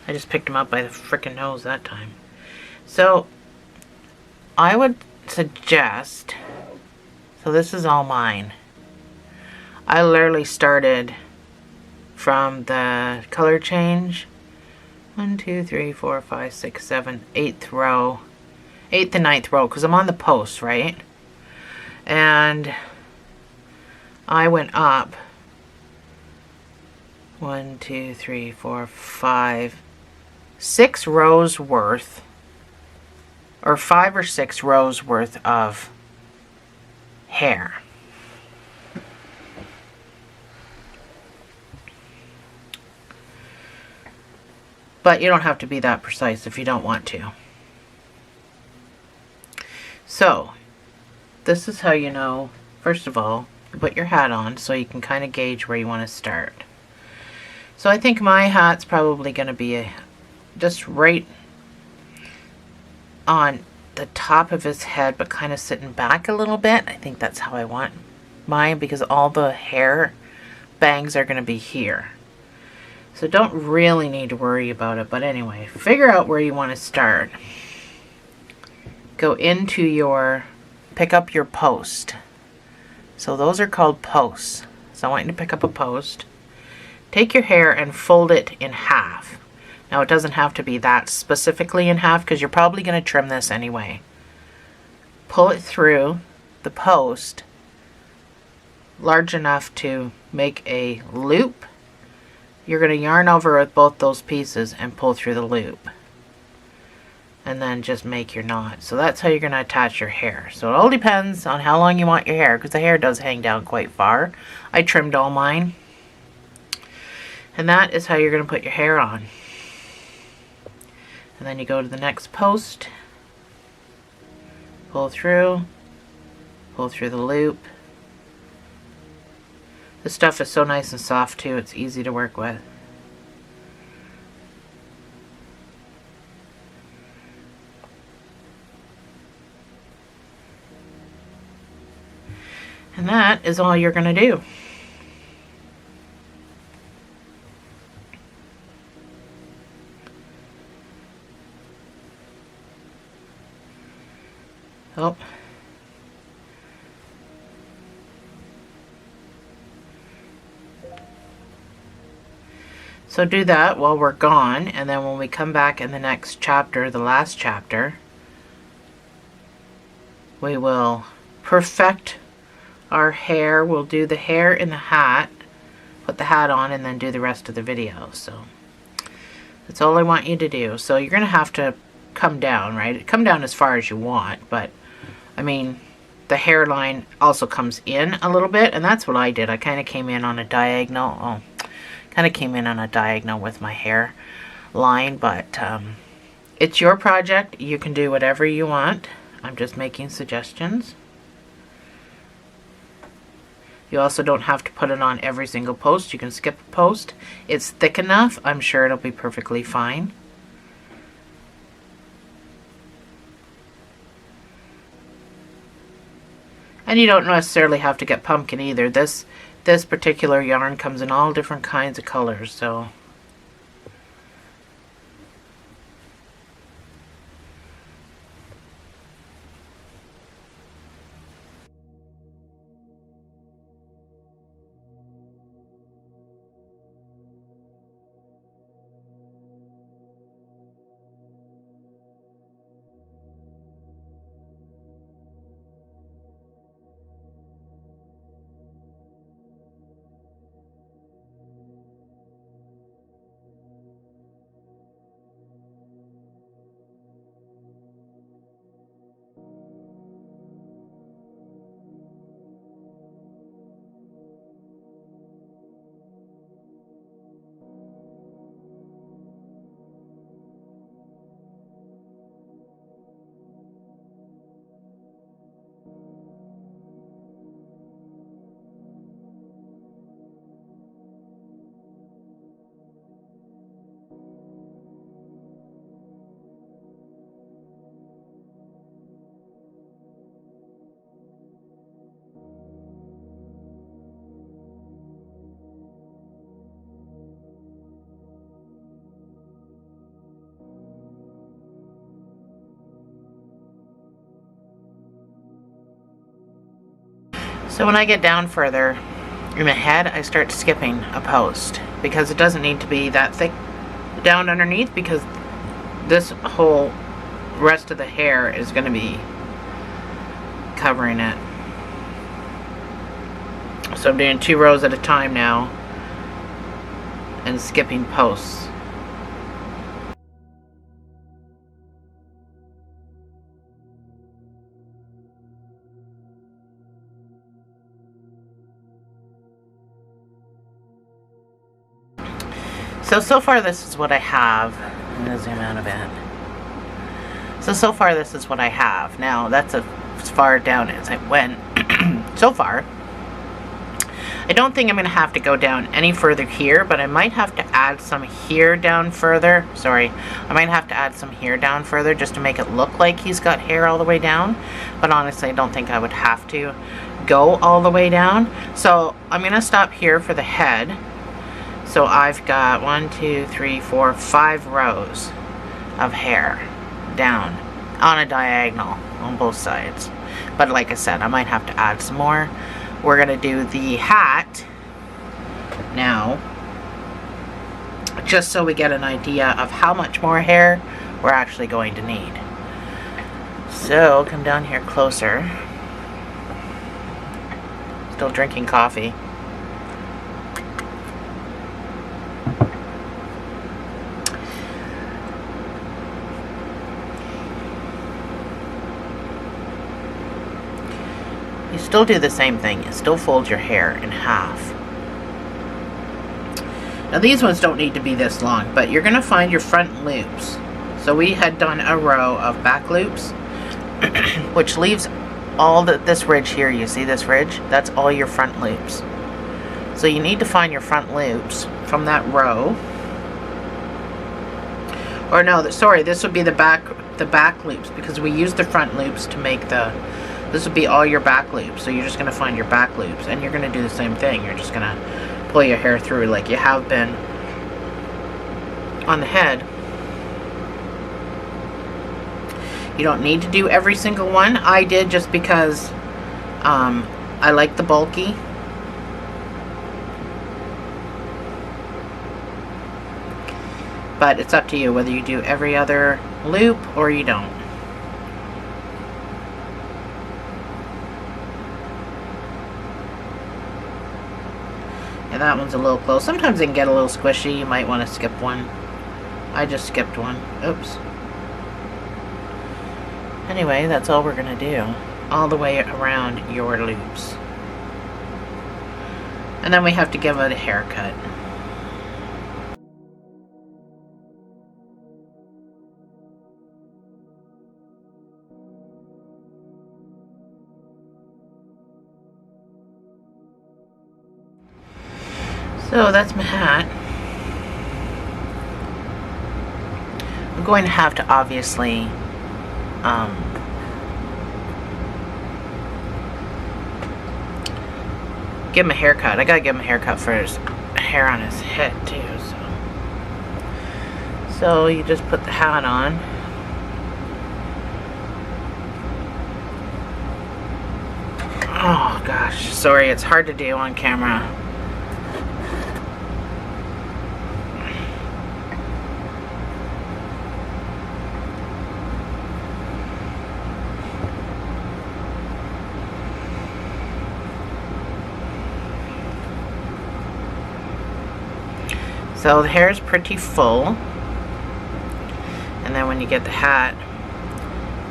I just picked them up by the frickin' nose that time. So, I would suggest, so this is all mine. I literally started from the color change. 1, 2, 3, 4, 5, 6, 7, 8th row. 8th and 9th row, because I'm on the post, right? And I went up 1, 2, 3, 4, 5, 6 rows worth, or 5 or 6 rows worth of hair. But you don't have to be that precise if you don't want to. So, this is how you know, first of all, you put your hat on so you can kind of gauge where you want to start. So I think my hat's probably going to be just right on the top of his head, but kind of sitting back a little bit. I think that's how I want mine, because all the hair bangs are going to be here. So don't really need to worry about it, but anyway, figure out where you want to start. Go into your, pick up your post. So those are called posts. So I want you to pick up a post. Take your hair and fold it in half. Now it doesn't have to be that specifically in half, because you're probably going to trim this anyway. Pull it through the post large enough to make a loop. You're going to yarn over with both those pieces and pull through the loop. And then just make your knot. So that's how you're going to attach your hair. So it all depends on how long you want your hair, because the hair does hang down quite far. I trimmed all mine. And that is how you're going to put your hair on. And then you go to the next post, pull through the loop. This stuff is so nice and soft too, it's easy to work with. And that is all you're going to do. Oh. So do that while we're gone, and then when we come back in the next chapter, the last chapter, we will perfect our hair. We'll do the hair in the hat, put the hat on, and then do the rest of the video. So that's all I want you to do. So you're going to have to come down, right? Come down as far as you want, but I mean, the hairline also comes in a little bit, and that's what I did. I kind of came in on a diagonal. Kind of came in on a diagonal with my hair line, but it's your project. You can do whatever you want. I'm just making suggestions. You also don't have to put it on every single post. You can skip a post. It's thick enough. I'm sure it'll be perfectly fine. And you don't necessarily have to get pumpkin either. This particular yarn comes in all different kinds of colors, so So when I get down further in the head, I start skipping a post because it doesn't need to be that thick down underneath, because this whole rest of the hair is going to be covering it. So I'm doing 2 rows at a time now and skipping posts. So far this is what I have. I'm going to zoom out a bit. So far this is what I have. Now that's as far down as I went so far. I don't think I'm going to have to go down any further here, but I might have to add some here down further. Sorry, I might have to add some here down further just to make it look like he's got hair all the way down. But honestly, I don't think I would have to go all the way down. So I'm going to stop here for the head. So I've got 1, 2, 3, 4, 5 rows of hair down on a diagonal on both sides. But like I said, I might have to add some more. We're going to do the hat now, just so we get an idea of how much more hair we're actually going to need. So come down here closer. Still drinking coffee. You still do the same thing. You still fold your hair in half. Now these ones don't need to be this long, but you're going to find your front loops. So we had done a row of back loops, which leaves all this ridge here. You see this ridge? That's all your front loops. So you need to find your front loops from that row. Or no, sorry, this would be the back loops, because we used the front loops to make this would be all your back loops. So you're just going to find your back loops, and you're going to do the same thing. You're just going to pull your hair through like you have been on the head. You don't need to do every single one. I did just because I like the bulky. But it's up to you whether you do every other loop or you don't. Yeah, that one's a little close. Sometimes they can get a little squishy. You might want to skip one. I just skipped one. Oops. Anyway, that's all we're going to do. All the way around your loops. And then we have to give it a haircut. So that's my hat. I'm going to have to obviously give him a haircut. I gotta give him a haircut for his hair on his head too. So you just put the hat on. Oh gosh, sorry, it's hard to do on camera. So the hair is pretty full, and then when you get the hat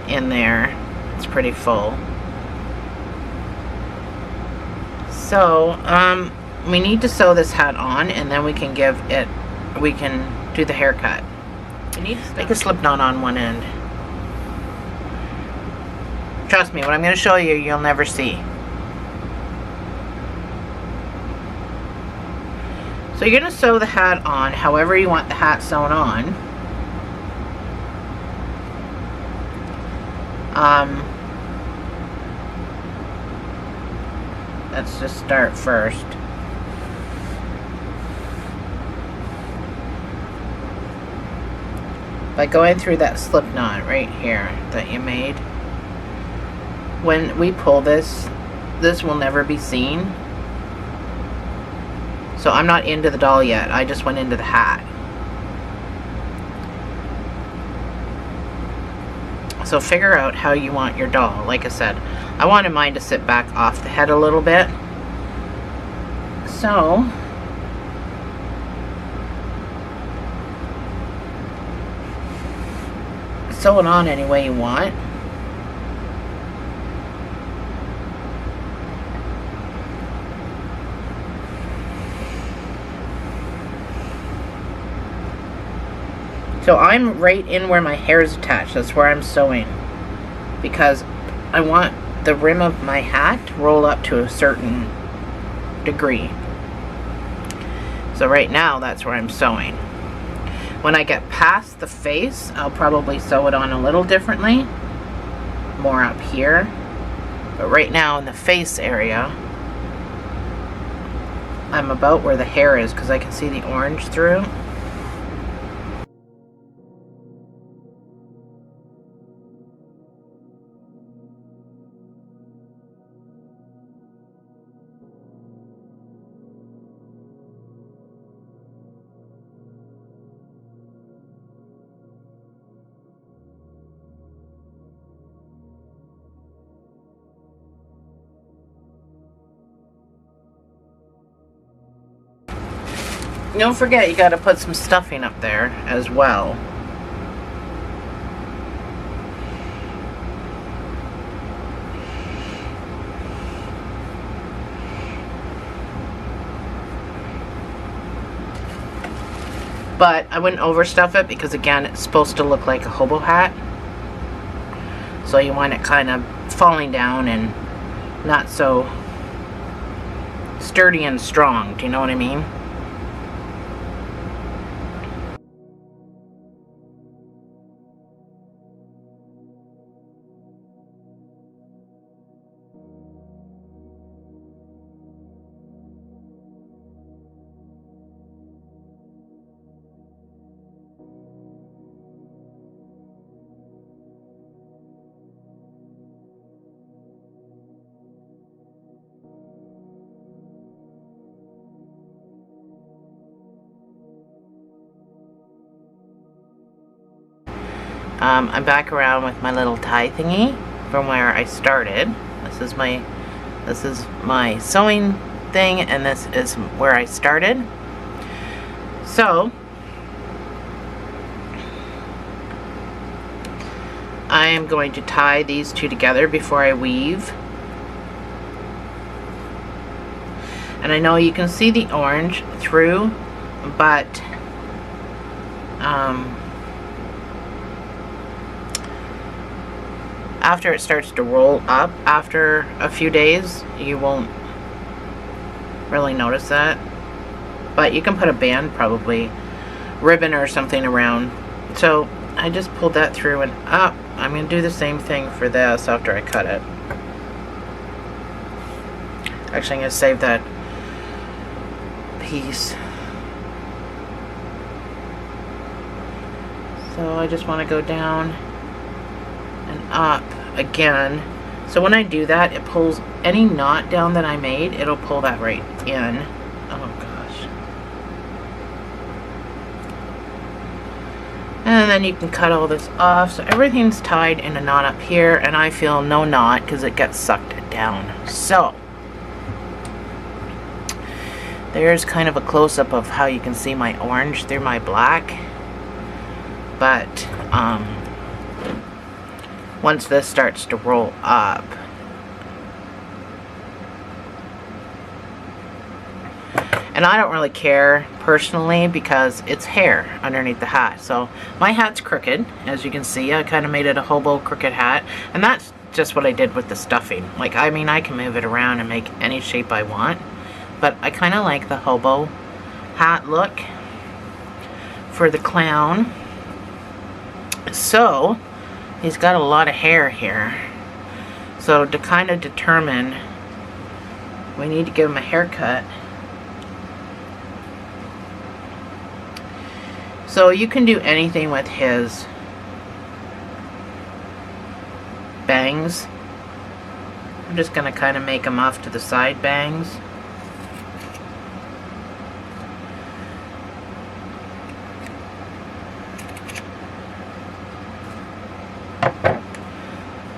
in there, it's pretty full. So we need to sew this hat on, and then we can do the haircut. Make a slip knot on one end. Trust me, what I'm going to show you, you'll never see. So you're going to sew the hat on however you want the hat sewn on. Let's just start first. By going through that slip knot right here that you made. When we pull this, this will never be seen. So I'm not into the doll yet. I just went into the hat. So figure out how you want your doll. Like I said, I wanted mine to sit back off the head a little bit. So sew it on any way you want. So I'm right in where my hair is attached. That's where I'm sewing, because I want the rim of my hat to roll up to a certain degree. So right now that's where I'm sewing. When I get past the face, I'll probably sew it on a little differently, more up here. But right now in the face area, I'm about where the hair is because I can see the orange through. Don't forget, you gotta put some stuffing up there as well. But I wouldn't overstuff it because, again, it's supposed to look like a hobo hat. So you want it kind of falling down and not so sturdy and strong. Do you know what I mean? I'm back around with my little tie thingy from where I started. This is my sewing thing, and this is where I started. So I am going to tie these two together before I weave. And I know you can see the orange through, but after it starts to roll up after a few days, you won't really notice that. But you can put a band, probably ribbon or something around. So I just pulled that through and up. I'm going to do the same thing for this after I cut it. Actually, I'm going to save that piece. So I just want to go down and up again. So when I do that, it pulls any knot down that I made, it'll pull that right in. Oh gosh. And then you can cut all this off. So everything's tied in a knot up here, and I feel no knot because it gets sucked down. So there's kind of a close-up of how you can see my orange through my black. But once this starts to roll up, and I don't really care personally because it's hair underneath the hat. So my hat's crooked, as you can see. I kind of made it a hobo crooked hat, and that's just what I did with the stuffing. Like, I mean, I can move it around and make any shape I want, but I kind of like the hobo hat look for the clown. So he's got a lot of hair here. So to kind of determine, we need to give him a haircut. So you can do anything with his bangs. I'm just going to kind of make them off to the side bangs.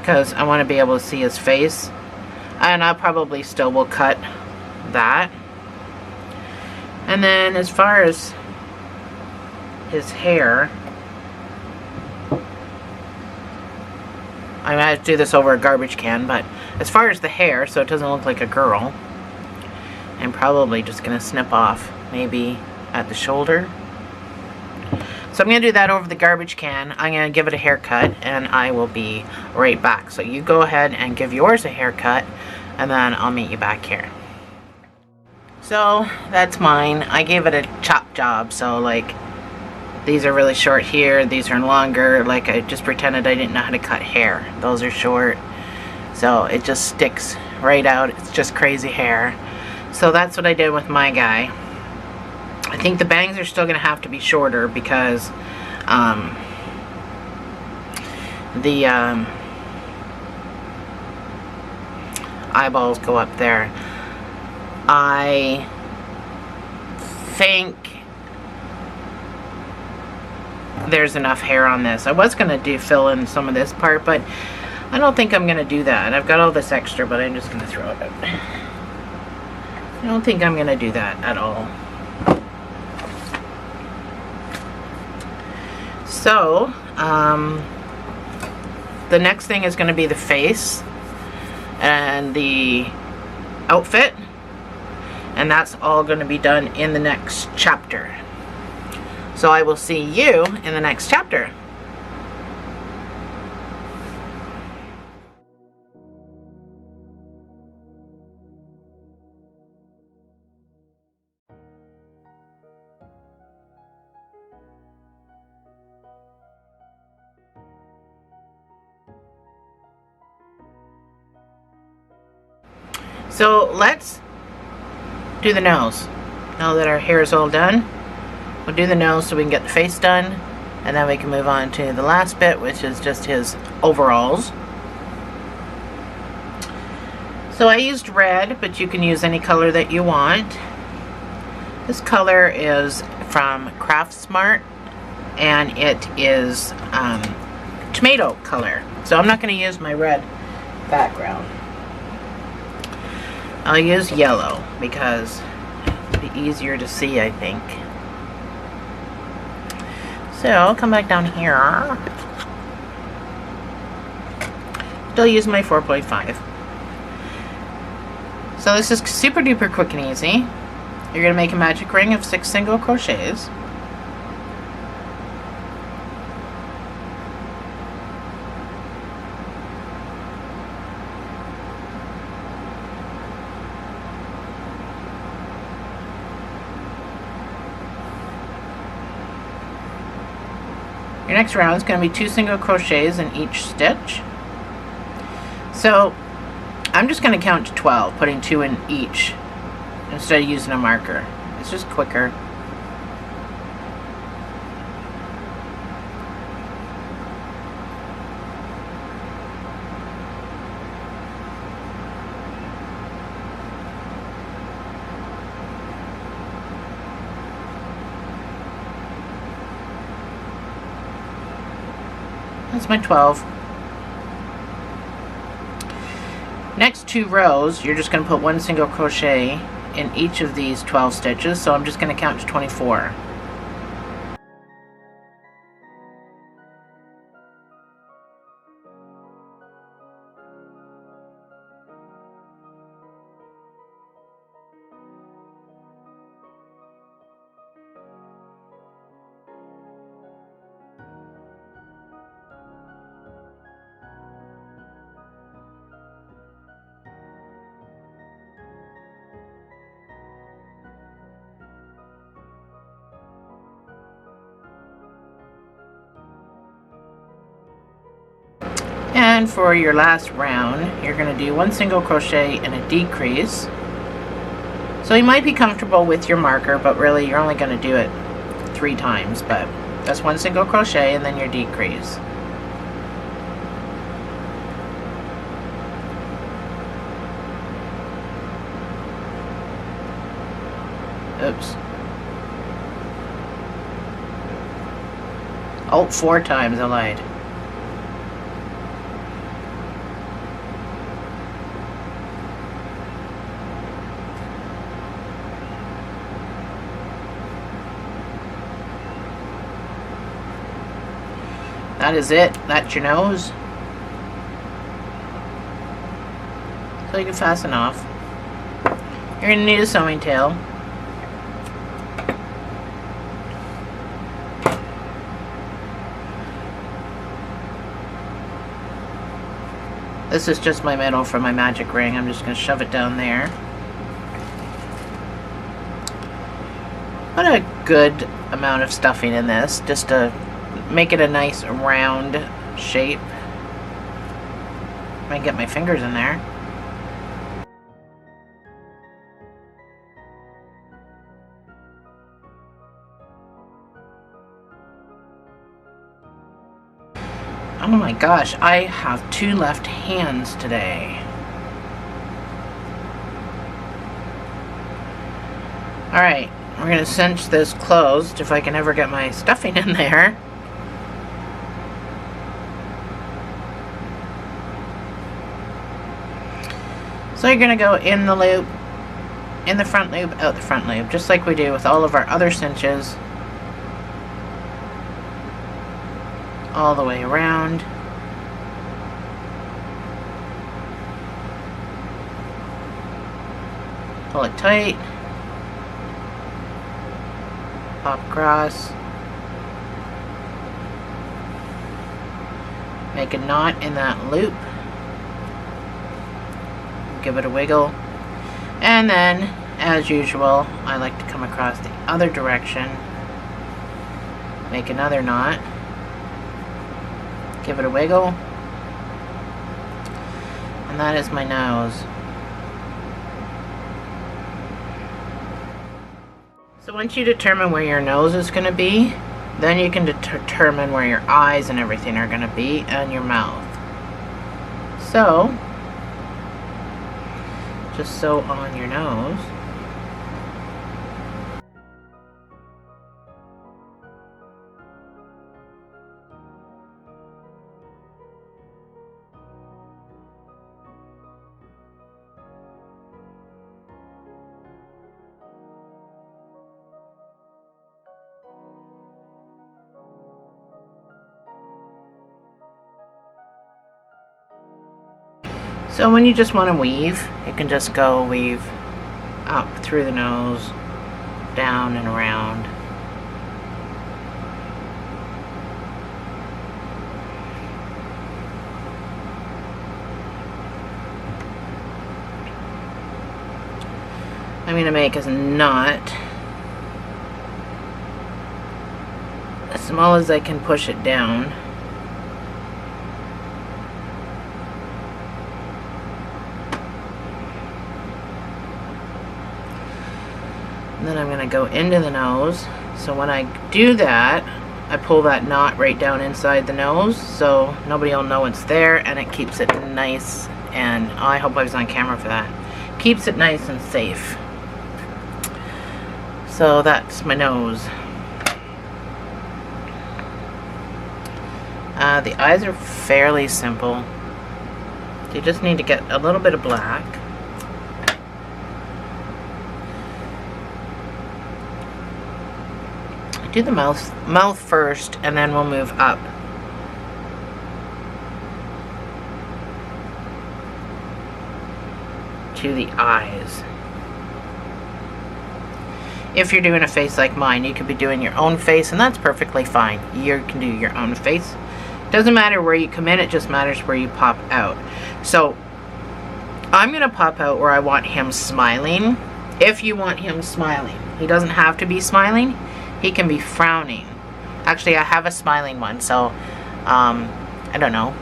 Because I want to be able to see his face. And I probably still will cut that. And then as far as his hair, I might do this over a garbage can, but as far as the hair, so it doesn't look like a girl, I'm probably just going to snip off maybe at the shoulder. So I'm going to do that over the garbage can. I'm going to give it a haircut, and I will be right back. So you go ahead and give yours a haircut, and then I'll meet you back here. So that's mine. I gave it a chop job, so like these are really short here, these are longer. Like I just pretended I didn't know how to cut hair. Those are short, so it just sticks right out. It's just crazy hair. So that's what I did with my guy. I think the bangs are still going to have to be shorter because the eyeballs go up there. I think there's enough hair on this. I was going to fill in some of this part, but I don't think I'm going to do that. I've got all this extra, but I'm just going to throw it out. I don't think I'm going to do that at all. So, the next thing is going to be the face and the outfit, and that's all going to be done in the next chapter. So I will see you in the next chapter. So let's do the nose. Now that our hair is all done, we'll do the nose so we can get the face done, and then we can move on to the last bit, which is just his overalls. So I used red, but you can use any color that you want. This color is from Craft Smart, and it is tomato color. So I'm not going to use my red background. I'll use yellow because it'll be easier to see, I think. So I'll come back down here. Still use my 4.5. So this is super duper quick and easy. You're going to make a magic ring of 6 single crochets. Your next round is going to be 2 single crochets in each stitch. So I'm just going to count to 12, putting 2 in each instead of using a marker. It's just quicker. That's my 12. Next 2 rows, you're just going to put 1 single crochet in each of these 12 stitches, so I'm just going to count to 24. And for your last round, you're going to do 1 single crochet and a decrease. So you might be comfortable with your marker, but really you're only going to do it 3 times. But that's 1 single crochet and then your decrease. Oops. Oh, 4 times I lied. That is it. That's your nose. So you can fasten off. You're going to need a sewing tail. This is just my metal for my magic ring. I'm just going to shove it down there. Put a good amount of stuffing in this, just to make it a nice round shape. I can get my fingers in there. Oh my gosh, I have 2 left hands today. Alright, we're going to cinch this closed if I can ever get my stuffing in there. So you're going to go in the loop, in the front loop, out the front loop, just like we do with all of our other cinches. All the way around. Pull it tight. Pop across. Make a knot in that loop. Give it a wiggle. And then, as usual, I like to come across the other direction. Make another knot. Give it a wiggle. And that is my nose. So once you determine where your nose is going to be, then you can determine where your eyes and everything are going to be, and your mouth. So, just sew on your nose. So when you just want to weave, you can just go weave up through the nose, down and around. I'm going to make a knot as small as I can push it down. And then I'm going to go into the nose. So when I do that, I pull that knot right down inside the nose so nobody will know it's there, and it keeps it nice, and I hope I was on camera for that. Keeps it nice and safe. So that's my nose. The eyes are fairly simple. You just need to get a little bit of black. Do the mouth first, and then we'll move up. To the eyes. If you're doing a face like mine, you could be doing your own face, and that's perfectly fine. You can do your own face. Doesn't matter where you come in, it just matters where you pop out. So, I'm going to pop out where I want him smiling. If you want him smiling. He doesn't have to be smiling. He can be frowning. Actually, I have a smiling one, so I don't know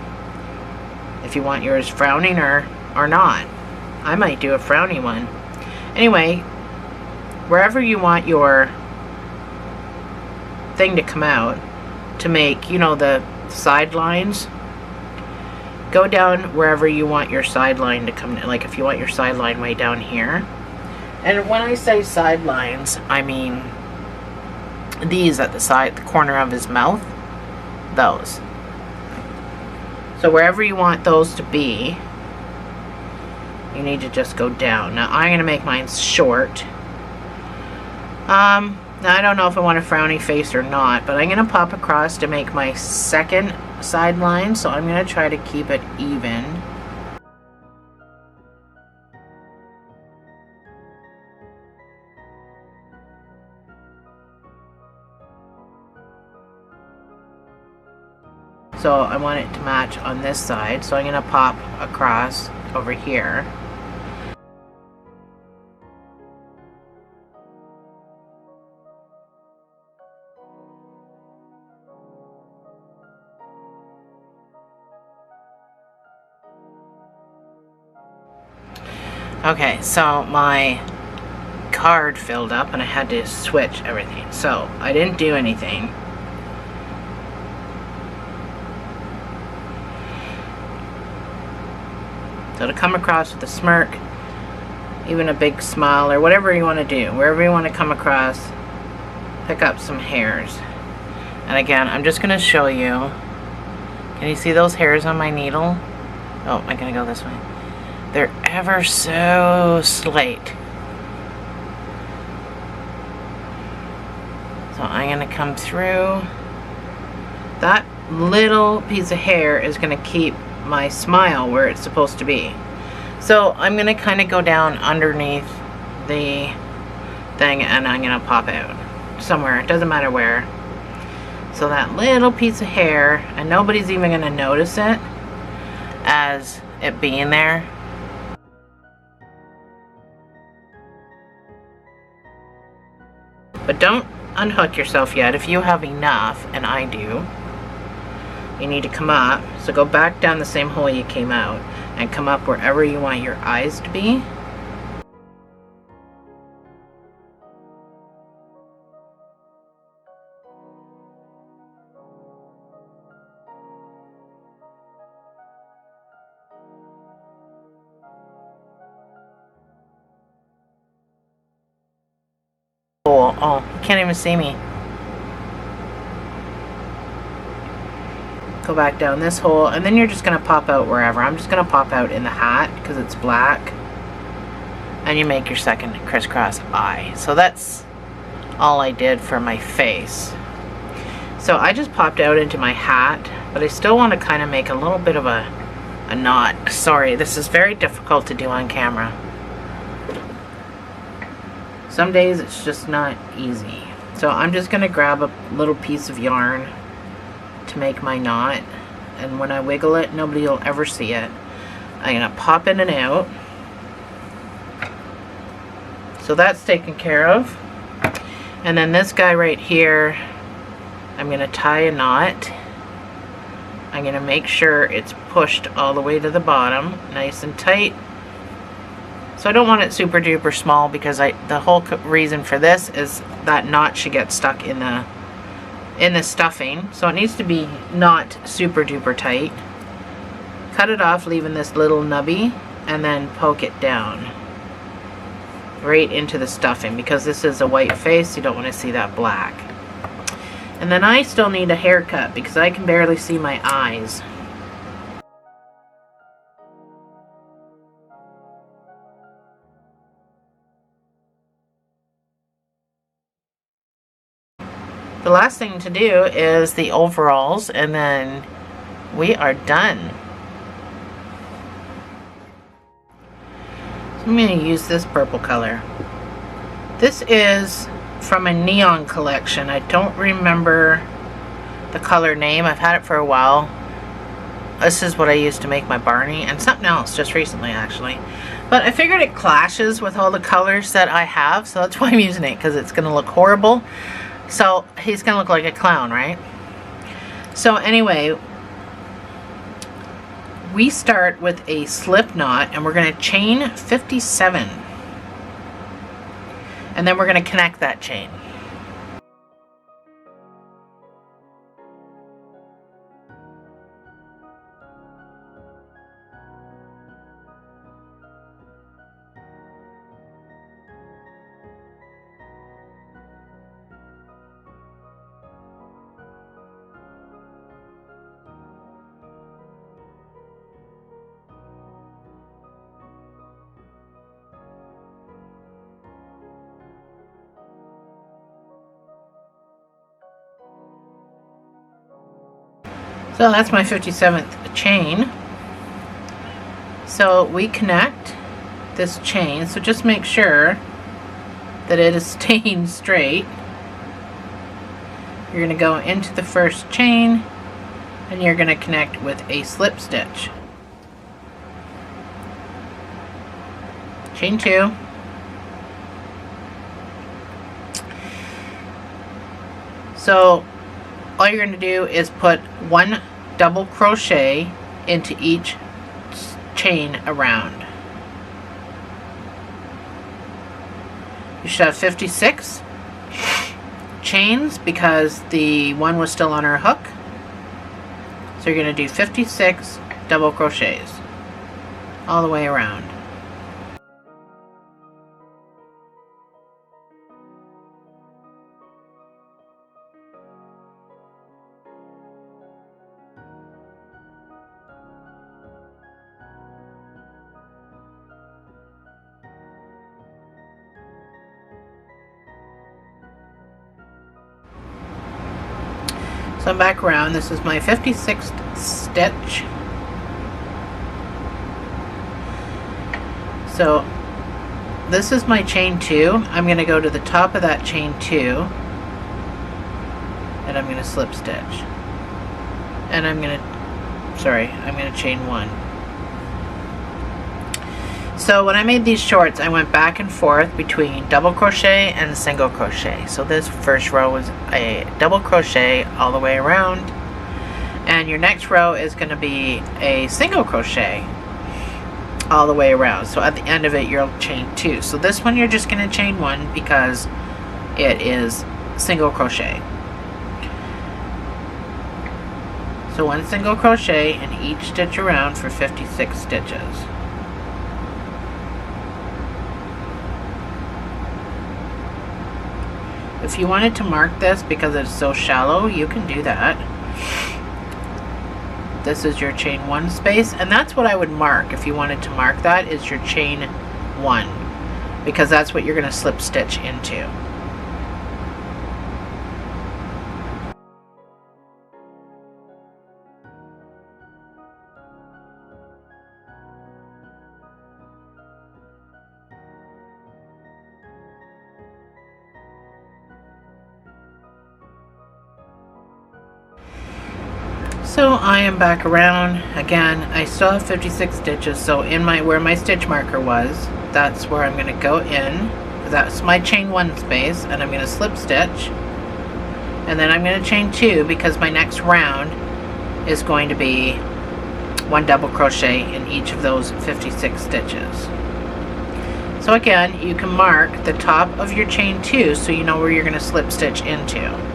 if you want yours frowning or not. I might do a frowny one. Anyway, wherever you want your thing to come out to make, you know, the sidelines, go down wherever you want your sideline to come. Like if you want your sideline way down here, And when I say sidelines, I mean these at the side, the corner of his mouth, those. So wherever you want those to be, you need to just go down. Now I'm going to make mine short. Now I don't know if I want a frowny face or not, but I'm going to pop across to make my second sideline, so I'm going to try to keep it even. So I want it to match on this side, so I'm going to pop across over here. Okay, so my card filled up and I had to switch everything. So I didn't do anything. So to come across with a smirk, even a big smile, or whatever you want to do, wherever you want to come across, pick up some hairs. And again, I'm just going to show you. Can you see those hairs on my needle? Oh, I'm going to go this way. They're ever so slight. So I'm going to come through. That little piece of hair is going to keep my smile where it's supposed to be. So I'm going to kind of go down underneath the thing and I'm going to pop out somewhere. It doesn't matter where. So that little piece of hair, and nobody's even going to notice it as it being there. But don't unhook yourself yet. If you have enough, and I do, you need to come up. So go back down the same hole you came out and come up wherever you want your eyes to be. Oh, you can't even see me. Go back down this hole, and then you're just going to pop out wherever. I'm just going to pop out in the hat because it's black. And you make your second crisscross eye. So that's all I did for my face. So I just popped out into my hat, but I still want to kind of make a little bit of a knot. Sorry, this is very difficult to do on camera. Some days it's just not easy. So I'm just going to grab a little piece of yarn to make my knot, and when I wiggle it, nobody will ever see it. I'm going to pop in and out. So that's taken care of. And then this guy right here, I'm going to tie a knot. I'm going to make sure it's pushed all the way to the bottom, nice and tight. So I don't want it super duper small because the whole reason for this is that knot should get stuck in the stuffing. So it needs to be not super duper tight. Cut it off, leaving this little nubby, and then poke it down right into the stuffing because this is a white face. You don't want to see that black. And then I still need a haircut because I can barely see my eyes. The last thing to do is the overalls, and then we are done. So I'm going to use this purple color. This is from a neon collection. I don't remember the color name. I've had it for a while. This is what I used to make my Barney, and something else just recently actually. But I figured it clashes with all the colors that I have, so that's why I'm using it, because it's going to look horrible. So he's going to look like a clown, right? So anyway, we start with a slip knot, and we're going to chain 57. And then we're going to connect that chain. So that's my 57th chain. So we connect this chain, so just make sure that it is staying straight. You're going to go into the first chain and you're going to connect with a slip stitch. Chain 2. So all you're going to do is put 1 double crochet into each chain around. You should have 56 chains because the one was still on our hook. So you're going to do 56 double crochets all the way around. So I'm back around. This is my 56th stitch. So this is my chain 2. I'm going to go to the top of that chain 2 and I'm going to slip stitch. And I'm going to chain 1. So when I made these shorts, I went back and forth between double crochet and single crochet. So this first row was a double crochet all the way around, and your next row is going to be a single crochet all the way around. So at the end of it, you'll chain 2. So this one you're just going to chain 1 because it is single crochet. So 1 single crochet in each stitch around for 56 stitches. If you wanted to mark this because it's so shallow, you can do that. This is your chain 1 space, and that's what I would mark if you wanted to mark that, is your chain 1, because that's what you're going to slip stitch into. So I am back around again. I still have 56 stitches, so in where my stitch marker was, that's where I'm going to go in. That's my chain 1 space, and I'm going to slip stitch, and then I'm going to chain 2 because my next round is going to be 1 double crochet in each of those 56 stitches. So again, you can mark the top of your chain 2 so you know where you're going to slip stitch into.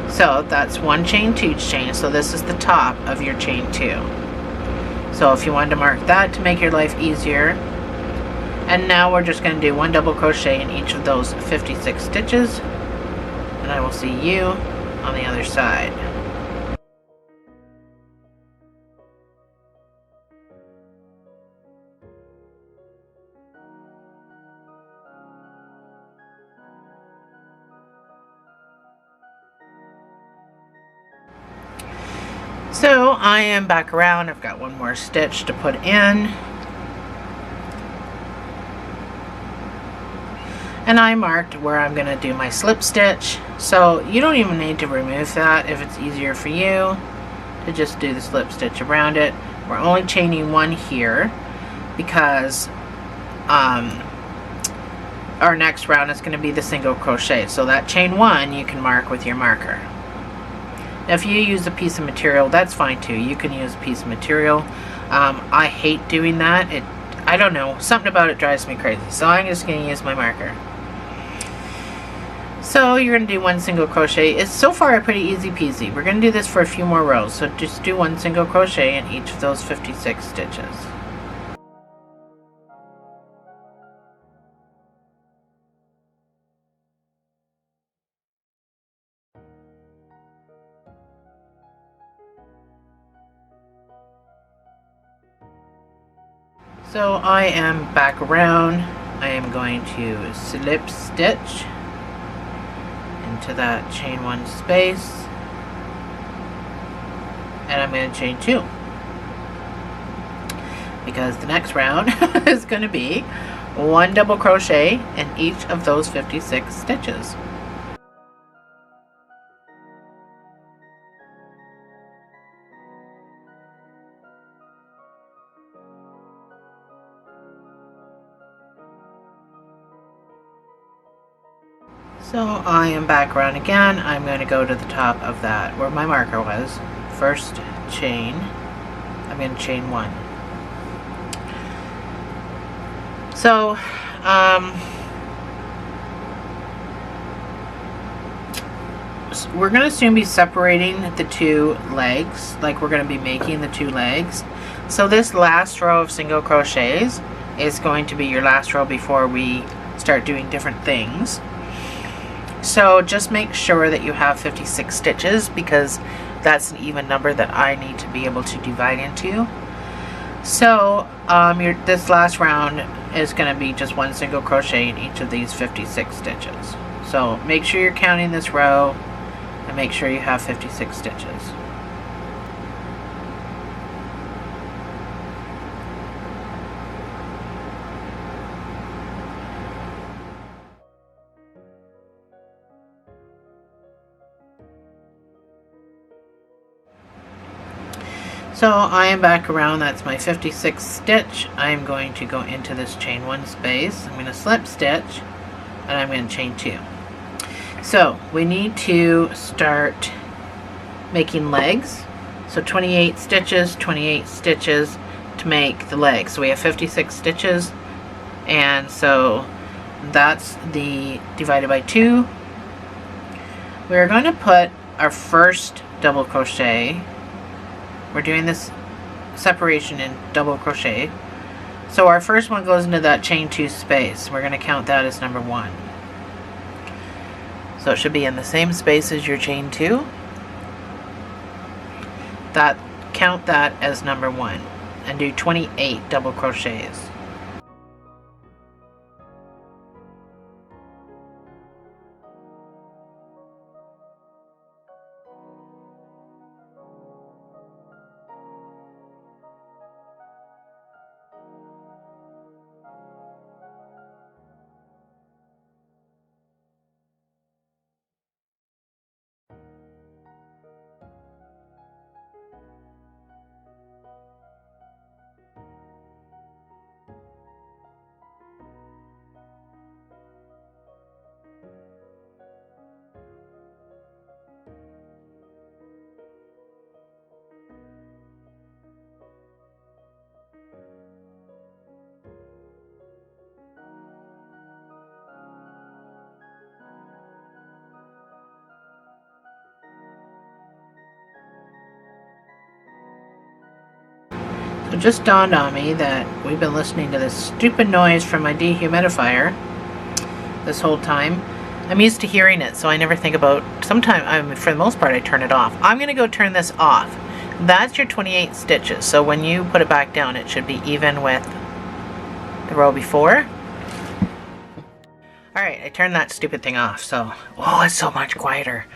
So that's 1 chain, 2 chain, so this is the top of your chain 2. So if you wanted to mark that to make your life easier, and now we're just going to do 1 double crochet in each of those 56 stitches, and I will see you on the other side. So I am back around. I've got 1 more stitch to put in. And I marked where I'm going to do my slip stitch. So you don't even need to remove that if it's easier for you to just do the slip stitch around it. We're only chaining 1 here because our next round is going to be the single crochet. So that chain 1 you can mark with your marker. If you use a piece of material, that's fine too. You can use a piece of material. I hate doing that. I don't know. Something about it drives me crazy. So I'm just going to use my marker. So you're going to do 1 single crochet. It's so far pretty easy peasy. We're going to do this for a few more rows. So just do 1 single crochet in each of those 56 stitches. So I am back around. I am going to slip stitch into that chain 1 space, and I'm going to chain 2. Because the next round is going to be 1 double crochet in each of those 56 stitches. So I am back around again. I'm going to go to the top of that where my marker was. First chain, I'm going to chain 1. So we're going to soon be separating the 2 legs, like we're going to be making the 2 legs. So this last row of single crochets is going to be your last row before we start doing different things. So just make sure that you have 56 stitches, because that's an even number that I need to be able to divide into. So this last round is going to be just 1 single crochet in each of these 56 stitches. So make sure you're counting this row and make sure you have 56 stitches. So I am back around. That's my 56th stitch. I am going to go into this chain 1 space. I'm going to slip stitch and I'm going to chain 2. So we need to start making legs. So 28 stitches to make the legs. So we have 56 stitches, and so that's the divided by 2. We're going to put our first double crochet. We're doing this separation in double crochet. So our first one goes into that chain 2 space. We're going to count that as number 1. So it should be in the same space as your chain 2. Count that as number 1 and do 28 double crochets. So it just dawned on me that we've been listening to this stupid noise from my dehumidifier this whole time. I'm used to hearing it, so I never think about, sometimes, for the most part, I turn it off. I'm going to go turn this off. That's your 28 stitches, so when you put it back down, it should be even with the row before. Alright, I turned that stupid thing off, so, oh, it's so much quieter.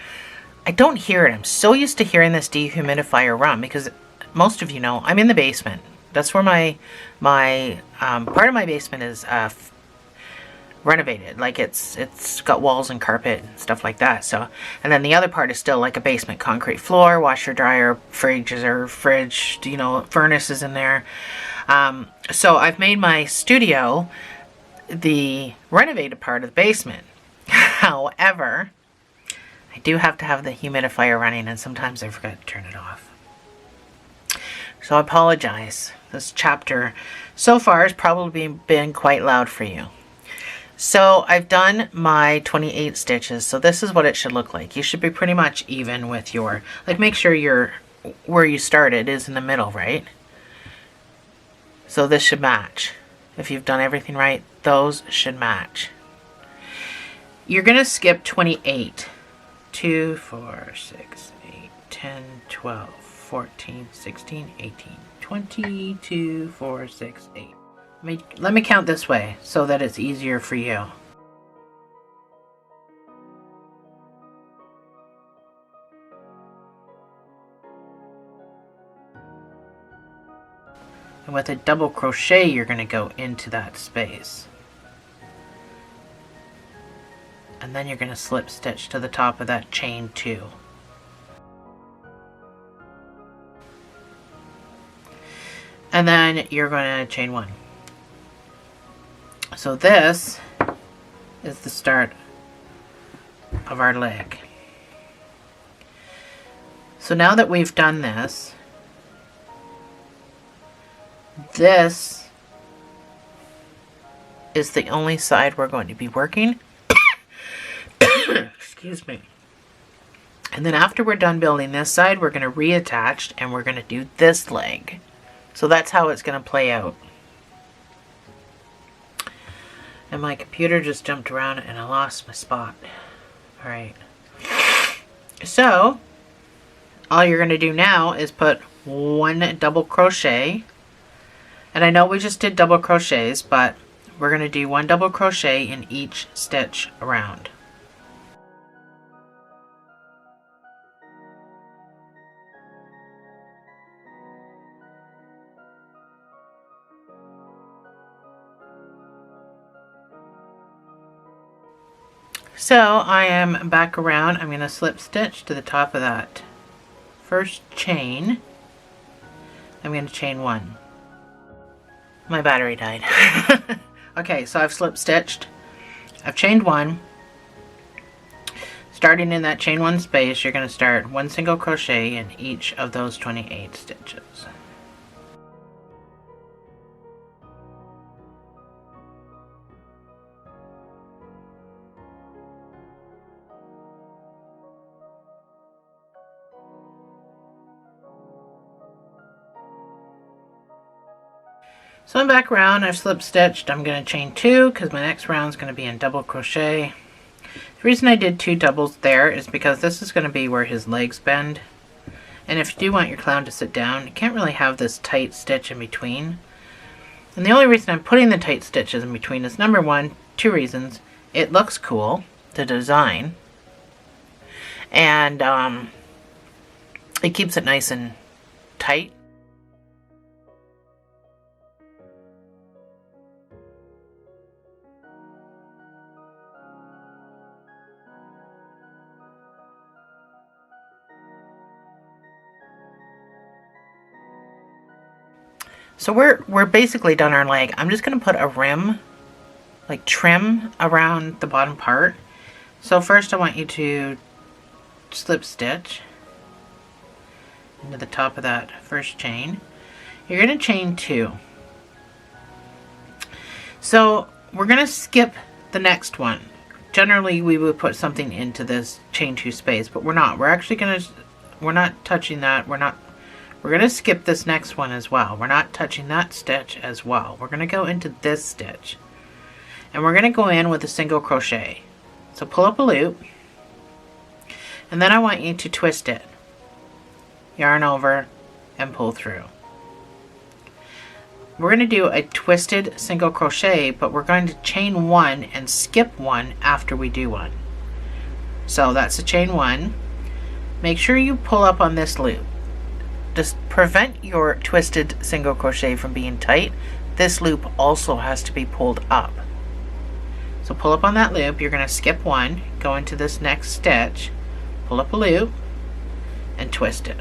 I don't hear it. I'm so used to hearing this dehumidifier run, because most of you know, I'm in the basement. That's where my part of my basement is renovated. Like it's got walls and carpet and stuff like that. So, and then the other part is still like a basement, concrete floor, washer, dryer, fridge, you know, furnace is in there. So I've made my studio the renovated part of the basement. However, I do have to have the humidifier running, and sometimes I forget to turn it off. So I apologize. This chapter so far has probably been quite loud for you. So I've done my 28 stitches. So this is what it should look like. You should be pretty much even with your, like, make sure where you started is in the middle, right? So this should match. If you've done everything right, those should match. You're going to skip 28. 2, 4, 6, 8, 10, 12. 14, 16, 18, 20, 2, 4, 6, 8. Let me count this way so that it's easier for you. And with a double crochet, you're going to go into that space. And then you're going to slip stitch to the top of that chain 2. And then you're going to chain 1. So this is the start of our leg. So now that we've done this, this is the only side we're going to be working. Excuse me. And then after we're done building this side, we're going to reattach and we're going to do this leg. So that's how it's going to play out. And my computer just jumped around and I lost my spot. Alright. So, all you're going to do now is put 1 double crochet. And I know we just did double crochets, but we're going to do 1 double crochet in each stitch around. So I am back around. I'm going to slip stitch to the top of that first chain. I'm going to chain 1. My battery died. Okay, so I've slip stitched. I've chained 1. Starting in that chain 1 space, you're going to start 1 single crochet in each of those 28 stitches. So I'm back around, I've slip stitched. I'm going to chain 2 because my next round is going to be in double crochet. The reason I did 2 doubles there is because this is going to be where his legs bend. And if you do want your clown to sit down, you can't really have this tight stitch in between. And the only reason I'm putting the tight stitches in between is number 1, 2 reasons. It looks cool to design. And it keeps it nice and tight. So we're basically done our leg. I'm just going to put a rim, like trim, around the bottom part. So first I want you to slip stitch into the top of that first chain. You're going to chain 2. So we're going to skip the next one. Generally we would put something into this chain 2 space, but we're not. We're actually going to, we're not touching that. We're going to skip this next one as well. We're not touching that stitch as well. We're going to go into this stitch. And we're going to go in with a single crochet. So pull up a loop. And then I want you to twist it. Yarn over and pull through. We're going to do a twisted single crochet, but we're going to chain 1 and skip 1 after we do 1. So that's a chain 1. Make sure you pull up on this loop. Just prevent your twisted single crochet from being tight. This loop also has to be pulled up. So pull up on that loop. You're going to skip 1, go into this next stitch, pull up a loop, and twist it.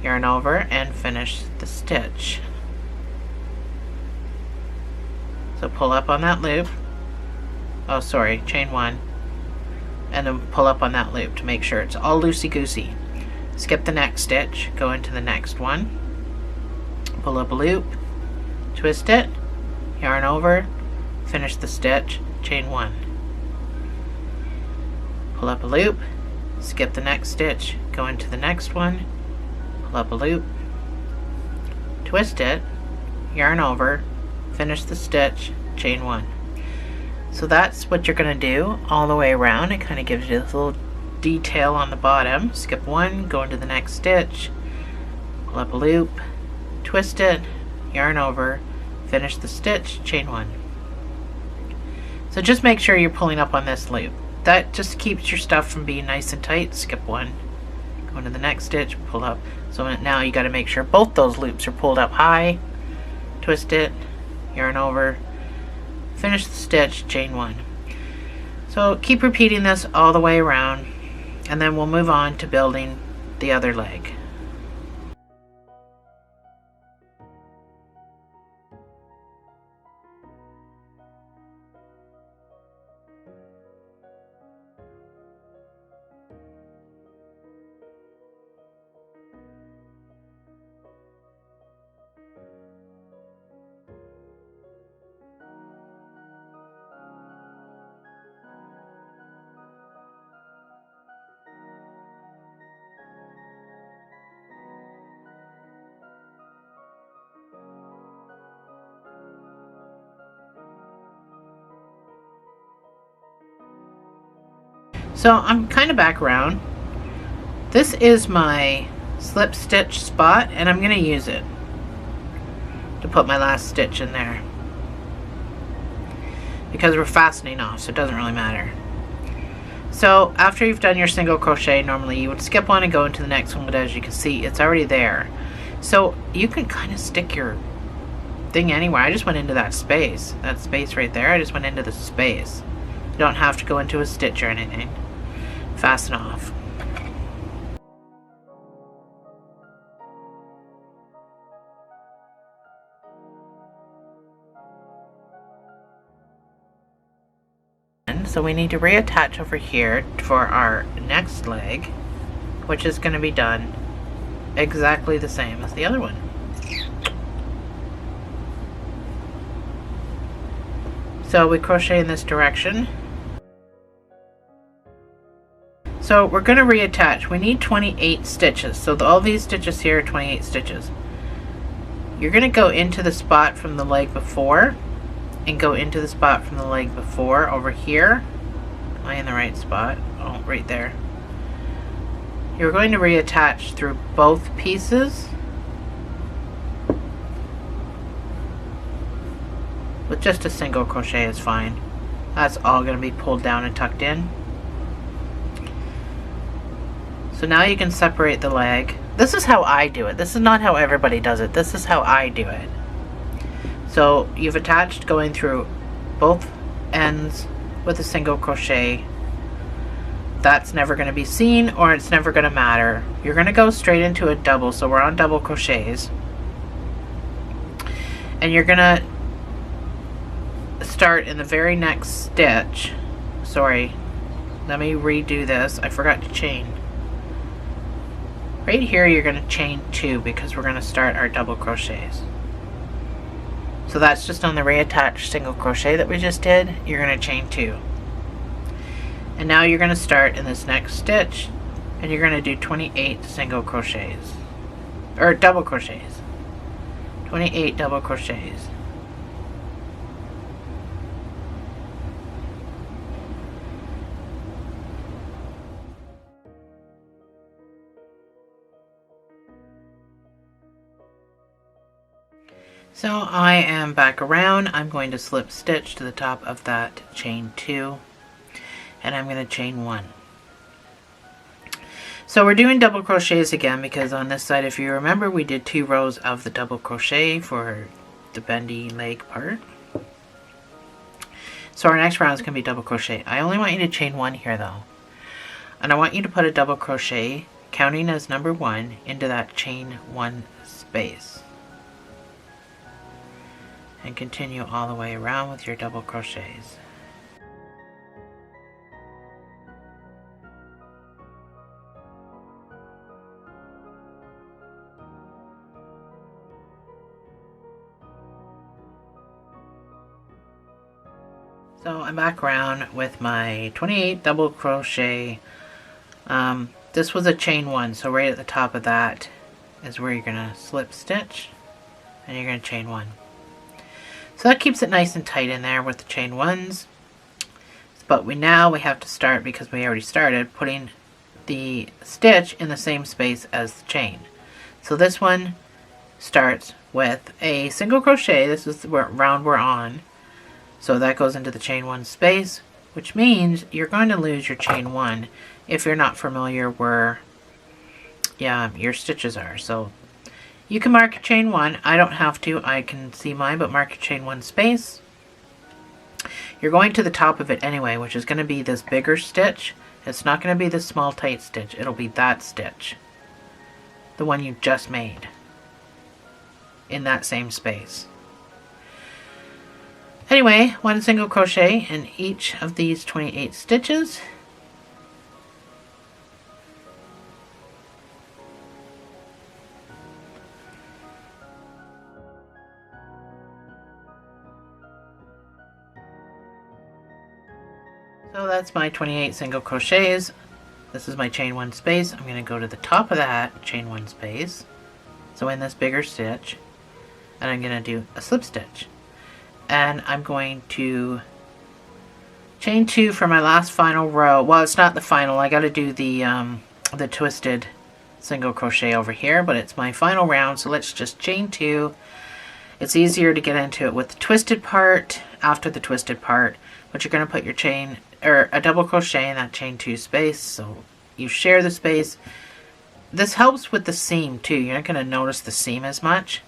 Yarn over and finish the stitch. So pull up on that loop. Oh, sorry, chain 1, and then pull up on that loop to make sure it's all loosey-goosey. Skip the next stitch, go into the next one, pull up a loop, twist it, yarn over, finish the stitch, chain 1. Pull up a loop, skip the next stitch, go into the next one, pull up a loop, twist it, yarn over, finish the stitch, chain 1. So that's what you're going to do all the way around. It kind of gives you this little detail on the bottom. Skip 1, go into the next stitch, pull up a loop, twist it, yarn over, finish the stitch, chain 1. So just make sure you're pulling up on this loop. That just keeps your stuff from being nice and tight. Skip 1, go into the next stitch, pull up. So now you got to make sure both those loops are pulled up high, twist it, yarn over, finish the stitch, chain 1. So keep repeating this all the way around, and then we'll move on to building the other leg. So I'm kind of back around. This is my slip stitch spot, and I'm going to use it to put my last stitch in there, because we're fastening off, so it doesn't really matter. So after you've done your single crochet, normally you would skip one and go into the next one, but as you can see, it's already there. So you can kind of stick your thing anywhere. I just went into that space right there. I just went into the space. You don't have to go into a stitch or anything. Fasten off. So we need to reattach over here for our next leg, which is going to be done exactly the same as the other one. So we crochet in this direction. So we're going to reattach. We need 28 stitches. So all these stitches here are 28 stitches. You're going to go into the spot from the leg before and go into the spot from the leg before over here. Am I in the right spot? Oh, right there. You're going to reattach through both pieces with just a single crochet is fine. That's all going to be pulled down and tucked in. So now you can separate the leg. This is how I do it. This is not how everybody does it. This is how I do it. So you've attached going through both ends with a single crochet. That's never going to be seen, or it's never going to matter. You're going to go straight into a double. So we're on double crochets. And you're going to start in the very next stitch. Sorry, let me redo this. I forgot to chain. Right here you're going to chain 2 because we're going to start our double crochets. So that's just on the reattached single crochet that we just did. You're going to chain 2. And now you're going to start in this next stitch, and you're going to do 28 single crochets, or double crochets. 28 double crochets. So I am back around. I'm going to slip stitch to the top of that chain 2, and I'm going to chain 1. So we're doing double crochets again, because on this side, if you remember, we did 2 rows of the double crochet for the bendy leg part. So our next round is going to be double crochet. I only want you to chain 1 here though, and I want you to put a double crochet, counting as number 1, into that chain 1 space. And continue all the way around with your double crochets. So I'm back around with my 28 double crochet. This was a chain 1, so right at the top of that is where you're going to slip stitch, and you're going to chain 1. So that keeps it nice and tight in there with the chain 1s. But we have to start, because we already started, putting the stitch in the same space as the chain. So this one starts with a single crochet. This is the round we're on. So that goes into the chain 1 space, which means you're going to lose your chain 1 if you're not familiar where your stitches are. So you can mark chain 1. I don't have to. I can see mine, but mark your chain 1 space. You're going to the top of it anyway, which is going to be this bigger stitch. It's not going to be this small tight stitch. It'll be that stitch. The one you just made. In that same space. Anyway, 1 single crochet in each of these 28 stitches. So that's my 28 single crochets. This is my chain 1 space. I'm going to go to the top of that chain 1 space. So in this bigger stitch. And I'm going to do a slip stitch. And I'm going to chain 2 for my last final row. Well, it's not the final. I got to do the twisted single crochet over here, but it's my final round. So let's just chain 2. It's easier to get into it with the twisted part after the twisted part, but you're going to put your chain or a double crochet in that chain 2 space. So you share the space. This helps with the seam too. You're not going to notice the seam as much.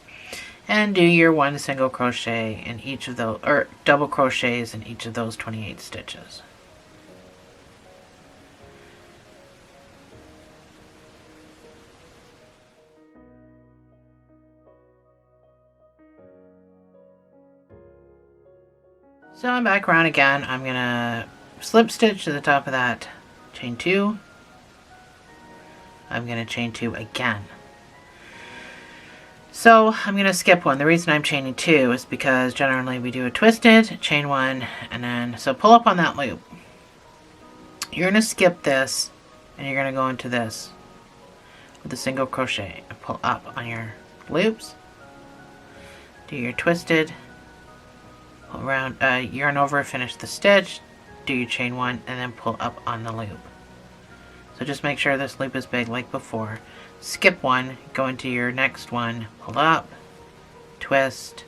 And do your 1 single crochet in each of those, or double crochets in each of those 28 stitches. So I'm back around again. I'm going to slip stitch to the top of that chain 2. I'm going to chain 2 again. So I'm going to skip 1. The reason I'm chaining 2 is because generally we do a twisted, chain 1, and then, so pull up on that loop. You're going to skip this, and you're going to go into this with a single crochet and pull up on your loops. Do your twisted, pull around, yarn over, finish the stitch, do your chain 1, and then pull up on the loop. So just make sure this loop is big like before. Skip 1, go into your next one, pull up, twist,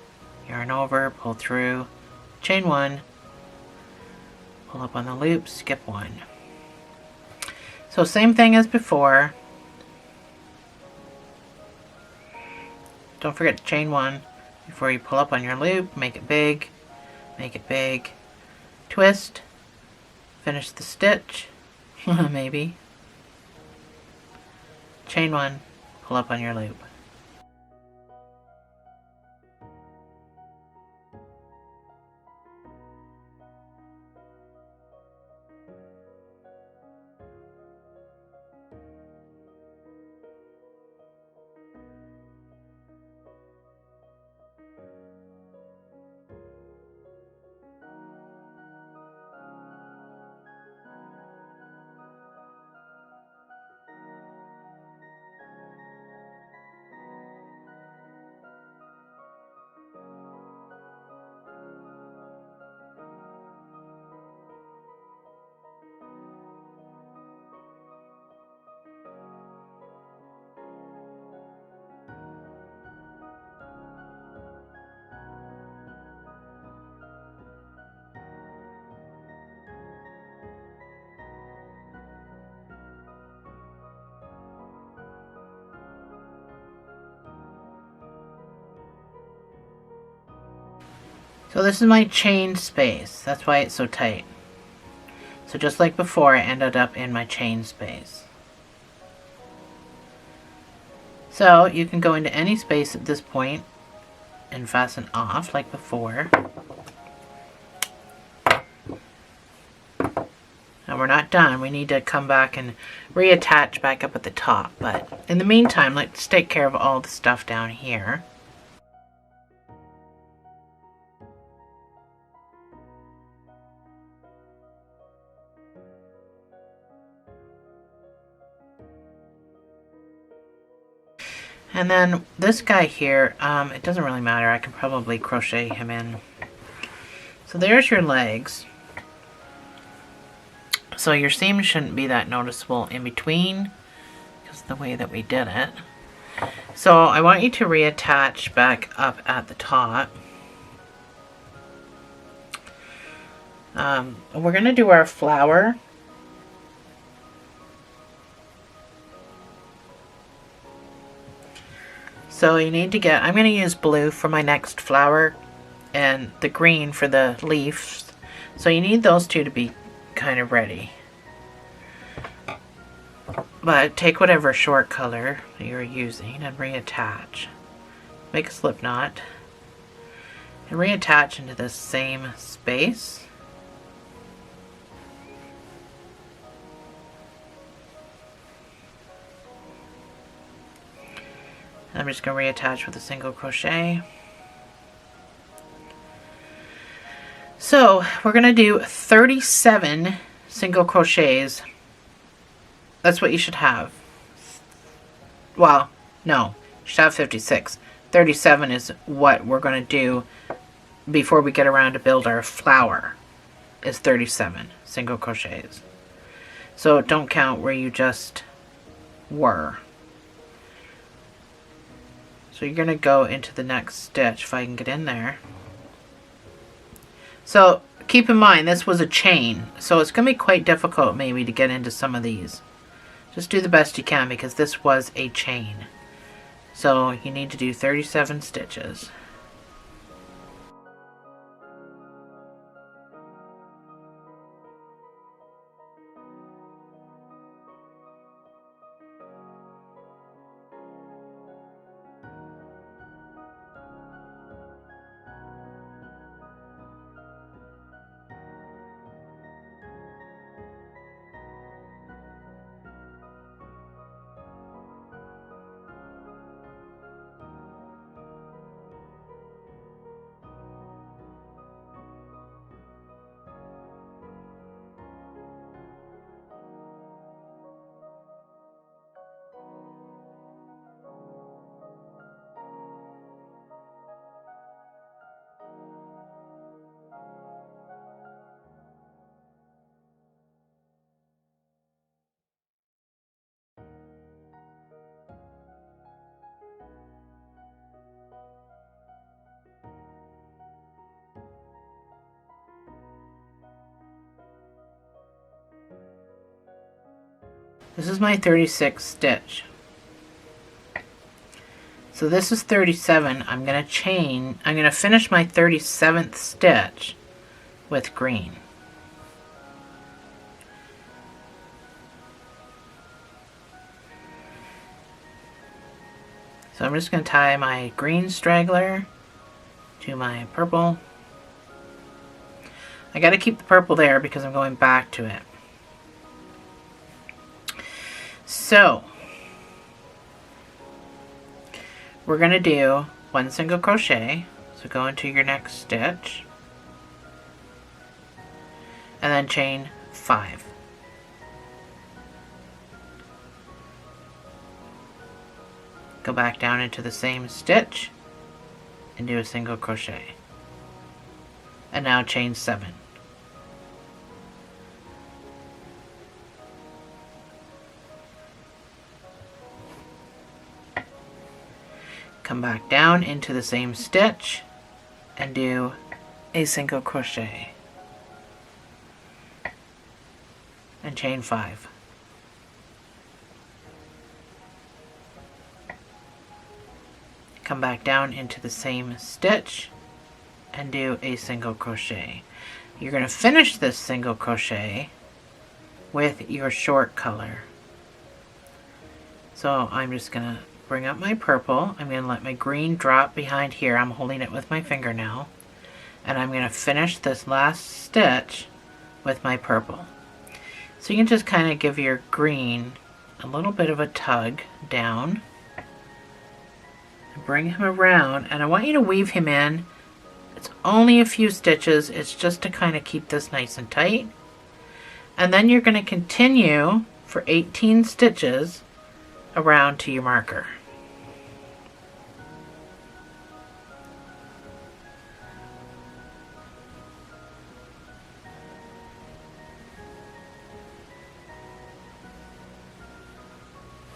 yarn over, pull through, chain 1, pull up on the loop, skip 1. So same thing as before. Don't forget to chain 1 before you pull up on your loop, make it big, twist, finish the stitch, maybe. Chain 1, pull up on your loop. So this is my chain space. That's why it's so tight. So just like before, I ended up in my chain space. So you can go into any space at this point and fasten off like before. And we're not done. We need to come back and reattach back up at the top. But in the meantime, let's take care of all the stuff down here. And then this guy here, it doesn't really matter. I can probably crochet him in. So there's your legs. So your seam shouldn't be that noticeable in between, because of the way that we did it. So I want you to reattach back up at the top. We're going to do our flower. So you need to get, I'm going to use blue for my next flower and the green for the leaves. So you need those two to be kind of ready. But take whatever short color you're using and reattach. Make a slip knot and reattach into the same space. I'm just going to reattach with a single crochet. So we're going to do 37 single crochets. That's what you should have. Well, no, you should have 56. 37 is what we're going to do before we get around to build our flower, is 37 single crochets. So don't count where you just were. So you're going to go into the next stitch, if I can get in there. So keep in mind, this was a chain, so it's going to be quite difficult maybe to get into some of these. Just do the best you can because this was a chain. So you need to do 37 stitches. This is my 36th stitch. So this is 37. I'm going to finish my 37th stitch with green. So I'm just going to tie my green straggler to my purple. I got to keep the purple there because I'm going back to it. So we're going to do one single crochet. So go into your next stitch and then chain 5. Go back down into the same stitch and do a single crochet. And now chain 7. Come back down into the same stitch and do a single crochet and chain 5. Come back down into the same stitch and do a single crochet. You're going to finish this single crochet with your short color. So I'm just going to bring up my purple. I'm going to let my green drop behind here. I'm holding it with my finger now. And I'm going to finish this last stitch with my purple. So you can just kind of give your green a little bit of a tug down. Bring him around, and I want you to weave him in. It's only a few stitches. It's just to kind of keep this nice and tight. And then you're going to continue for 18 stitches around to your marker.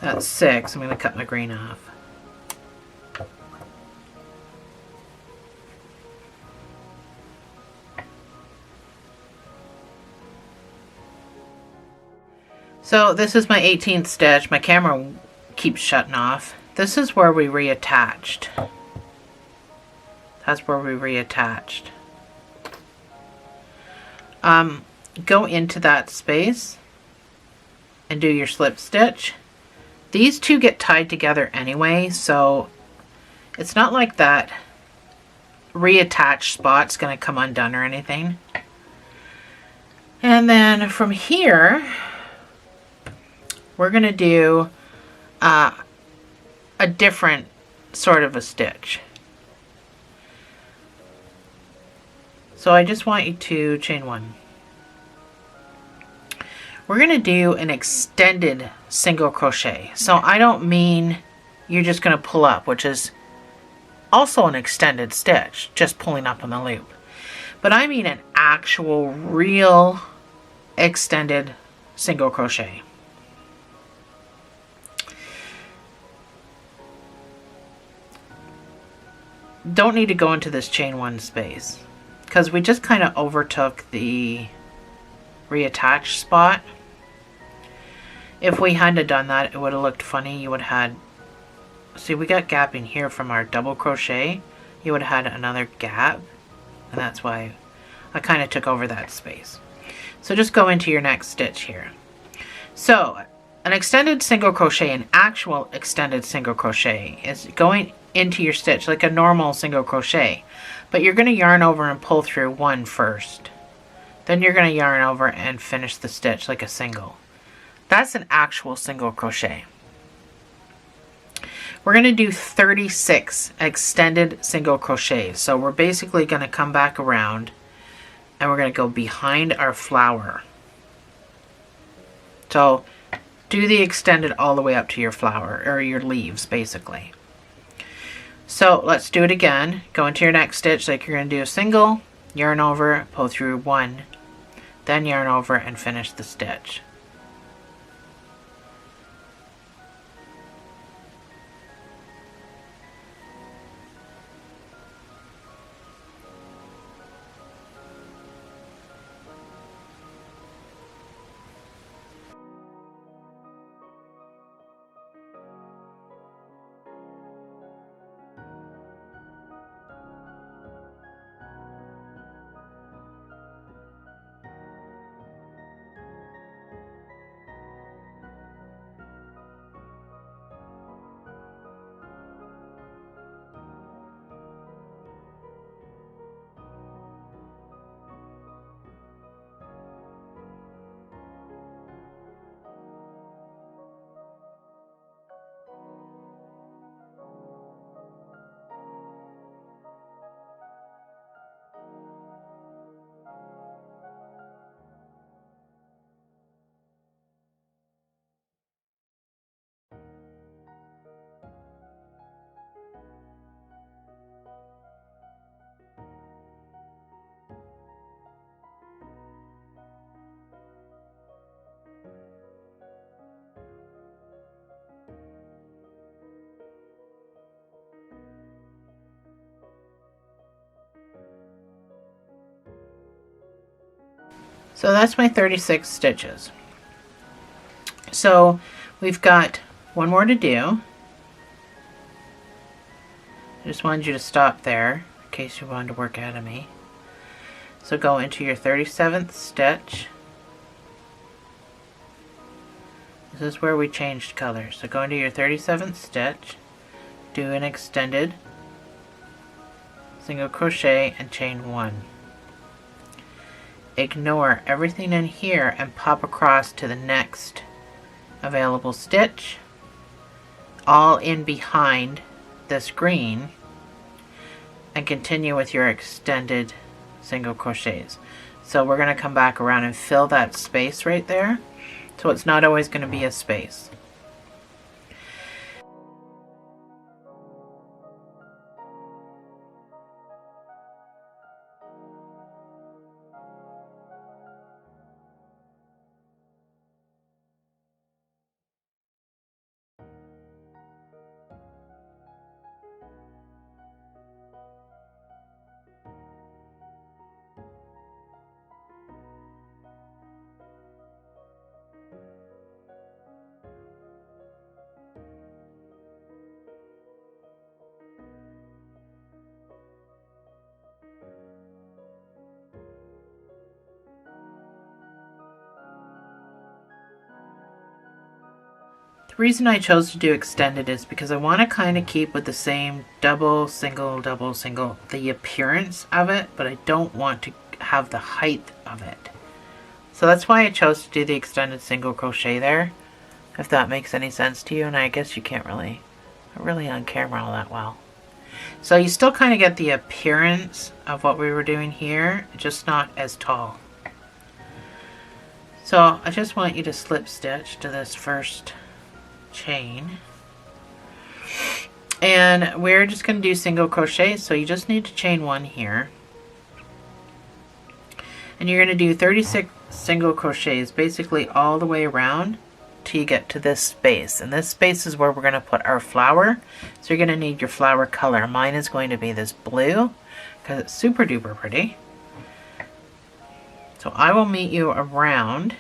That's 6. I'm going to cut my green off. So this is my 18th stitch. My camera keeps shutting off. this is where we reattached. That's where we reattached. Go into that space and do your slip stitch. These two get tied together anyway, so it's not like that reattached spot's going to come undone or anything. And then from here, we're going to do a different sort of a stitch. So I just want you to chain one. We're going to do an extended single crochet. So I don't mean you're just going to pull up, which is also an extended stitch, just pulling up on the loop. But I mean an actual real extended single crochet. Don't need to go into this chain one space because we just kind of overtook the reattached spot. If we hadn't done that, it would have looked funny. You would have had, see, we got gapping here from our double crochet. You would have had another gap, and that's why I kind of took over that space. So just go into your next stitch here. So an extended single crochet, an actual extended single crochet, is going into your stitch like a normal single crochet, but you're going to yarn over and pull through one first. Then you're going to yarn over and finish the stitch like a single. That's an actual single crochet. We're going to do 36 extended single crochets. So we're basically going to come back around and we're going to go behind our flower. So do the extended all the way up to your flower, or your leaves basically. So let's do it again. Go into your next stitch like you're going to do a single, yarn over, pull through one, then yarn over and finish the stitch. So that's my 36 stitches. So we've got one more to do. I just wanted you to stop there in case you wanted to work out of me. So go into your 37th stitch. This is where we changed colors. So go into your 37th stitch, do an extended single crochet and chain one. Ignore everything in here and pop across to the next available stitch, all in behind this green, and continue with your extended single crochets. So we're going to come back around and fill that space right there, so it's not always going to be a space. The reason I chose to do extended is because I want to kind of keep with the same double, single, the appearance of it, but I don't want to have the height of it. So that's why I chose to do the extended single crochet there, if that makes any sense to you. And I guess you can't really on camera all that well. So you still kind of get the appearance of what we were doing here, just not as tall. So I just want you to slip stitch to this first chain, and we're just going to do single crochet. So you just need to chain one here, and you're going to do 36 single crochets basically all the way around till you get to this space, and this space is where we're going to put our flower. So you're going to need your flower color. Mine is going to be this blue because it's super duper pretty. So I will meet you around.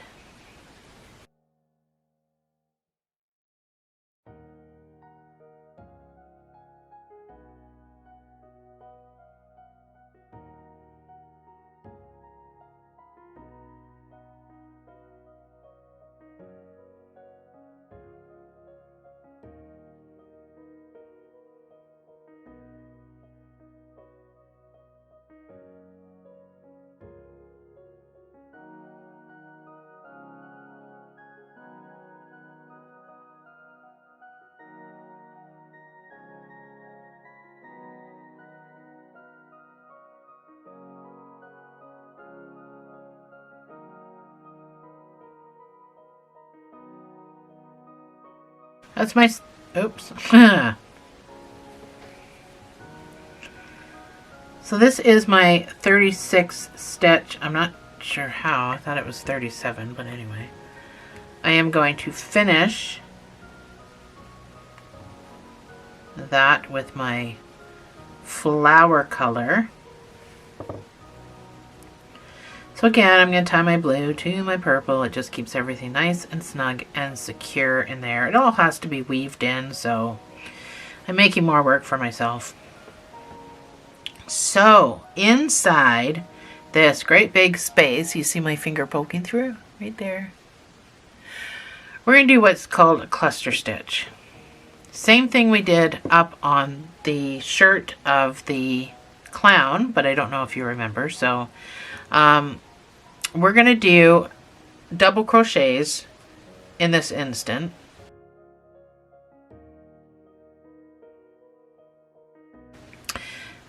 That's my, oops. So this is my 36th stitch. I'm not sure how. I thought it was 37, but anyway. I am going to finish that with my flower color. So again, I'm going to tie my blue to my purple. It just keeps everything nice and snug and secure in there. It all has to be weaved in, so I'm making more work for myself. So inside this great big space, you see my finger poking through right there. We're going to do what's called a cluster stitch. Same thing we did up on the shirt of the clown, but I don't know if you remember. So we're going to do double crochets in this instant.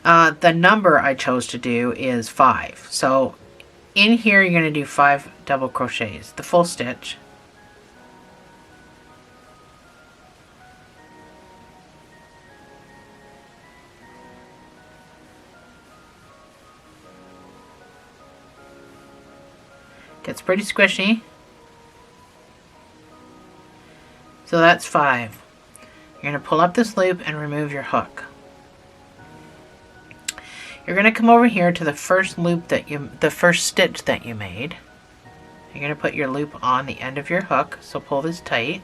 The number I chose to do is 5. So in here you're going to do 5 double crochets, the full stitch. Gets pretty squishy. So that's 5. You're going to pull up this loop and remove your hook. You're going to come over here to the first loop the first stitch that you made. You're going to put your loop on the end of your hook, so pull this tight.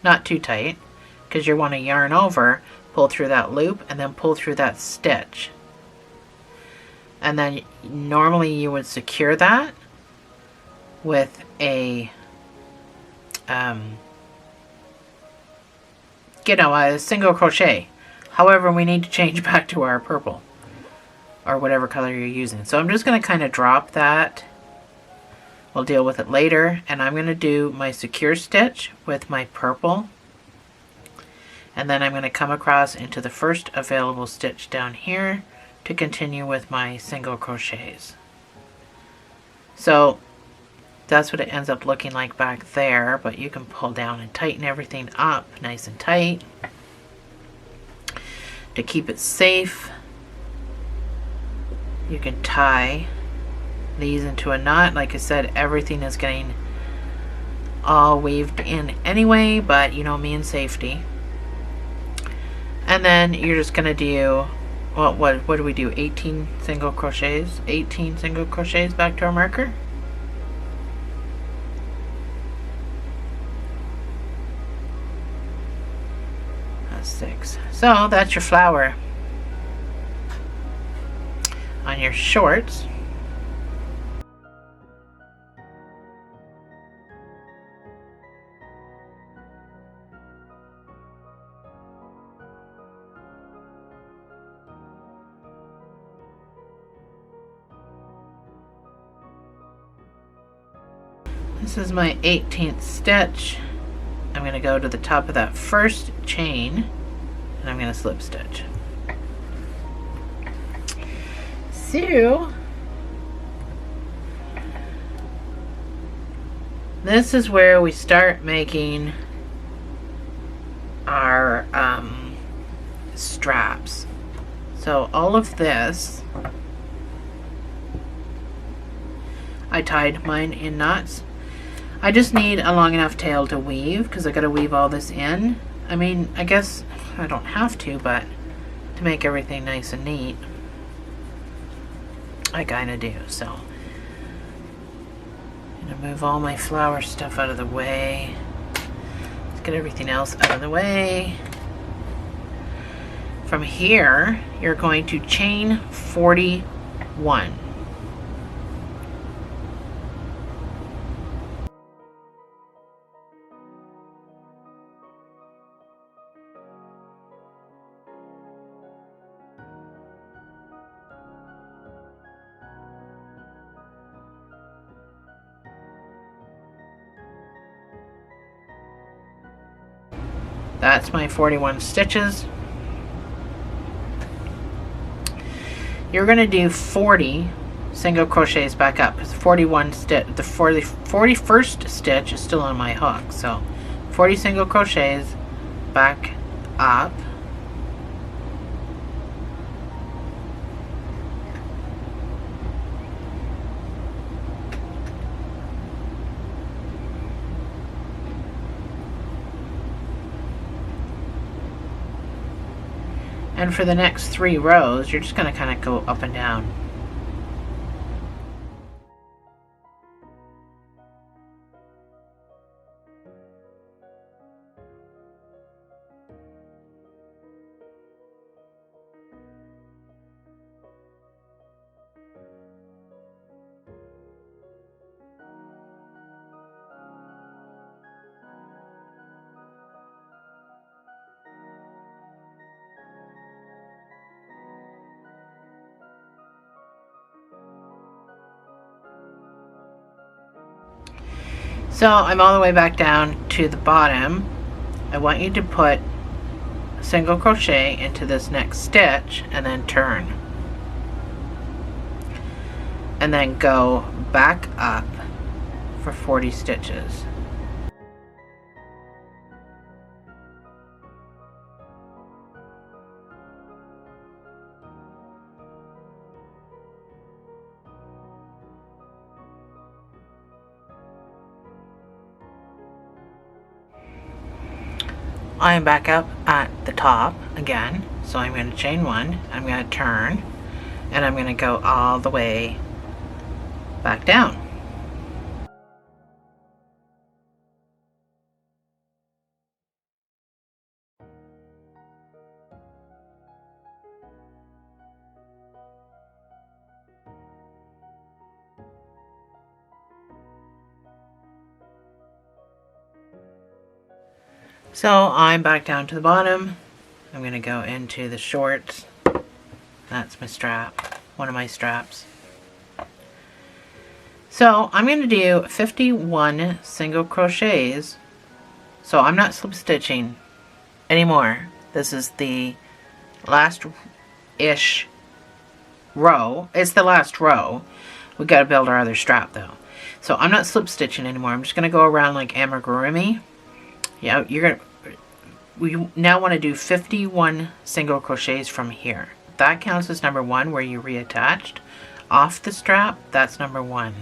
Not too tight, because you want to yarn over, pull through that loop, and then pull through that stitch. And then normally you would secure that with a a single crochet. However, we need to change back to our purple or whatever color you're using. So I'm just going to kind of drop that. We'll deal with it later, and I'm going to do my secure stitch with my purple, and then I'm going to come across into the first available stitch down here to continue with my single crochets. So that's what it ends up looking like back there, but you can pull down and tighten everything up nice and tight to keep it safe. You can tie these into a knot. Like I said, everything is getting all weaved in anyway, but you know me and safety. And then you're just going to do, well, what do we do? 18 single crochets? 18 single crochets back to our marker. That's 6. So that's your flower on your shorts. This is my 18th stitch. I'm going to go to the top of that first chain and I'm going to slip stitch. So this is where we start making our straps. So all of this, I tied mine in knots. I just need a long enough tail to weave because I got to weave all this in. I mean, I guess I don't have to, but to make everything nice and neat, I kind of do. So I'm going to move all my flower stuff out of the way. Let's get everything else out of the way. From here, you're going to chain 41. That's my 41 stitches. You're going to do 40 single crochets back up because 41 stitch, the 41st stitch is still on my hook. So 40 single crochets back up. And for the next 3 rows, you're just going to kind of go up and down. So I'm all the way back down to the bottom. I want you to put a single crochet into this next stitch and then turn. And then go back up for 40 stitches. I'm back up at the top again, so I'm going to chain 1, I'm going to turn, and I'm going to go all the way back down. So I'm back down to the bottom. I'm going to go into the shorts. That's my strap, one of my straps. So I'm going to do 51 single crochets. So I'm not slip stitching anymore. This is the last-ish row. It's the last row. We got to build our other strap though. So I'm not slip stitching anymore. I'm just going to go around like amigurumi. Yeah, we now want to do 51 single crochets from here. That counts as number 1 where you reattached. Off the strap, that's number 1.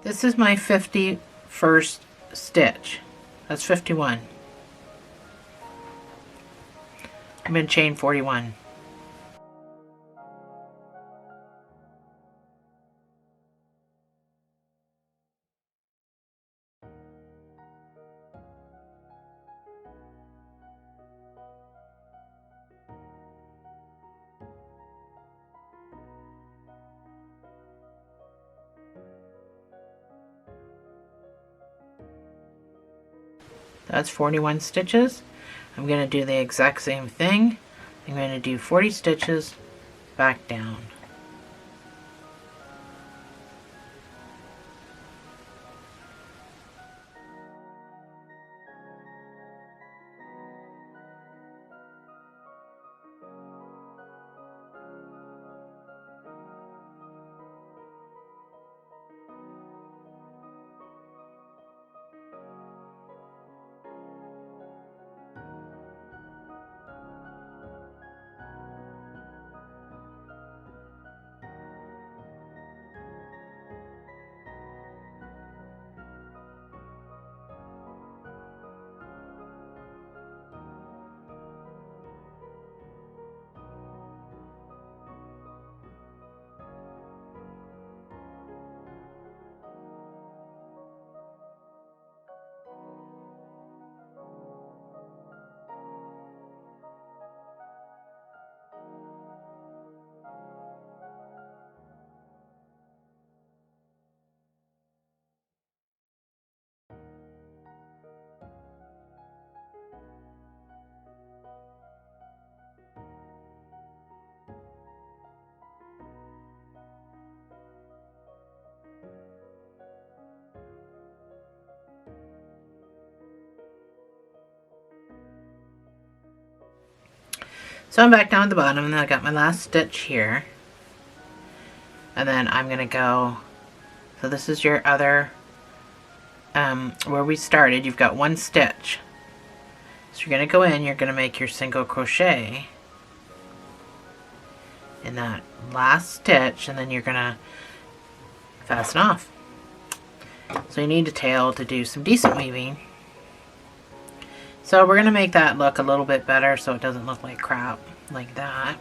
This is my 51st stitch. That's 51. I'm in chain 41. That's 41 stitches. I'm going to do the exact same thing. I'm going to do 40 stitches back down. So I'm back down at the bottom, and I got my last stitch here. And then I'm going to go, so this is your other, where we started, you've got one stitch. So you're going to go in, you're going to make your single crochet in that last stitch, and then you're going to fasten off. So you need a tail to do some decent weaving. So we're going to make that look a little bit better so it doesn't look like crap like that.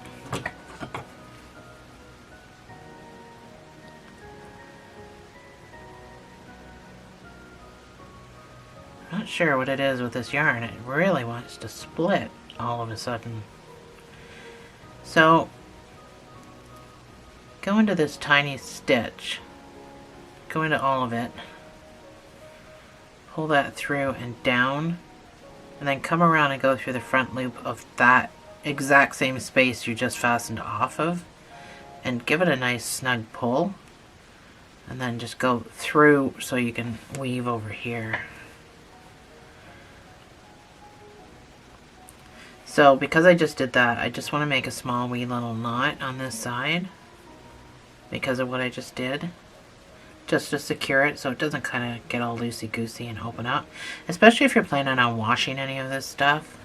Not sure what it is with this yarn. It really wants to split all of a sudden. So go into this tiny stitch. Go into all of it. Pull that through and down. And then come around and go through the front loop of that exact same space you just fastened off of. And give it a nice snug pull. And then just go through so you can weave over here. So because I just did that, I just want to make a small wee little knot on this side because of what I just did. Just to secure it so it doesn't kind of get all loosey-goosey and open up. Especially if you're planning on washing any of this stuff.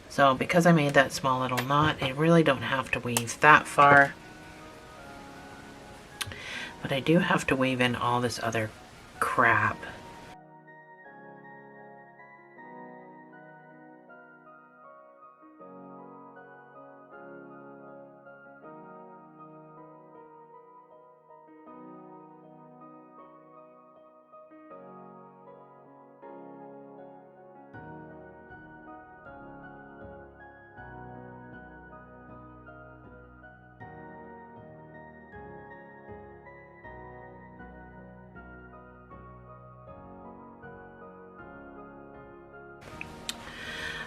So because I made that small little knot, I really don't have to weave that far. But I do have to weave in all this other crap.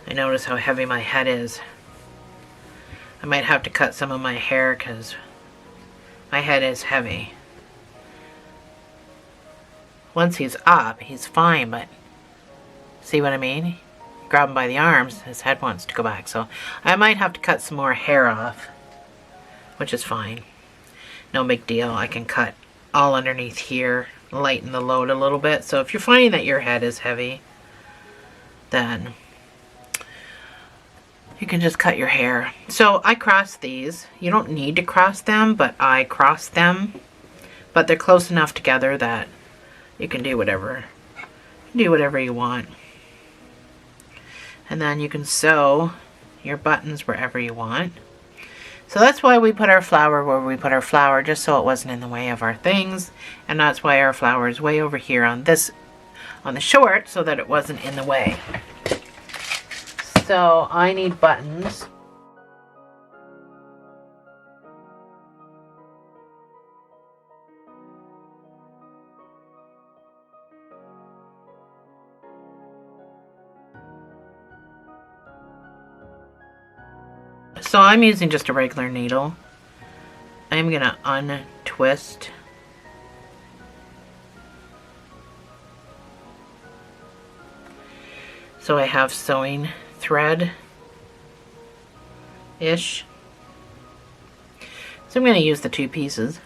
I notice how heavy my head is. I might have to cut some of my hair because my head is heavy. Once he's up, he's fine, but see what I mean? Grab him by the arms, his head wants to go back. So I might have to cut some more hair off, which is fine. No big deal. I can cut all underneath here, lighten the load a little bit. So if you're finding that your head is heavy, then you can just cut your hair. So I cross these. You don't need to cross them, but I cross them. But they're close enough together that you can do whatever. Do whatever you want. And then you can sew your buttons wherever you want. So that's why we put our flower where we put our flower, just so it wasn't in the way of our things. And that's why our flower is way over here on this, on the short, so that it wasn't in the way. So I need buttons. So I'm using just a regular needle. I'm gonna untwist. So I have sewing thread-ish. So I'm gonna use the 2 pieces.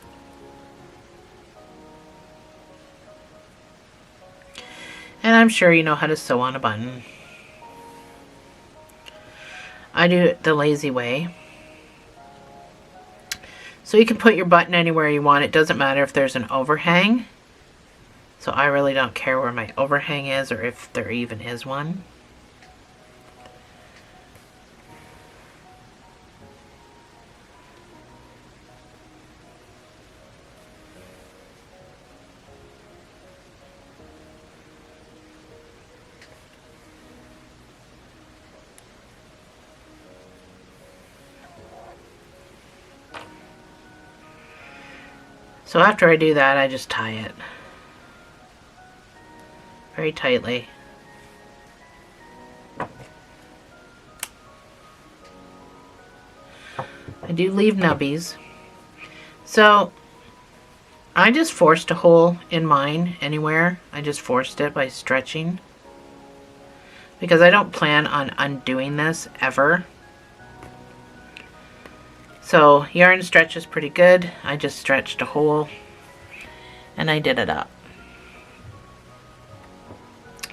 And I'm sure you know how to sew on a button. I do it the lazy way. So you can put your button anywhere you want. It doesn't matter if there's an overhang. So I really don't care where my overhang is or if there even is one. So after I do that, I just tie it very tightly. I do leave nubbies. So I just forced a hole in mine anywhere. I just forced it by stretching, because I don't plan on undoing this ever. So yarn stretches pretty good. I just stretched a hole and I did it up.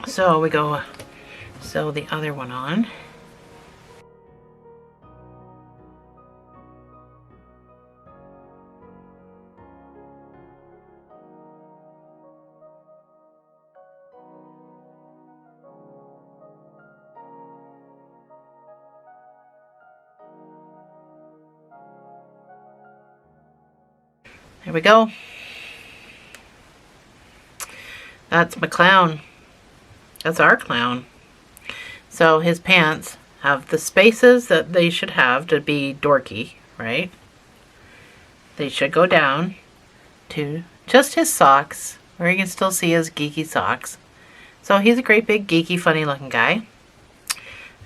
So we go sew the other one on. There we go. That's my clown. That's our clown. So his pants have the spaces that they should have to be dorky, right? They should go down to just his socks, where you can still see his geeky socks. So he's a great big geeky funny looking guy.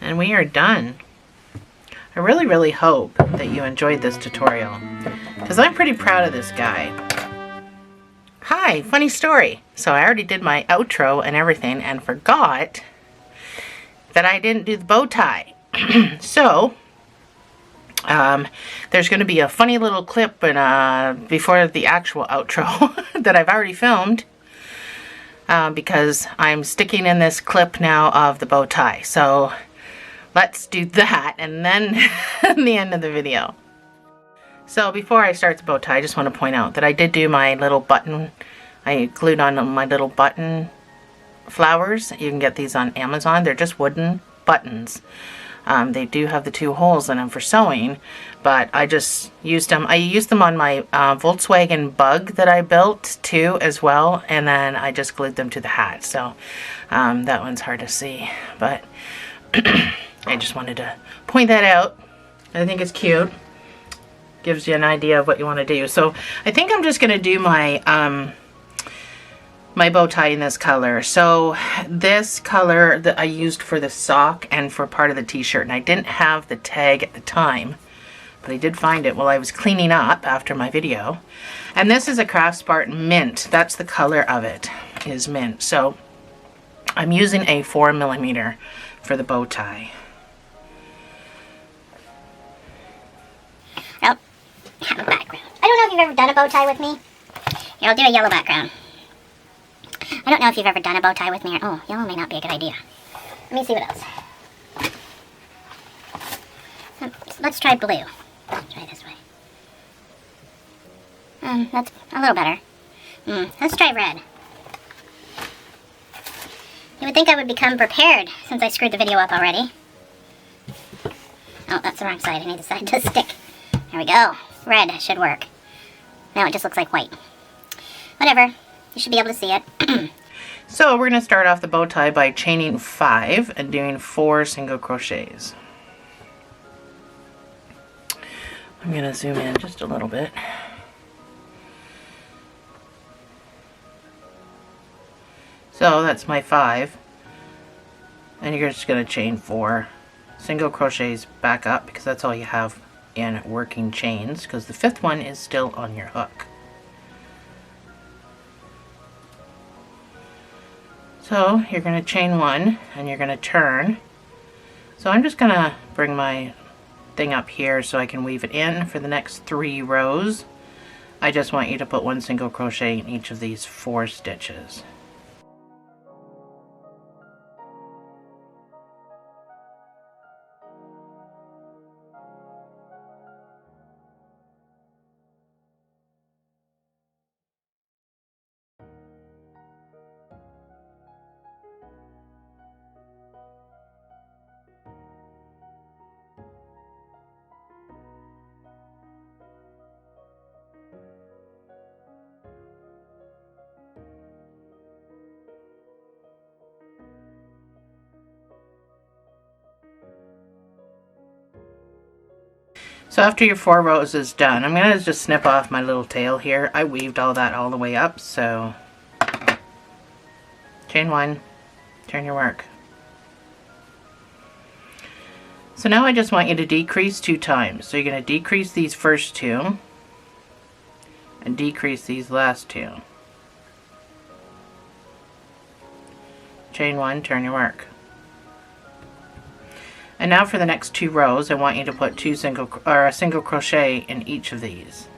And we are done. I really, really hope that you enjoyed this tutorial, because I'm pretty proud of this guy. Hi, funny story. So I already did my outro and everything and forgot that I didn't do the bow tie. So, there's going to be a funny little clip before the actual outro that I've already filmed, because I'm sticking in this clip now of the bow tie. So let's do that and then the end of the video. So before I start the bow tie, I just want to point out that I did do my little button. I glued on my little button flowers. You can get these on Amazon. They're just wooden buttons. They do have the 2 holes in them for sewing, but I just used them. I used them on my Volkswagen Bug that I built too as well, and then I just glued them to the hat. So that one's hard to see, but I just wanted to point that out. I think it's cute. Gives you an idea of what you want to do. So I think I'm just going to do my my bow tie in this color. So this color that I used for the sock and for part of the t-shirt, and I didn't have the tag at the time, but I did find it while I was cleaning up after my video. And this is a Craft Spartan Mint. That's the color of it, is mint. So I'm using a 4mm for the bow tie. Well, have a background. I don't know if you've ever done a bow tie with me. Here, I'll do a yellow background. I don't know if you've ever done a bow tie with me. Oh, yellow may not be a good idea. Let me see what else. Let's try blue. Let's try this way. That's a little better. Let's try red. You would think I would become prepared since I screwed the video up already. Oh, that's the wrong side. I need the side to stick. There we go. Red should work. Now it just looks like white. Whatever. You should be able to see it. So we're going to start off the bow tie by chaining 5 and doing 4 single crochets. I'm going to zoom in just a little bit. So that's my 5. And you're just going to chain 4 single crochets back up, because that's all you have in working chains, because the 5th one is still on your hook. So you're going to chain 1 and you're going to turn. So I'm just going to bring my thing up here so I can weave it in for the next 3 rows. I just want you to put 1 single crochet in each of these 4 stitches. So after your 4 rows is done, I'm going to just snip off my little tail here. I weaved all that all the way up, so chain 1, turn your work. So now I just want you to decrease 2 times. So you're going to decrease these first 2 and decrease these last 2. Chain 1, turn your work. And now for the next 2 rows, I want you to put a single crochet in each of these.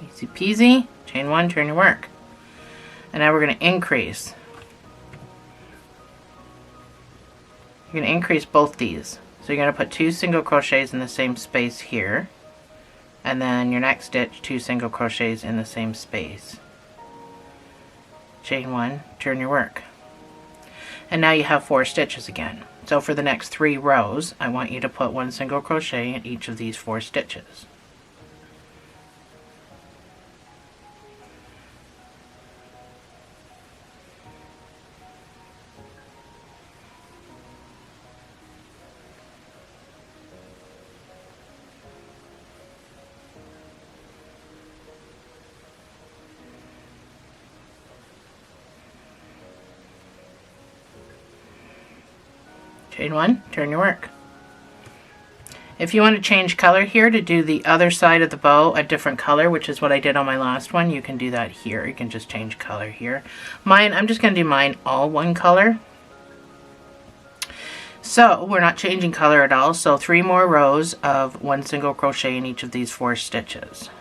Easy peasy. Chain 1, turn your work. And now we're going to increase. You're going to increase both these. So you're going to put 2 single crochets in the same space here. And then your next stitch, 2 single crochets in the same space. Chain 1, turn your work. And now you have 4 stitches again. So for the next 3 rows, I want you to put 1 single crochet in each of these 4 stitches. Chain 1, turn your work. If you want to change color here to do the other side of the bow a different color, which is what I did on my last one, you can do that here. You can just change color here. I'm just going to do mine all one color. So we're not changing color at all. So 3 more rows of 1 single crochet in each of these 4 stitches.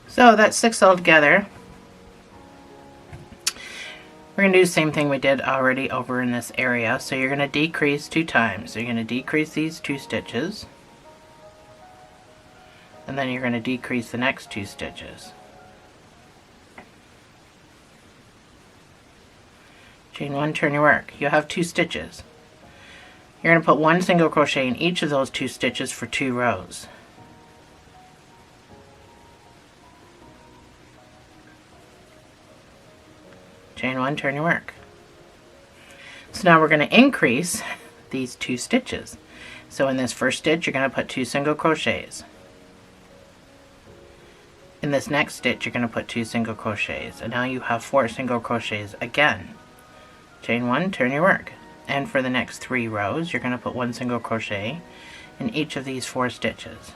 So that's 6 all together. We're going to do the same thing we did already over in this area. So you're going to decrease 2 times. So you're going to decrease these 2 stitches. And then you're going to decrease the next 2 stitches. Chain 1, turn your work. You have 2 stitches. You're going to put 1 single crochet in each of those 2 stitches for 2 rows. Chain 1, turn your work. So now we're going to increase these 2 stitches. So in this first stitch, you're going to put 2 single crochets. In this next stitch, you're going to put 2 single crochets. And now you have 4 single crochets again. Chain 1, turn your work. And for the next 3 rows, you're going to put 1 single crochet in each of these 4 stitches.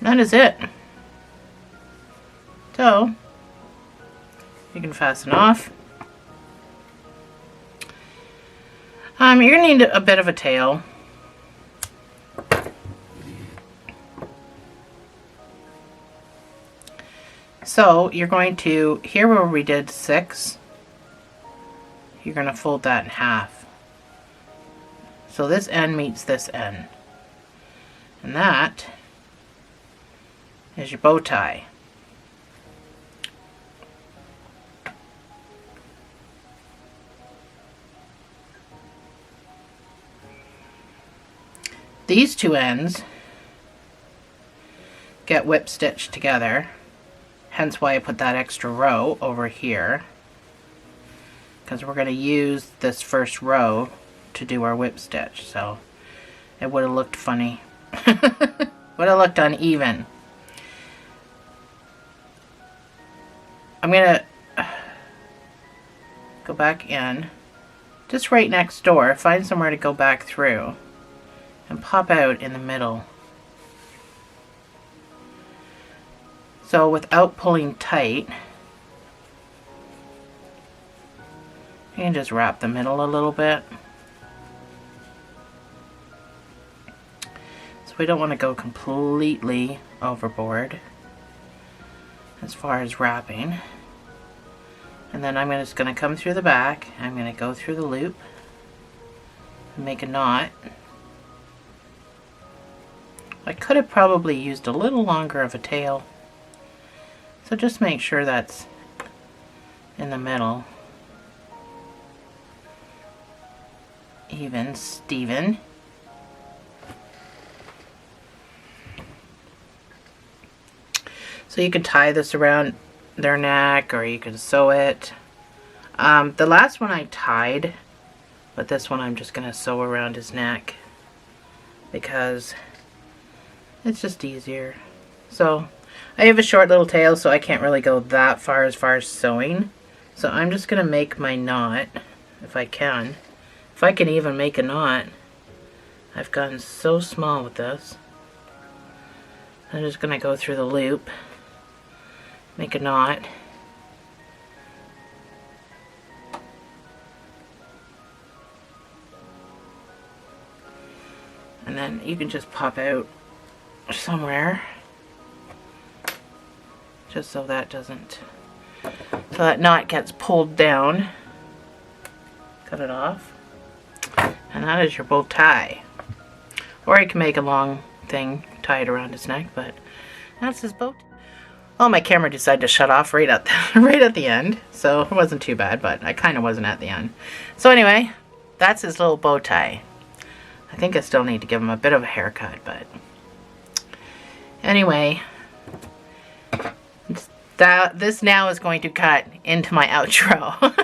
That is it. So you can fasten off. You're going to need a bit of a tail. So you're going to, here where we did 6, you're going to fold that in half. So this end meets this end. And that is your bow tie. These two ends get whip stitched together, hence why I put that extra row over here, because we're going to use this first row to do our whip stitch, so it would have looked funny. Would have looked uneven. I'm going to go back in, just right next door, find somewhere to go back through, and pop out in the middle. So without pulling tight, you can just wrap the middle a little bit. So we don't want to go completely overboard as far as wrapping. And then I'm just going to come through the back, I'm going to go through the loop and make a knot. I could have probably used a little longer of a tail, so just make sure that's in the middle. Even Steven. So you can tie this around their neck, or you can sew it. The last one I tied, but this one I'm just going to sew around his neck because it's just easier. So I have a short little tail, so I can't really go that far as sewing. So I'm just going to make my knot, if I can. If I can even make a knot. I've gotten so small with this. I'm just going to go through the loop, make a knot. And then you can just pop out somewhere, just so that doesn't, so that knot gets pulled down. Cut it off, and that is your bow tie. Or you can make a long thing, tie it around his neck, but that's his bow tie. Oh, my camera decided to shut off right at the end, so it wasn't too bad, but I kind of wasn't at the end. So anyway, that's his little bow tie. I think I still need to give him a bit of a haircut, but anyway, this now is going to cut into my outro.